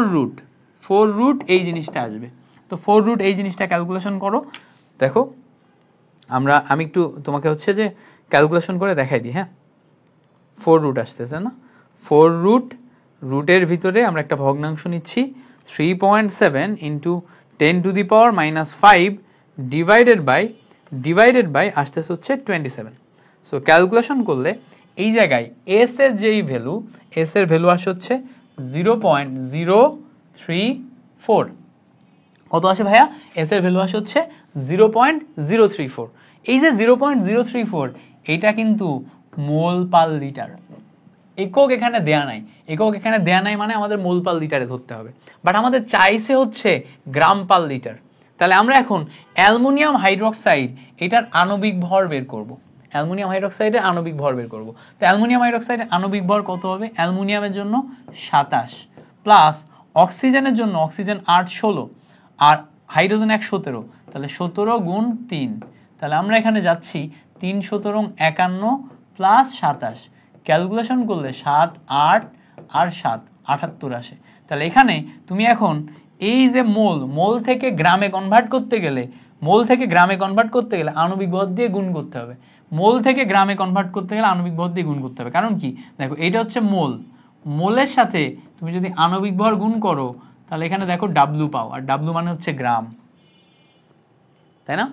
রুট এই জিনিসটা আসবে। তো 4 রুট এই জিনিসটা ক্যালকুলেশন করো। দেখো আমি একটু তোমাকে হচ্ছে যে ক্যালকুলেশন করে দেখাই দিই। হ্যাঁ, 4 রুট আসতেছে না? 4 রুটের ভিতরে আমরা একটা ভগ্নাংশ নিচ্ছি 3.7 ইন্টু 10⁻⁻5 ডিভাইডেড বাই আসতেছে হচ্ছে 27। সো ক্যালকুলেশন করলে এই জায়গায় এস এর যেই ভ্যালু, এস এর ভ্যালু আসে হচ্ছে 0.034। কত আসে ভাইয়া? এস এর ভ্যালু আসে হচ্ছে 0.034। এই যে 0.034 এটা কিন্তু মোল পার লিটার। একক এখানে দেয়া নাই, একক এখানে দেয়া নাই মানে আমাদের মোল পার লিটারে ধরতে হবে, বাট আমাদের চাইছে হচ্ছে গ্রাম পার লিটার। তাহলে আমরা এখন অ্যালুমিনিয়াম হাইড্রোক্সাইড এটার আণবিক ভর বের করব। অ্যালুমিনিয়াম হাইড্রোক্সাইডের আণবিক ভর বের করব। তো অ্যালুমিনিয়াম হাইড্রোক্সাইডের আণবিক ভর কত হবে? অ্যালুমিনিয়ামের জন্য 27 প্লাস অক্সিজেনের জন্য অক্সিজেন 8 16 আর হাইড্রোজেন 1 17, তাহলে 17 গুণ 3। তাহলে আমরা এখানে যাচ্ছি 3 17 51 প্লাস 27, ক্যালকুলেশন করলে 7 8 আর 7 78 আসে। তাহলে এখানে তুমি এখন এই যে মোল থেকে গ্রামে কনভার্ট করতে গেলে আণবিক ভর দিয়ে গুণ করতে হবে। মোল থেকে গ্রামে কনভার্ট করতে গেলে আণবিক ভর দিয়ে গুণ করতে হবে। কারণ কি? দেখো এটা হচ্ছে মোলের সাথে তুমি যদি আণবিক ভর গুণ করো তাহলে এখানে দেখো ডাব্লু পাও, আর ডাব্লু মানে হচ্ছে গ্রাম, তাই না?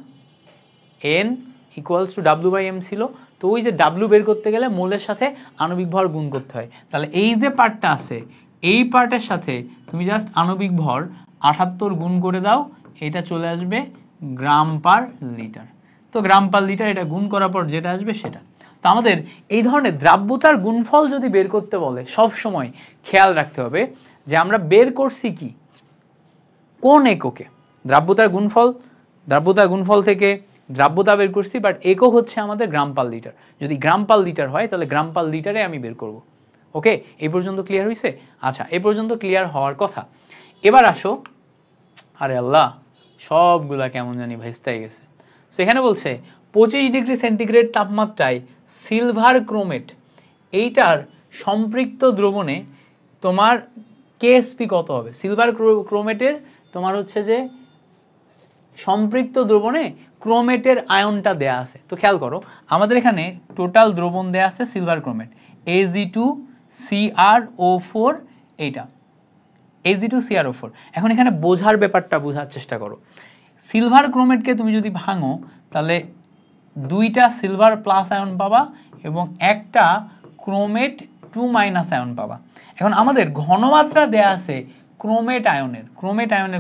N ইকুয়ালস টু W/M ছিল। তো ওই যে ডাব্লু বের করতে গেলে মোলের সাথে আণবিক ভর গুণ করতে হয়। তাহলে এই যে পার্টটা আছে, এই পার্টের সাথে তুমি জাস্ট আণবিক ভর 78 গুণ করে দাও, এটা চলে আসবে গ্রাম পার লিটার। তো গ্রাম পার লিটার এটা গুণ করার পর যেটা আসবে সেটা। তো আমাদের এই ধরনের দ্রাব্যতার গুণফল যদি বের করতে বলে সব সময় খেয়াল রাখতে হবে যে আমরা বের করছি কি, কোন এককে। দ্রাব্যতার গুণফল থেকে দ্রাব্যতা বের করছি, বাট একক হচ্ছে আমাদের গ্রাম পার লিটার। যদি গ্রাম পার লিটার হয় তাহলে গ্রাম পার লিটারে আমি বের করব। ওকে, এই পর্যন্ত ক্লিয়ার হয়েছে? আচ্ছা, এই পর্যন্ত ক্লিয়ার হওয়ার কথা। এবার আসো, আরে আল্লাহ সবগুলা কেমন জানি ভেস্তাই গেছে। সেখানে বলছে 25 ডিগ্রি সেন্টিগ্রেড তাপমাত্রায় সিলভার ক্রোমেট এইটার সম্পৃক্ত দ্রবণে তোমার কেএসপি কত হবে? সিলভার ক্রোমেটের তোমার হচ্ছে যে সম্পৃক্ত দ্রবণে ক্রোমেটের আয়নটা দেয়া আছে। তো খেয়াল করো, আমাদের এখানে টোটাল দ্রবণ দেয়া আছে সিলভার ক্রোমেট Ag2CrO4, এইটা Ag2CrO4। এখন এখানে বোঝার ব্যাপারটা বোঝার চেষ্টা করো। সিলভার ক্রোমেটকে তুমি যদি ভাঙো তাহলে দুইটা সিলভার প্লাস আয়ন পাবা এবং একটা ক্রোমেট 2 মাইনাস আয়ন পাবা। এখন আমাদের ঘনমাত্রা দেয়া আছে ক্রোমেট আয়নের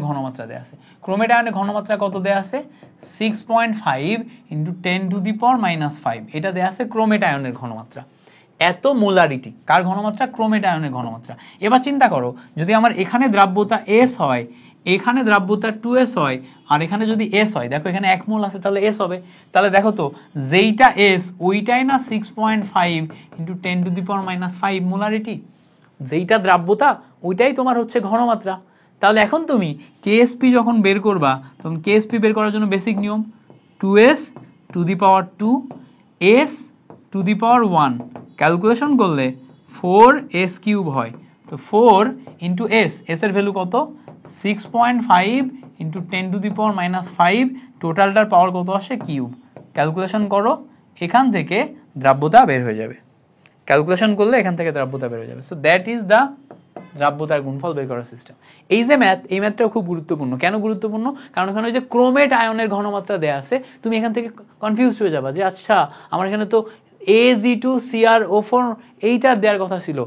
ঘনমাত্রা দেয়া আছে। ক্রোমেট আয়নের ঘনমাত্রা কত দেয়া আছে? 6.5 × 10⁻⁻5 এটা দেয়া আছে ক্রোমেট আয়নের ঘনমাত্রা। এত মোলারিটি কার ঘনমাত্রা? ক্রোমেট আয়নের ঘনমাত্রা। এবার চিন্তা করো, যদি আমার এখানে দ্রাব্যতা S হয়, এখানে দ্রাব্যতা 2S হয়, আর এখানে যদি S হয়, দেখো এখানে 1 মোল আছে তাহলে S হবে। তাহলে দেখো তো যেইটা S ওইটাই না 6.5 × 10⁻⁻5 মোলারিটি? যেইটা দ্রাব্যতা ওইটাই তোমার হচ্ছে ঘনমাত্রা। তাহলে এখন তুমি কেএসপি যখন বের করবা, তখন কেএসপি বের করার জন্য বেসিক নিয়ম 2s⁻², s⁻1 ক্যালকুলেশন করলে 4s³ হয়। তো 4 × s, s এর ভ্যালু কত? 6.5 × 10⁻⁻5, টোটালটার পাওয়ার কত আসে? কিউব। ক্যালকুলেশন করো, এখান থেকে দ্রাব্যতা বের হয়ে যাবে। ক্যালকুলেশন করলে এখান থেকে দ্রাব্যতা বের হয়ে যাবে। সো দ্যাট ইজ দ্য দ্রাব্যতার গুণফল বের করার সিস্টেম। এই যে ম্যাথ, এই ম্যাথটাও খুব গুরুত্বপূর্ণ। কেন গুরুত্বপূর্ণ? কারণ এখানে ওই যে ক্রোমেট আয়নের ঘনমাত্রা দেয়া আছে, তুমি এখান থেকে কনফিউজড হয়ে যাবা যে আচ্ছা আমার এখানে তো Ag2CrO4 এইটার দেওয়ার কথা ছিল,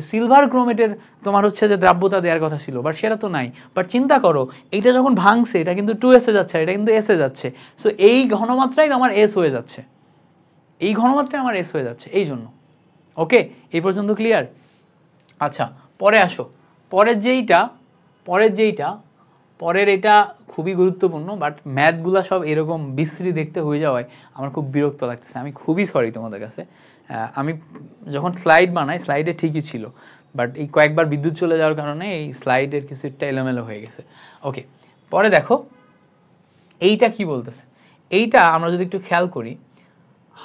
সিলভার ক্রোমেটের তোমার হচ্ছে যে দ্রাব্যতা দেওয়ার কথা ছিল, বাট সেটা তো নাই। বাট চিন্তা করো, এইটা যখন ভাঙছে এটা কিন্তু 2s এ যাচ্ছে, এটা কিন্তু s এ যাচ্ছে। সো এই ঘনমাত্রাই আমার s হয়ে যাচ্ছে, এই ঘনমাত্রায় আমার s হয়ে যাচ্ছে, এই জন্য। ওকে, এই পর্যন্ত ক্লিয়ার? আচ্ছা, পরে আসো, পরের এটা খুবই গুরুত্বপূর্ণ, বাট ম্যাথগুলা সব এরকম বিশ্রী দেখতে হয়ে যাওয়ায় আমার খুব বিরক্ত লাগতেছে। আমি খুবই সরি তোমাদের কাছে। আমি যখন স্লাইড বানাই, স্লাইডে ঠিকই ছিল, বাট এই কয়েকবার বিদ্যুৎ চলে যাওয়ার কারণে এই স্লাইডের কিছু একটা এলোমেলো হয়ে গেছে। ওকে, পরে দেখো এইটা কি বলতেছে। এইটা আমরা যদি একটু খেয়াল করি,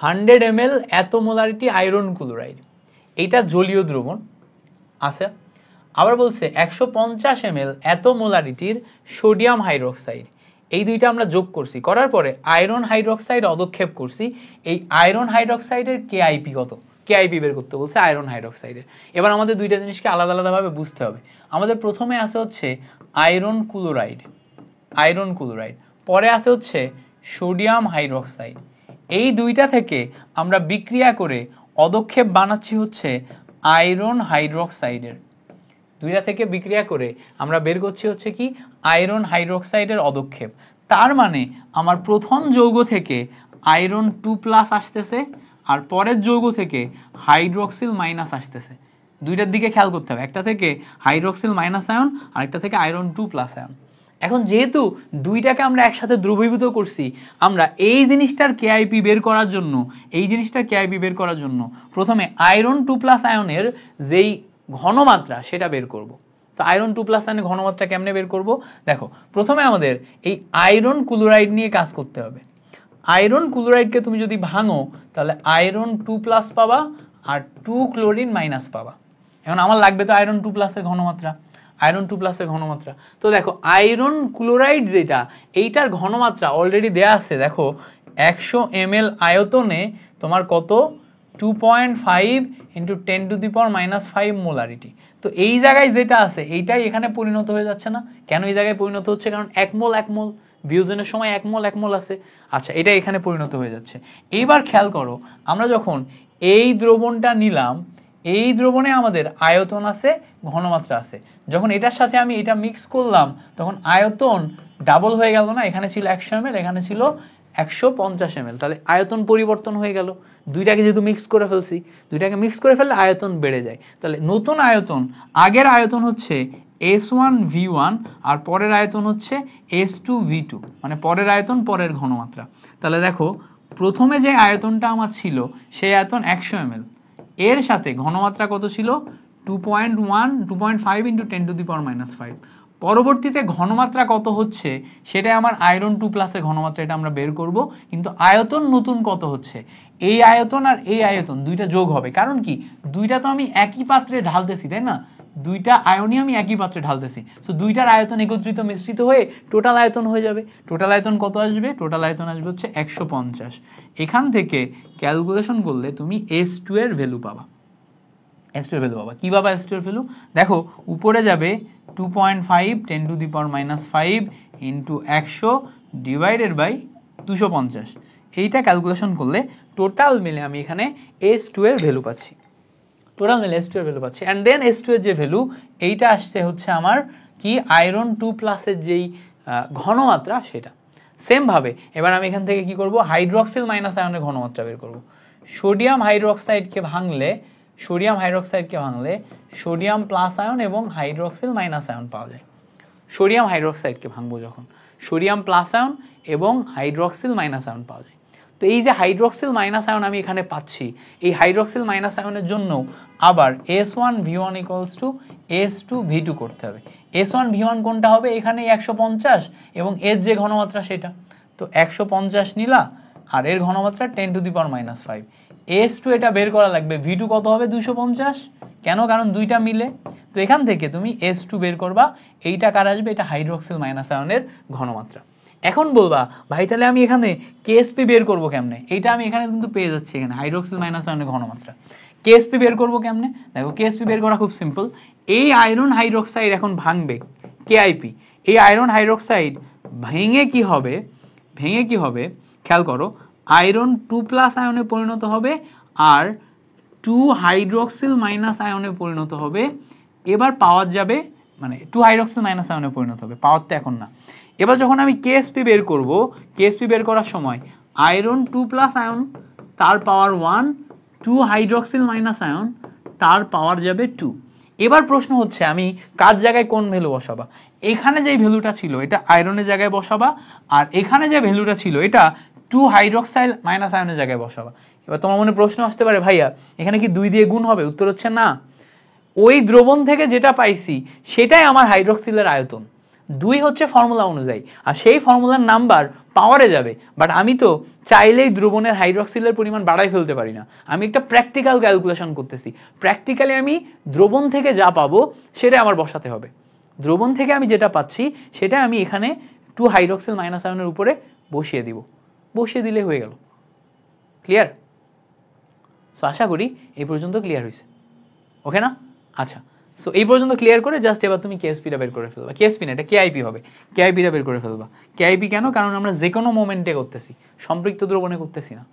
100 ml এত মোলারিটি আয়রন ক্লোরাইড, এইটা জলীয় দ্রবণ আছে। আবার বলছে 150 ml এত মোলারিটির সোডিয়াম হাইড্রোক্সাইড, এই দুইটা আমরা যোগ করছি, করার পরে আয়রন হাইড্রোক্সাইড অদক্ষেপ করছি। এই আয়রন হাইড্রোক্সাইডের কেআইপি কত? কেআইপি বের করতে বলছে আয়রন হাইড্রোক্সাইডের। এবার আমাদের দুইটা জিনিসকে আলাদা আলাদাভাবে বুঝতে হবে। আমাদের প্রথমে আছে হচ্ছে আয়রন ক্লোরাইড, পরে আছে হচ্ছে সোডিয়াম হাইড্রোক্সাইড। এই দুইটা থেকে আমরা বিক্রিয়া করে অদক্ষেপ বানাচ্ছি হচ্ছে আয়রন হাইড্রোক্সাইডের। দুইটা থেকে বিক্রিয়া করে আমরা বের করছি হচ্ছে কি? আয়রন হাইড্রোক্সাইডের অদক্ষেপ। তার মানে আমার প্রথম যৌগ থেকে আয়রন 2+ আসতেছে, আর পরের যৌগ থেকে হাইড্রোক্সিল মাইনাস আসতেছে। দুইটার দিকে খেয়াল করতে হবে, একটা থেকে হাইড্রোক্সিল মাইনাস আয়ন, আরেকটা থেকে আয়রন 2+ আয়ন। এখন যেহেতু দুইটাকে আমরা একসাথে দ্রবীভূত করছি, আমরা এই জিনিসটার কেআইপি বের করার জন্য প্রথমে আয়রন 2+ আয়নের যেই ঘনমাত্রা সেটা বের করব। তো আয়রন 2+ আয়নের ঘনমাত্রা কেমনে বের করব? দেখো, প্রথমে আমাদের এই আয়রন ক্লোরাইড নিয়ে কাজ করতে হবে। আয়রন ক্লোরাইডকে তুমি যদি ভাঙো তাহলে আয়রন 2+ পাবা আর 2 ক্লোরিন মাইনাস পাবা। এখন আমার লাগবে তো আয়রন 2+ এর ঘনমাত্রা, তো দেখো আয়রন ক্লোরাইড যেটা, এইটার ঘনমাত্রা অলরেডি দেয়া আছে। দেখো 100 ml আয়তনে তোমার কত? 2.5 × 10⁻⁻5 মোলারিটি। তো এই জায়গায় যেটা আছে এইটাই এখানে পরিণত হয়ে যাচ্ছে না? কেন এই জায়গায় পরিণত হচ্ছে? কারণ 1 মোল বিয়োজনের সময় 1 মোল আছে। আচ্ছা, এটা এখানে পরিণত হয়ে যাচ্ছে। এইবার খেয়াল করো, আমরা যখন এই দ্রবণটা নিলাম, এই দ্রবণে আমাদের আয়তন আছে, ঘনমাত্রা আছে। যখন এটার সাথে আমি এটা মিক্স করলাম, তখন আয়তন ডাবল হয়ে গেল না? এখানে ছিল 100 ml, এখানে ছিল 150 ml। তাহলে আয়তন পরিবর্তন হয়ে গেল। দুইটাকে যেহেতু মিক্স করে ফেললে আয়তন বেড়ে যায়। তাহলে নতুন আয়তন, আগের আয়তন হচ্ছে S1V1 আর পরের আয়তন হচ্ছে S2V2, মানে পরের আয়তন পরের ঘনমাত্রা। তাহলে দেখো প্রথমে যে আয়তনটা আমার ছিল সেই আয়তন 100 ml, এর সাথে ঘনমাত্রা কত ছিল 2.5 × 10⁻⁵। পরবর্তীতে ঘনমাত্রা কত হচ্ছে সেটা আমার আয়রন 2+ এর ঘনমাত্রা, এটা আমরা বের করব, কিন্তু আয়তন নতুন কত হচ্ছে, এই আয়তন আর এই আয়তন দুইটা যোগ হবে। কারণ কি, দুইটা তো আমি একই পাত্রে ঢালতেছি, তাই না? দুইটা আয়নই আমি একই পাত্রে ঢালতেছি, সো দুইটার আয়তন একত্রিত মিশ্রিত হয়ে টোটাল আয়তন হয়ে যাবে। টোটাল আয়তন কত আসবে? টোটাল আয়তন আসবে হচ্ছে 150। এখান থেকে ক্যালকুলেশন করলে তুমি S2 এর ভ্যালু পাবা। S2 এর ভ্যালু পাবা। কি পাবা S2 এর ভ্যালু? দেখো উপরে যাবে 2.5 10⁻⁵ ইন্টু 100 ডিভাইডেড বাই 250। এইটা ক্যালকুলেশন করলে টোটাল মিলে আমি এখানে S2 এর ভ্যালু পাচ্ছি। টোটাল মিলে S2 এর ভ্যালু পাচ্ছি। এন্ড দেন S2 এর যে ভ্যালু, এইটা আসছে হচ্ছে আমার কি আয়রন 2+ এর যেই ঘনমাত্রা সেটা। সেম ভাবে এবার আমি এখান থেকে কি করব, হাইড্রক্সিল মাইনাস আয়নের ঘনমাত্রা বের করব। সোডিয়াম হাইড্রক্সাইডকে ভাঙলে সোডিয়াম প্লাস আয়ন এবং হাইড্রক্সিল মাইনাস আয়ন পাওয়া যায়। সোডিয়াম হাইড্রক্সাইডকে ভাঙবো যখন, সোডিয়াম প্লাস আয়ন এবং হাইড্রক্সিল মাইনাস আয়ন পাওয়া যায়। তো এই যে হাইড্রক্সিল মাইনাস আয়ন আমি এখানে পাচ্ছি, এই হাইড্রক্সিল মাইনাস আয়নের জন্য আবার S1V1 = S2V2 করতে হবে। S1V1 কোনটা হবে? এখানে 150 এবং এর যে ঘনমাত্রা সেটা, তো 150 নিলা আর এর ঘনমাত্রা 10⁻⁵। S2 এটা বের করা লাগবে, V2 কত হবে? 250। কেন? কারণ দুইটা মিলে। তো এখান থেকে তুমি S2 বের করবা, এইটা কার আসবে? এটা হাইড্রক্সিল মাইনাস আয়নের ঘনমাত্রা। এখন বলবা ভাই তাহলে আমি এখানে KSP বের করব কেমনে? এইটা আমি এখানে কিন্তু পেয়ে যাচ্ছি, এখানে হাইড্রক্সিল মাইনাস আয়নের ঘনমাত্রা। KSP বের করব কেমনে? দেখো KSP বের করা খুব সিম্পল। এই আয়রন হাইড্রক্সাইড এখন ভাঙবে KIP, এই আয়রন হাইড্রক্সাইড ভেঙে কি হবে? খেয়াল করো, আয়রন 2+ আয়নে পরিণত হবে আর 2 হাইড্রক্সিল মাইনাস আয়নে পরিণত হবে। এবার পাওয়ার যাবে, মানে 2 হাইড্রক্সিল মাইনাস আয়নে পরিণত হবে, পাওয়ার তো এখন না। এবার যখন আমি KSP বের করব, KSP বের করার সময় আয়রন 2+ আয়ন তার পাওয়ার 1, 2 হাইড্রক্সিল মাইনাস আয়ন তার পাওয়ার যাবে 2। এবার প্রশ্ন হচ্ছে আমি কার জায়গায় কোন ভ্যালু বসাবা? এখানে যে ভ্যালুটা ছিল এটা আয়রনের জায়গায় বসাবা, আর এখানে যে ভ্যালুটা ছিল এটা 2 হাইড্রক্সাইল মাইনাস আয়নের জায়গায় বসাবা। এবার তোমার মনে প্রশ্ন আসতে পারে, ভাইয়া এখানে কি 2 দিয়ে গুণ হবে? উত্তর হচ্ছে না। ওই দ্রবণ থেকে যেটা পাইছি সেটাই আমার হাইড্রক্সিলের আয়তন। 2 হচ্ছে ফর্মুলা অনুযায়ী, আর সেই ফর্মুলার নাম্বার পাওয়ারে যাবে। বাট আমি তো চাইলেই দ্রবণের হাইড্রক্সিলের পরিমাণ বাড়াই ফেলতে পারি না। আমি একটা প্র্যাকটিক্যাল ক্যালকুলেশন করতেছি। প্র্যাকটিক্যালি আমি দ্রবণ থেকে যা পাবো সেটা আমার বসাতে হবে। দ্রবণ থেকে আমি যেটা পাচ্ছি সেটা আমি এখানে 2 হাইড্রক্সিল মাইনাস আয়নের উপরে বসিয়ে দিব। বসিয়ে দিলে হয়ে গেল। ক্লিয়ার? সো আশা করি এই পর্যন্ত ক্লিয়ার হয়েছে। ওকে না? আচ্ছা, সো এই পর্যন্ত ক্লিয়ার করে জাস্ট এবার তুমি KSPটা বের করে ফেলবা। KSP না, এটা KIP হবে। KIPটা বের করে ফেলবা। KIP কেন? কারণ আমরা যে কোনো মোমেন্টে করতেছি, সম্পৃক্ত দ্রবণে করতেছি না,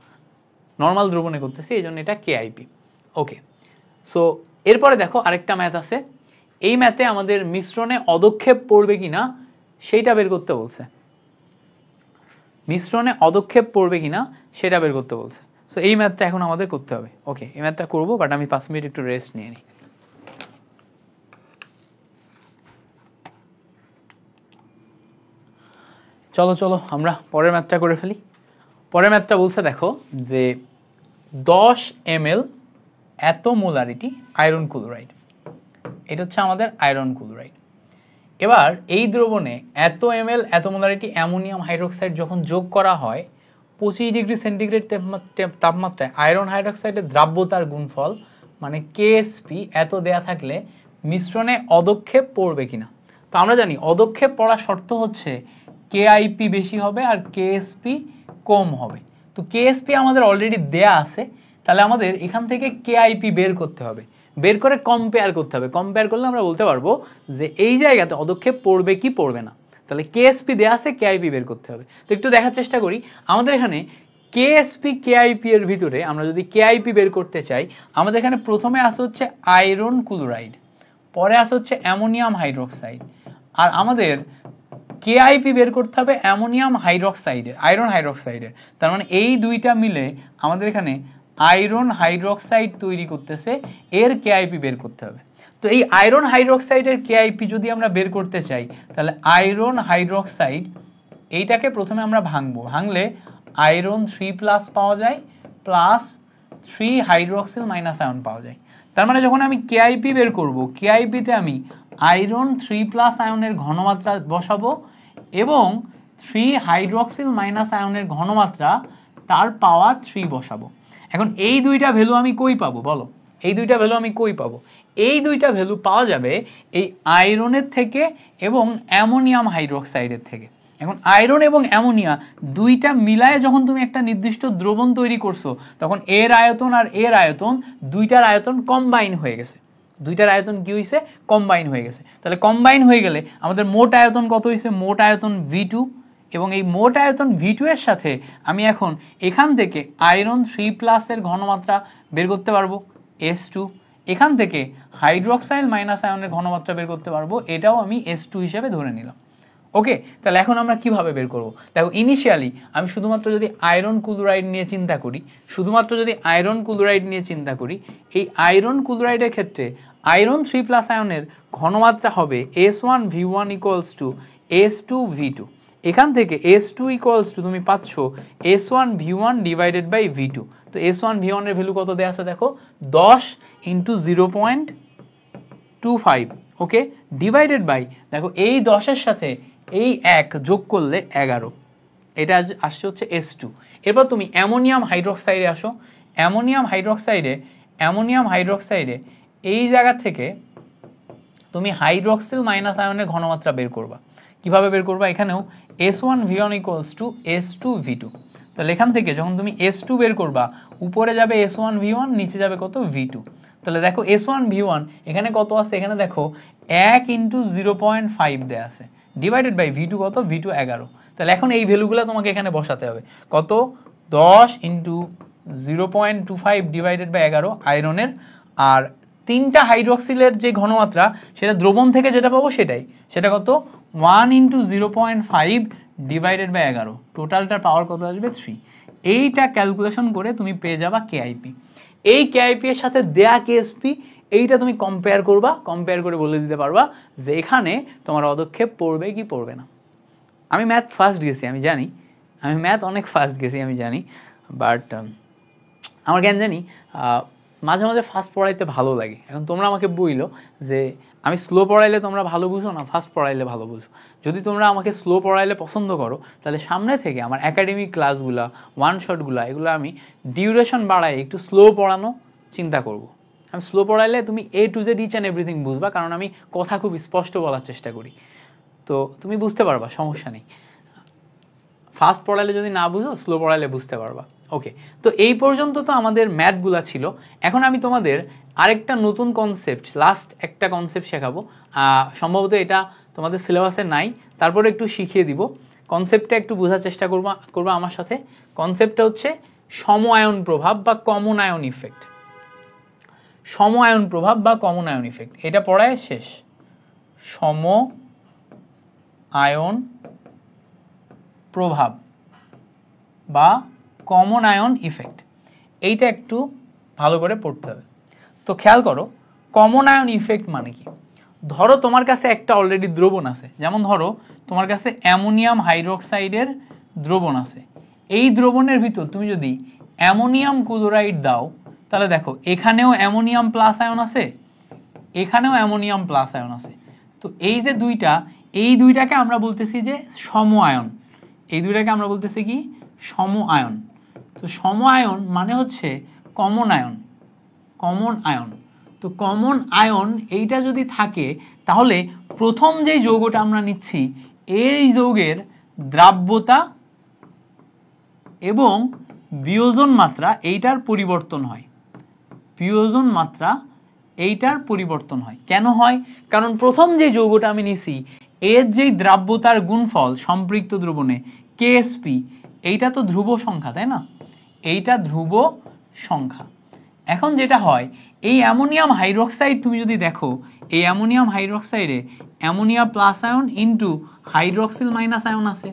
নর্মাল দ্রবণে করতেছি, এই জন্য এটা KIP। ওকে, সো এরপরে দেখো আরেকটা ম্যাথ আছে। এই ম্যাথে আমাদের মিশ্রণে অদক্ষেপ পড়বে কিনা সেইটা বের করতে বলছে। মিশ্রণে অদক্ষেপ পড়বে কিনা সেটা বের করতে বলছে। সো এই ম্যাথটা এখন আমাদের করতে হবে। ওকে, এই ম্যাথটা করবো, বাট আমি 5 মিনিট একটু রেস্ট নিয়ে নিই। চলো আমরা পরের ম্যাথটা করে ফেলি। পরের ম্যাথটা বলছে দেখো যে 10 ml এত মোলারিটি আয়রন ক্লোরাইড, এটা হচ্ছে আমাদের আয়রন ক্লোরাইড। এবার এই দ্রবণে এত ml এত মোলারিটি অ্যামোনিয়াম হাইড্রোক্সাইড যখন যোগ করা হয় 25 ডিগ্রি সেন্টিগ্রেড তাপমাত্রায় আয়রন হাইড্রোক্সাইডের দ্রাব্যতার গুণফল মানে KSP এত দেয়া থাকলে মিশ্রণে অদক্ষেপ পড়বে কিনা। তো আমরা জানি অদক্ষেপ পড়ার শর্ত হচ্ছে KIP বেশি হবে আর KSP কম হবে। তো KSP আমাদের অলরেডি দেয়া আছে, তাহলে আমাদের এখান থেকে KIP বের করতে হবে, বের করে কম্পেয়ার করতে হবে। কম্পেয়ার করলে আমরা বলতে পারবো যে এই জায়গাতে অদক্ষেপ পড়বে কি পড়বে না। তাহলে KSP দেয়া আছে, KIP বের করতে হবে। তো একটু দেখার চেষ্টা করি। আমাদের এখানে KSP KIP এর ভিতরে আমরা যদি KIP বের করতে চাই, আমাদের এখানে প্রথমে আসে হচ্ছে আয়রন ক্লোরাইড, পরে আসে হচ্ছে অ্যামোনিয়াম হাইড্রোক্সাইড, আর আমাদের KIP বের করতে হবে অ্যামোনিয়াম হাইড্রোক্সাইডের, আয়রন হাইড্রোক্সাইডের। তার মানে এই দুইটা মিলে আমাদের এখানে আয়রন হাইড্রোক্সাইড তৈরি করতেছে, এর KIP বের করতে হবে। তো এই আয়রন হাইড্রোক্সাইডের KIP যদি আমরা বের করতে চাই, তাহলে আয়রন হাইড্রোক্সাইড এইটাকে প্রথমে আমরা ভাঙবো। ভাঙলে আয়রন 3+ পাওয়া যায় প্লাস 3 হাইড্রোক্সিল মাইনাস আয়ন পাওয়া যায়। তার মানে যখন আমি কেআইপি বের করব, কেআইপি তে আমি আয়রন 3+ আয়নের ঘনমাত্রা বসাবো এবং 3 হাইড্রোক্সিল মাইনাস আয়নের ঘনমাত্রা তার পাওয়ার 3 বসাবো। এখন এই দুইটা ভ্যালু আমি কই পাবো বলো? এই দুইটা ভ্যালু আমি কই পাবো? এই দুইটা ভ্যালু পাওয়া যাবে এই আয়রনের থেকে এবং অ্যামোনিয়াম হাইড্রোক্সাইডের থেকে। এখন আয়রন এবং অ্যামোনিয়া দুইটা মিলায়ে যখন তুমি একটা নির্দিষ্ট দ্রবণ তৈরি করছো, তখন এর আয়তন আর এর আয়তন, দুইটার আয়তন কম্বাইন হয়ে গেছে। দুইটার আয়তন কি হয়েছে? কম্বাইন হয়ে গেছে। তাহলে কম্বাইন হয়ে গেলে আমাদের মোট আয়তন কত হয়েছে? মোট আয়তন V2, এবং এই মোট আয়তন V2 এর সাথে আমি এখন এখান থেকে আয়রন 3+ এর ঘনমাত্রা বের করতে পারবো S2, এখান থেকে হাইড্রোক্সাইল মাইনাস আয়নের ঘনমাত্রা বের করতে পারবো, এটাও আমি S2 হিসেবে ধরে নিলাম। ওকে, তাহলে এখন আমরা কিভাবে বের করব? দেখো, ইনিশিয়ালি আমি শুধুমাত্র যদি আয়রন ক্লোরাইড নিয়ে চিন্তা করি, এই আয়রন ক্লোরাইডের ক্ষেত্রে আয়রন 3+ আয়নের ঘনমাত্রা হবে S1V1 = S2V2। এখান থেকে S2 তুমি পাচ্ছ S1V1 / V2। তো S1V1 এর ভ্যালু কত দেয়া আছে দেখো, 10 × 0.25, ওকে, ডিভাইডেড বাই, দেখো এই 10 এর সাথে এই 1 যোগ করলে 11, এটা আসছে হচ্ছে S2। এরপর তুমি অ্যামোনিয়াম হাইড্রোক্সাইডে আসো। অ্যামোনিয়াম হাইড্রোক্সাইডে এই জায়গা থেকে তুমি হাইড্রোক্সিল মাইনাস আয়নের ঘনমাত্রা বের করবা। কিভাবে বের করবা? এখানেও S1V1 = S2V2। তাহলে এখান থেকে যখন তুমি S2 বের করবা, উপরে যাবে S1V1, নিচে যাবে কত? V2। তাহলে দেখো S1V1 এখানে কত আছে? এখানে দেখো 1 × 0.5 দেয়া আছে, ডিভাইডেড বাই V2 কত? V2 11। তাহলে এখন এই ভ্যালুগুলো তোমাকে এখানে বসাতে হবে। কত? 10 × 0.25 ডিভাইডেড বাই 11 আয়রনের, আর তিনটা হাইড্রোক্সিলের যে ঘনমাত্রা সেটা দ্রবণ থেকে যেটা পাবো সেটা কত? 1 × 0.5 ডিভাইডেড বাই 11, টোটালটার পাওয়ার কত আসবে? 3। এইটা ক্যালকুলেশন করে তুমি পেয়ে যাবা কেআইপি। এই কেআইপি এর সাথে দেয়া কেএসপি, এইটা তুমি কম্পেয়ার করবা, কম্পেয়ার করে বলে দিতে পারবা যে এখানে তোমার পদক্ষেপ পড়বে কি পড়বে না। আমি ম্যাথ ফার্স্ট গেছি, আমি জানি, আমি ম্যাথ অনেক ফার্স্ট গেছি আমি জানি, বাট আমার জ্ঞান জানি মাঝে মাঝে ফার্স্ট পড়াইতে ভালো লাগে। এখন তোমরা আমাকে বইলো যে আমি স্লো পড়াইলে তোমরা ভালো বুঝো না, ফার্স্ট পড়াইলে ভালো বুঝো। যদি তোমরা আমাকে স্লো পড়াইলে পছন্দ করো, তাহলে সামনে থেকে আমার একাডেমিক ক্লাসগুলা, ওয়ান শটগুলা, এগুলো আমি ডিউরেশন বাড়াই একটু স্লো পড়ানো চিন্তা করব। আমি স্লো পড়াইলে তুমি A to Z each and everything বুঝবা, কারণ আমি কথা খুব স্পষ্ট বলার চেষ্টা করি, তো তুমি বুঝতে পারবা, সমস্যা নেই। ফাস্ট পড়াইলে যদি না বুঝো, স্লো পড়াইলে বুঝতে পারবা। ওকে, তো এই পর্যন্ত তো আমাদের ম্যাথগুলা ছিল। এখন আমি তোমাদের আরেকটা নতুন কনসেপ্ট, লাস্ট একটা কনসেপ্ট শেখাবো। সম্ভবত এটা তোমাদের সিলেবাসে নাই, তারপরে একটু শিখিয়ে দিব। কনসেপ্টটা একটু বোঝার চেষ্টা করবা আমার সাথে। কনসেপ্টটা হচ্ছে সম আয়ন প্রভাব বা কমন আয়ন ইফেক্ট। সম আয়ন প্রভাব বা কমন আয়ন ইফেক্ট, এটা পড়ায় শেষ। সম আয়ন প্রভাব বা কমন আয়ন ইফেক্ট, এইটা একটু ভালো করে পড়তে হবে। তো খেয়াল করো, কমন আয়ন ইফেক্ট মানে কি? ধরো তোমার কাছে একটা অলরেডি দ্রবণ আছে, যেমন ধরো তোমার কাছে অ্যামোনিয়াম হাইড্রোক্সাইডের দ্রবণ আছে। এই দ্রবণের ভিতর তুমি যদি অ্যামোনিয়াম ক্লোরাইড দাও, তাহলে দেখো এখানেও অ্যামোনিয়াম প্লাস আয়ন আছে, এখানেও অ্যামোনিয়াম প্লাস আয়ন আছে। তো এই যে দুইটা, এই দুইটাকে আমরা বলতেছি যে সম আয়ন। এই দুইটাকে আমরা বলতেছি কি? সম আয়ন। তো সম আয়ন মানে হচ্ছে কমন আয়ন, কমন আয়ন। তো কমন আয়ন এইটা যদি থাকে, তাহলে প্রথম যে যৌগটা আমরা নিচ্ছি, এই যৌগের দ্রাব্যতা এবং বিয়োজন মাত্রা এইটার পরিবর্তন হয়। বিয়োজন মাত্রা এইটার পরিবর্তন হয়। কেন হয়? কারণ প্রথম যে যৌগটা আমি নিছি, এর যেই দ্রাব্যতার গুণফল সম্পৃক্ত দ্রবণে কেএসপি, এইটা তো ধ্রুব সংখ্যা, তাই না? এইটা ধ্রুব সংখ্যা। এখন যেটা হয়, এই অ্যামোনিয়াম হাইড্রোক্সাইড তুমি যদি দেখো, এই অ্যামোনিয়াম হাইড্রোক্সাইডে ammonia plus ion into hydroxyl minus ion আছে।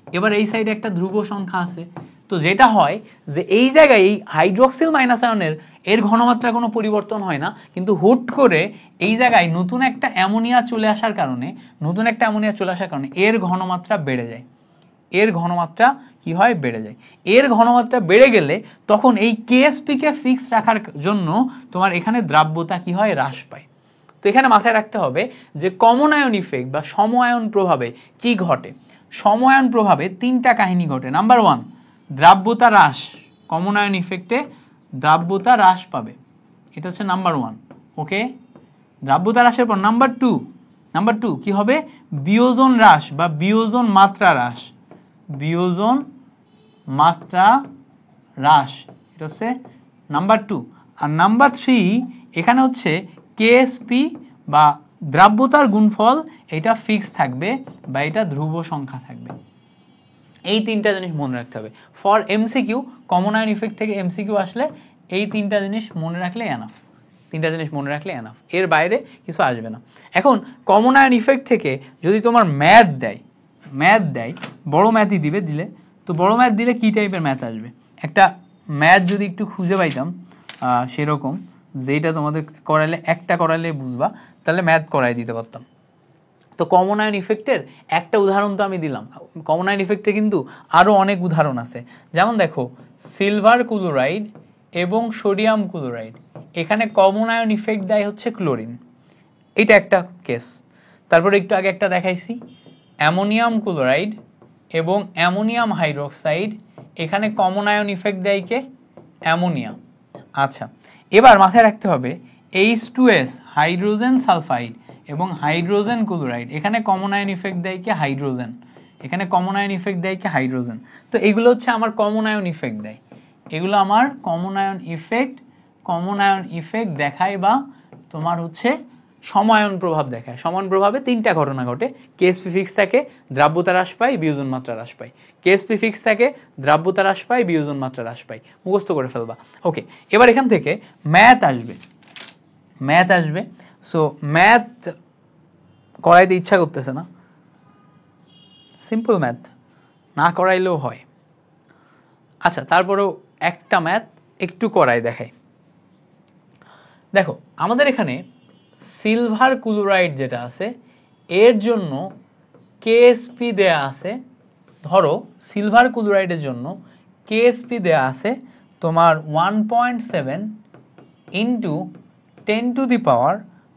এবার এই সাইডে একটা ধ্রুব সংখ্যা আছে। তো যেটা হয় যে এই জায়গায় এই হাইড্রোক্সিল মাইনাস আয়নের এর ঘনমাত্রা কোনো পরিবর্তন হয় না, কিন্তু হুট করে এই জায়গায় নতুন একটা অ্যামোনিয়া চলে আসার কারণে এর ঘনমাত্রা বেড়ে যায়। এর ঘনমাত্রা কি হয়, বেড়ে যায়। এর ঘনমাত্রা বেড়ে গেলে তখন এই কেএসপি কে ফিক্স রাখার জন্য তোমার এখানে দ্রাব্যতা কি হয়, হ্রাস পায়। তো এখানে মাথায় রাখতে হবে যে কমন আয়ন ইফেক্ট বা সমআয়ন প্রভাবে কি ঘটে। সমআয়ন প্রভাবে তিনটা কাহিনী ঘটে। নাম্বার 1, দ্রাব্যতা হ্রাস। কমন আয়ন ইফেক্টে দ্রাব্যতা হ্রাস পাবে, এটা হচ্ছে নাম্বার 1। ওকে, দ্রাব্যতা হ্রাসের পর নাম্বার 2 কি হবে, বিয়োজন হ্রাস বা বিয়োজন মাত্রা হ্রাস। বিয়োজন মাত্রা হ্রাস, এটা হচ্ছে নাম্বার 2। আর নাম্বার 3 এখানে হচ্ছে কেএসপি বা দ্রাব্যতার গুণফল, এটা ফিক্স থাকবে বা এটা ধ্রুব সংখ্যা থাকবে। এই তিনটা জিনিস মনে রাখতে হবে for MCQ. Common ion effect থেকে এমসিকিউ আসলে এই তিনটা জিনিস মনে রাখলে এনাফ। তিনটা জিনিস মনে রাখলে এনাফ, এর বাইরে কিছু আসবে না। এখন কমন আয়ন ইফেক্ট থেকে যদি তোমার ম্যাথ দেয়, বড় ম্যাথই দিলে তো বড় ম্যাথ দিলে কি টাইপের ম্যাথ আসবে, একটা ম্যাথ যদি একটু খুঁজে পাইতাম সেরকম, যেটা তোমাদের করাইলে বুঝবা, তাহলে ম্যাথ করাই দিতে পারতাম। তো কমন আয়ন ইফেক্টের একটা উদাহরণ তো আমি দিলাম। কমন আয়ন ইফেক্টে কিন্তু আরো অনেক উদাহরণ আছে। যেমন দেখো, সিলভার ক্লোরাইড এবং সোডিয়াম ক্লোরাইড, এখানে কমন আয়ন ইফেক্ট দেয় হচ্ছে ক্লোরিন, এটা একটা কেস। তারপরে একটু আগে একটা দেখাইছি, অ্যামোনিয়াম ক্লোরাইড এবং অ্যামোনিয়াম হাইড্রোক্সাইড, এখানে কমন আয়ন ইফেক্ট দেয় কে, অ্যামোনিয়া। আচ্ছা, এবার মাথায় রাখতে হবে H2S হাইড্রোজেন সালফাইড এবং হাইড্রোজেন ক্লোরাইড, এখানে কমন আয়ন ইফেক্ট দেয় কি, হাইড্রোজেন। এখানে কমন আয়ন ইফেক্ট দেয় কি, হাইড্রোজেন। তো এগুলো হচ্ছে আমার কমন আয়ন ইফেক্ট দেয়, এগুলো আমার কমন আয়ন ইফেক্ট দেখায় বা তোমার হচ্ছে সমআয়ন প্রভাব দেখায়। সমআয়ন প্রভাবে তিনটা ঘটনা ঘটে, কেএসপি ফিক্স থাকে, দ্রাব্যতা হ্রাস পায়, বিয়োজন মাত্রা হ্রাস পায়। কেএসপি ফিক্স থাকে, দ্রাব্যতা হ্রাস পায়, বিয়োজন মাত্রা হ্রাস পায়। মুখস্থ করে ফেলবা। ওকে, এবার এখান থেকে ম্যাথ আসবে। সো ম্যাথ করাইতে ইচ্ছা করতেছে না, সিম্পল ম্যাথ না করাইলেও হয়। আচ্ছা, তারপরেও একটা ম্যাথ একটু করাই দেখাই। দেখো, আমাদের এখানে সিলভার ক্লোরাইড যেটা আছে, এর জন্য কেএসপি দেয়া আছে। ধরো সিলভার ক্লোরাইডের জন্য কেএসপি দেয়া আছে তোমার 1.7 ইন্টু 10 টু দি পাওয়ার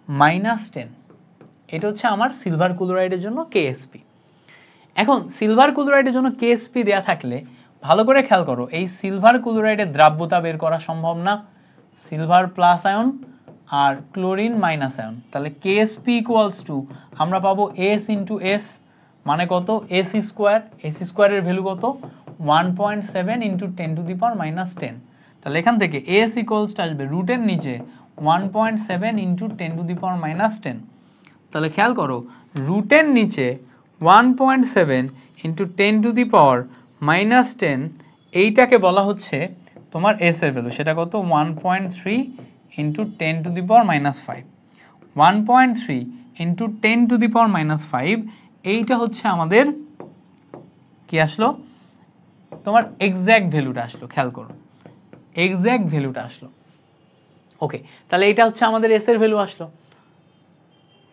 -10। এটা হচ্ছে আমার সিলভার ক্লোরাইডের জন্য কেএসপি। এখন সিলভার ক্লোরাইডের জন্য কেএসপি দেয়া থাকলে ভালো করে খেয়াল করো, এই সিলভার ক্লোরাইডের দ্রাব্যতা বের করা সম্ভব না। সিলভার প্লাস আয়ন আর ক্লোরিন মাইনাস আয়ন, তাহলে কেএসপি ইকুয়ালস টু আমরা পাবো এস ইন্টু এস, মানে কত, এসি স্কোয়ার। এসি স্কোয়ারের ভ্যালু কত, 1.7 ইন্টু 10 টু দি পাওয়ার -10। তাহলে এখান থেকে এস ইকুয়ালস টু আসবে রুটের নিচে 1.7 ইন্টু 10 টু দি পাওয়ার -10। তাহলে খেয়াল করো, রুটের নিচে 1.7 ইন্টু 10 টু দি পাওয়ার -10, এইটাকে বলা হচ্ছে তোমার এস এর ভ্যালু। সেটা কত, 1.3 into 10 to the power -5। 1.3 into 10 to the power -5, এইটা হচ্ছে আমাদের কি আসলো, তোমার এক্সাক্ট ভ্যালুটা আসলো। খেয়াল করো, এক্সাক্ট ভ্যালুটা আসলো। ওকে, তাহলে এটা হচ্ছে আমাদের এস এর ভ্যালু আসলো।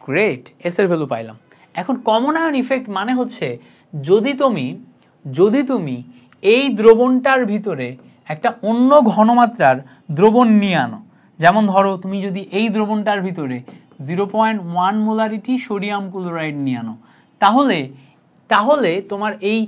গ্রেট, এস এর ভ্যালু পাইলাম। এখন কমন আয়ন ইফেক্ট মানে হচ্ছে যদি তুমি এই দ্রবণটার ভিতরে একটা অন্য ঘনমাত্রার দ্রবণ নিয়ে আনো, যেমন ধরো তুমি যদি এই দ্রবণটার ভিতরে 0.1 মোলারিটি সোডিয়াম ক্লোরাইড নিয়ে আনো, তাহলে তোমার এই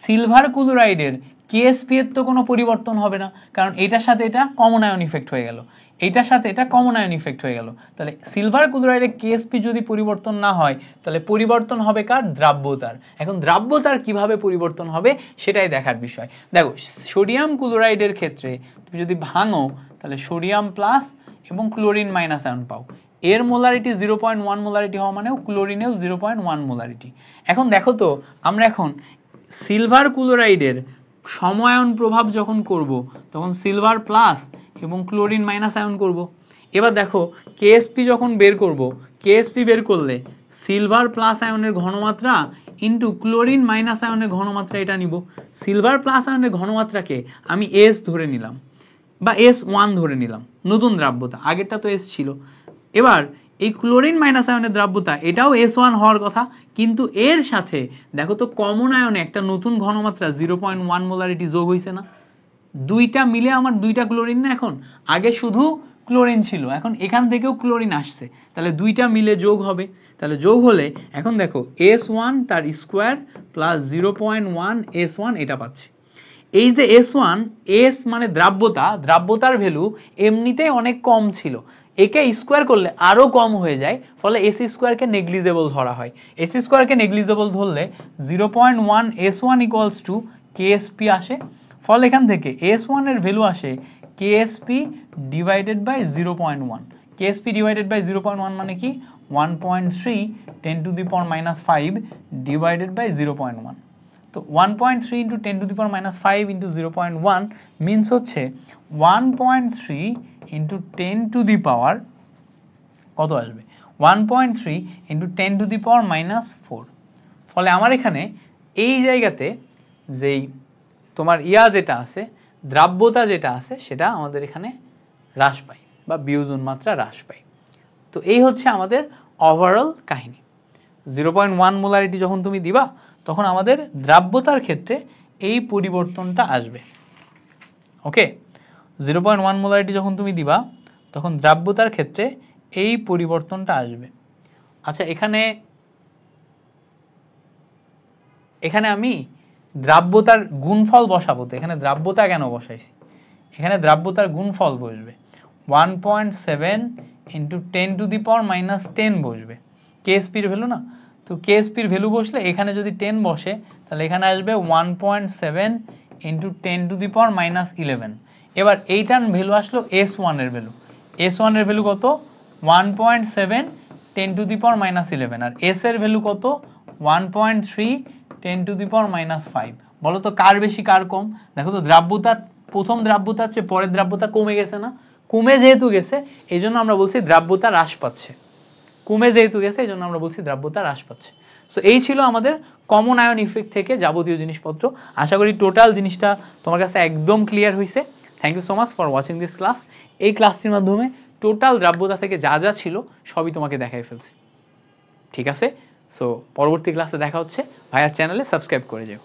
সিলভার ক্লোরাইডের কেএসপি এর তো কোনো পরিবর্তন হবে না, কারণ এটার সাথে এটা কমন আয়ন ইফেক্ট হয়ে গেল, এটার সাথে এটা কমন আয়ন ইফেক্ট হয়ে গেল। তাহলে সিলভার ক্লোরাইডের কেএসপি যদি পরিবর্তন না হয়, তাহলে পরিবর্তন হবে কার, দ্রাব্যতার। এখন দ্রাব্যতার কিভাবে পরিবর্তন হবে সেটাই দেখার বিষয়। দেখো, সোডিয়াম ক্লোরাইডের ক্ষেত্রে তুমি যদি ভাঙো, তাহলে সোডিয়াম প্লাস এবং ক্লোরিন মাইনাস আয়ন পাও। এর মোলারিটি 0.1 মোলারিটি হওয়া মানেও ক্লোরিনেও 0.1 মোলারিটি। এখন দেখো তো, আমরা এখন সিলভার ক্লোরাইডের সমআয়ন প্রভাব যখন করব, তখন সিলভার প্লাস এবং ক্লোরিন মাইনাস আয়ন করব। এবার দেখো, কেএসপি যখন বের করব, কেএসপি বের করলে সিলভার প্লাস আয়নের ঘনমাত্রা ইন্টু ক্লোরিন মাইনাস আয়নের ঘনমাত্রা, এটা নিব। সিলভার প্লাস আয়নের ঘনমাত্রাকে আমি এস ধরে নিলাম বা S1 ধরে নিলাম, নতুন দ্রাব্যতা, আগেরটা তো এস ছিল। এবার এই ক্লোরিন মাইনাস আয়নের দ্রাব্যতা এটাও S1 হওয়ার কথা, কিন্তু এর সাথে দেখো তো কমন আয়নে একটা নতুন ঘনমাত্রা 0.1 মোলারিটি যোগ হয়েছে না? দুইটা মিলে আমার দুইটা ক্লোরিন না, এখন আগে শুধু ক্লোরিন ছিল, এখন এখান থেকেও ক্লোরিন আসছে, তাহলে দুইটা মিলে যোগ হবে। তাহলে যোগ হলে এখন দেখো S1 তার স্কোয়ার প্লাস 0.1 S1 এটা পাচ্ছি। এই যে S1, S মানে দ্রাব্যতা, দ্রাব্যতার ভ্যালু এমনিতেই অনেক কম ছিল, একে স্কোয়ার করলে আরো কম হয়ে যায়, ফলে এস স্কোয়ারকে নেগলিজেবল ধরা হয়। এস স্কোয়ারকে নেগলিজেবল ধরলে 0.1 S1 ইকুয়ালস টু KSP আসে, ফলে এখান থেকে S1 এর ভ্যালু আসে KSP divided by 0.1। KSP divided by 0.1 মানে কি 1.3 10 to the power minus 5 divided by 0.1। তো 1.3 into 10 to the power minus 5 into 0.1 means হচ্ছে 1.3 ইন্টু 10 টু দি পাওয়ার কত আসবে 1.3 into 10 to the power minus 4। ফলে আমার এখানে এই জায়গাতে যেই তোমার যেটা আছে, দ্রাব্যতা যেটা আছে, সেটা আমাদের এখানে হ্রাস পায় বা বিয়োজন মাত্রা হ্রাস পায়। তো এই হচ্ছে আমাদের ওভারঅল কাহিনী। 0.1 মোলারিটি যখন তুমি দিবা তখন আমাদের দ্রাব্যতার ক্ষেত্রে এই পরিবর্তনটা আসবে। ওকে, 0.1 মোলারিটি যখন তুমি দিবা তখন দ্রাব্যতার ক্ষেত্রে এই পরিবর্তনটা আসবে। আচ্ছা, এখানে আমি দ্রাব্যতার গুণফল বসাবো, তো এখানে দ্রাব্যতা কেন বসাইছি, এখানে দ্রাব্যতার গুণফল বসবে 1.7 into 10 to the power minus 10 বসবে, কেএসপির ভ্যালু না, তো কেএসপির ভ্যালু বসলে এখানে যদি 10 বসে তাহলে এখানে আসবে 1.7 into 10 to the power minus 11। এবার এইটার ভ্যালু আসলো S1 এর ভ্যালু, S1 এর ভ্যালু কত 1.7 10 টু দি পাওয়ার মাইনাস 11, আর S এর ভ্যালু কত 1.3 10 টু দি পাওয়ার মাইনাস 5। বলো তো কার বেশি কার কম? দেখো তো দ্রাব্যতা প্রথম দ্রাব্যতার চেয়ে পরের দ্রাব্যতা কমে গেছে না? কমে যেহেতু গেছে এই জন্য আমরা বলছি দ্রাব্যতা হ্রাস পাচ্ছে, কমে যেহেতু গেছে এই জন্য আমরা বলছি দ্রাব্যতা হ্রাস পাচ্ছে। সো এই ছিল আমাদের কমন আয়ন ইফেক্ট থেকে যাবতীয় জিনিসপত্র। আশা করি টোটাল জিনিসটা তোমার কাছে একদম ক্লিয়ার হয়েছে। Thank you so much for watching this class. এই ক্লাসটির মাধ্যমে টোটাল দ্রাব্যতা থেকে যা যা ছিল সবই তোমাকে দেখাই ফেলছি। ঠিক আছে, সো পরবর্তী ক্লাসে দেখা হচ্ছে। ভাইয়ার চ্যানেলে সাবস্ক্রাইব করে যেও।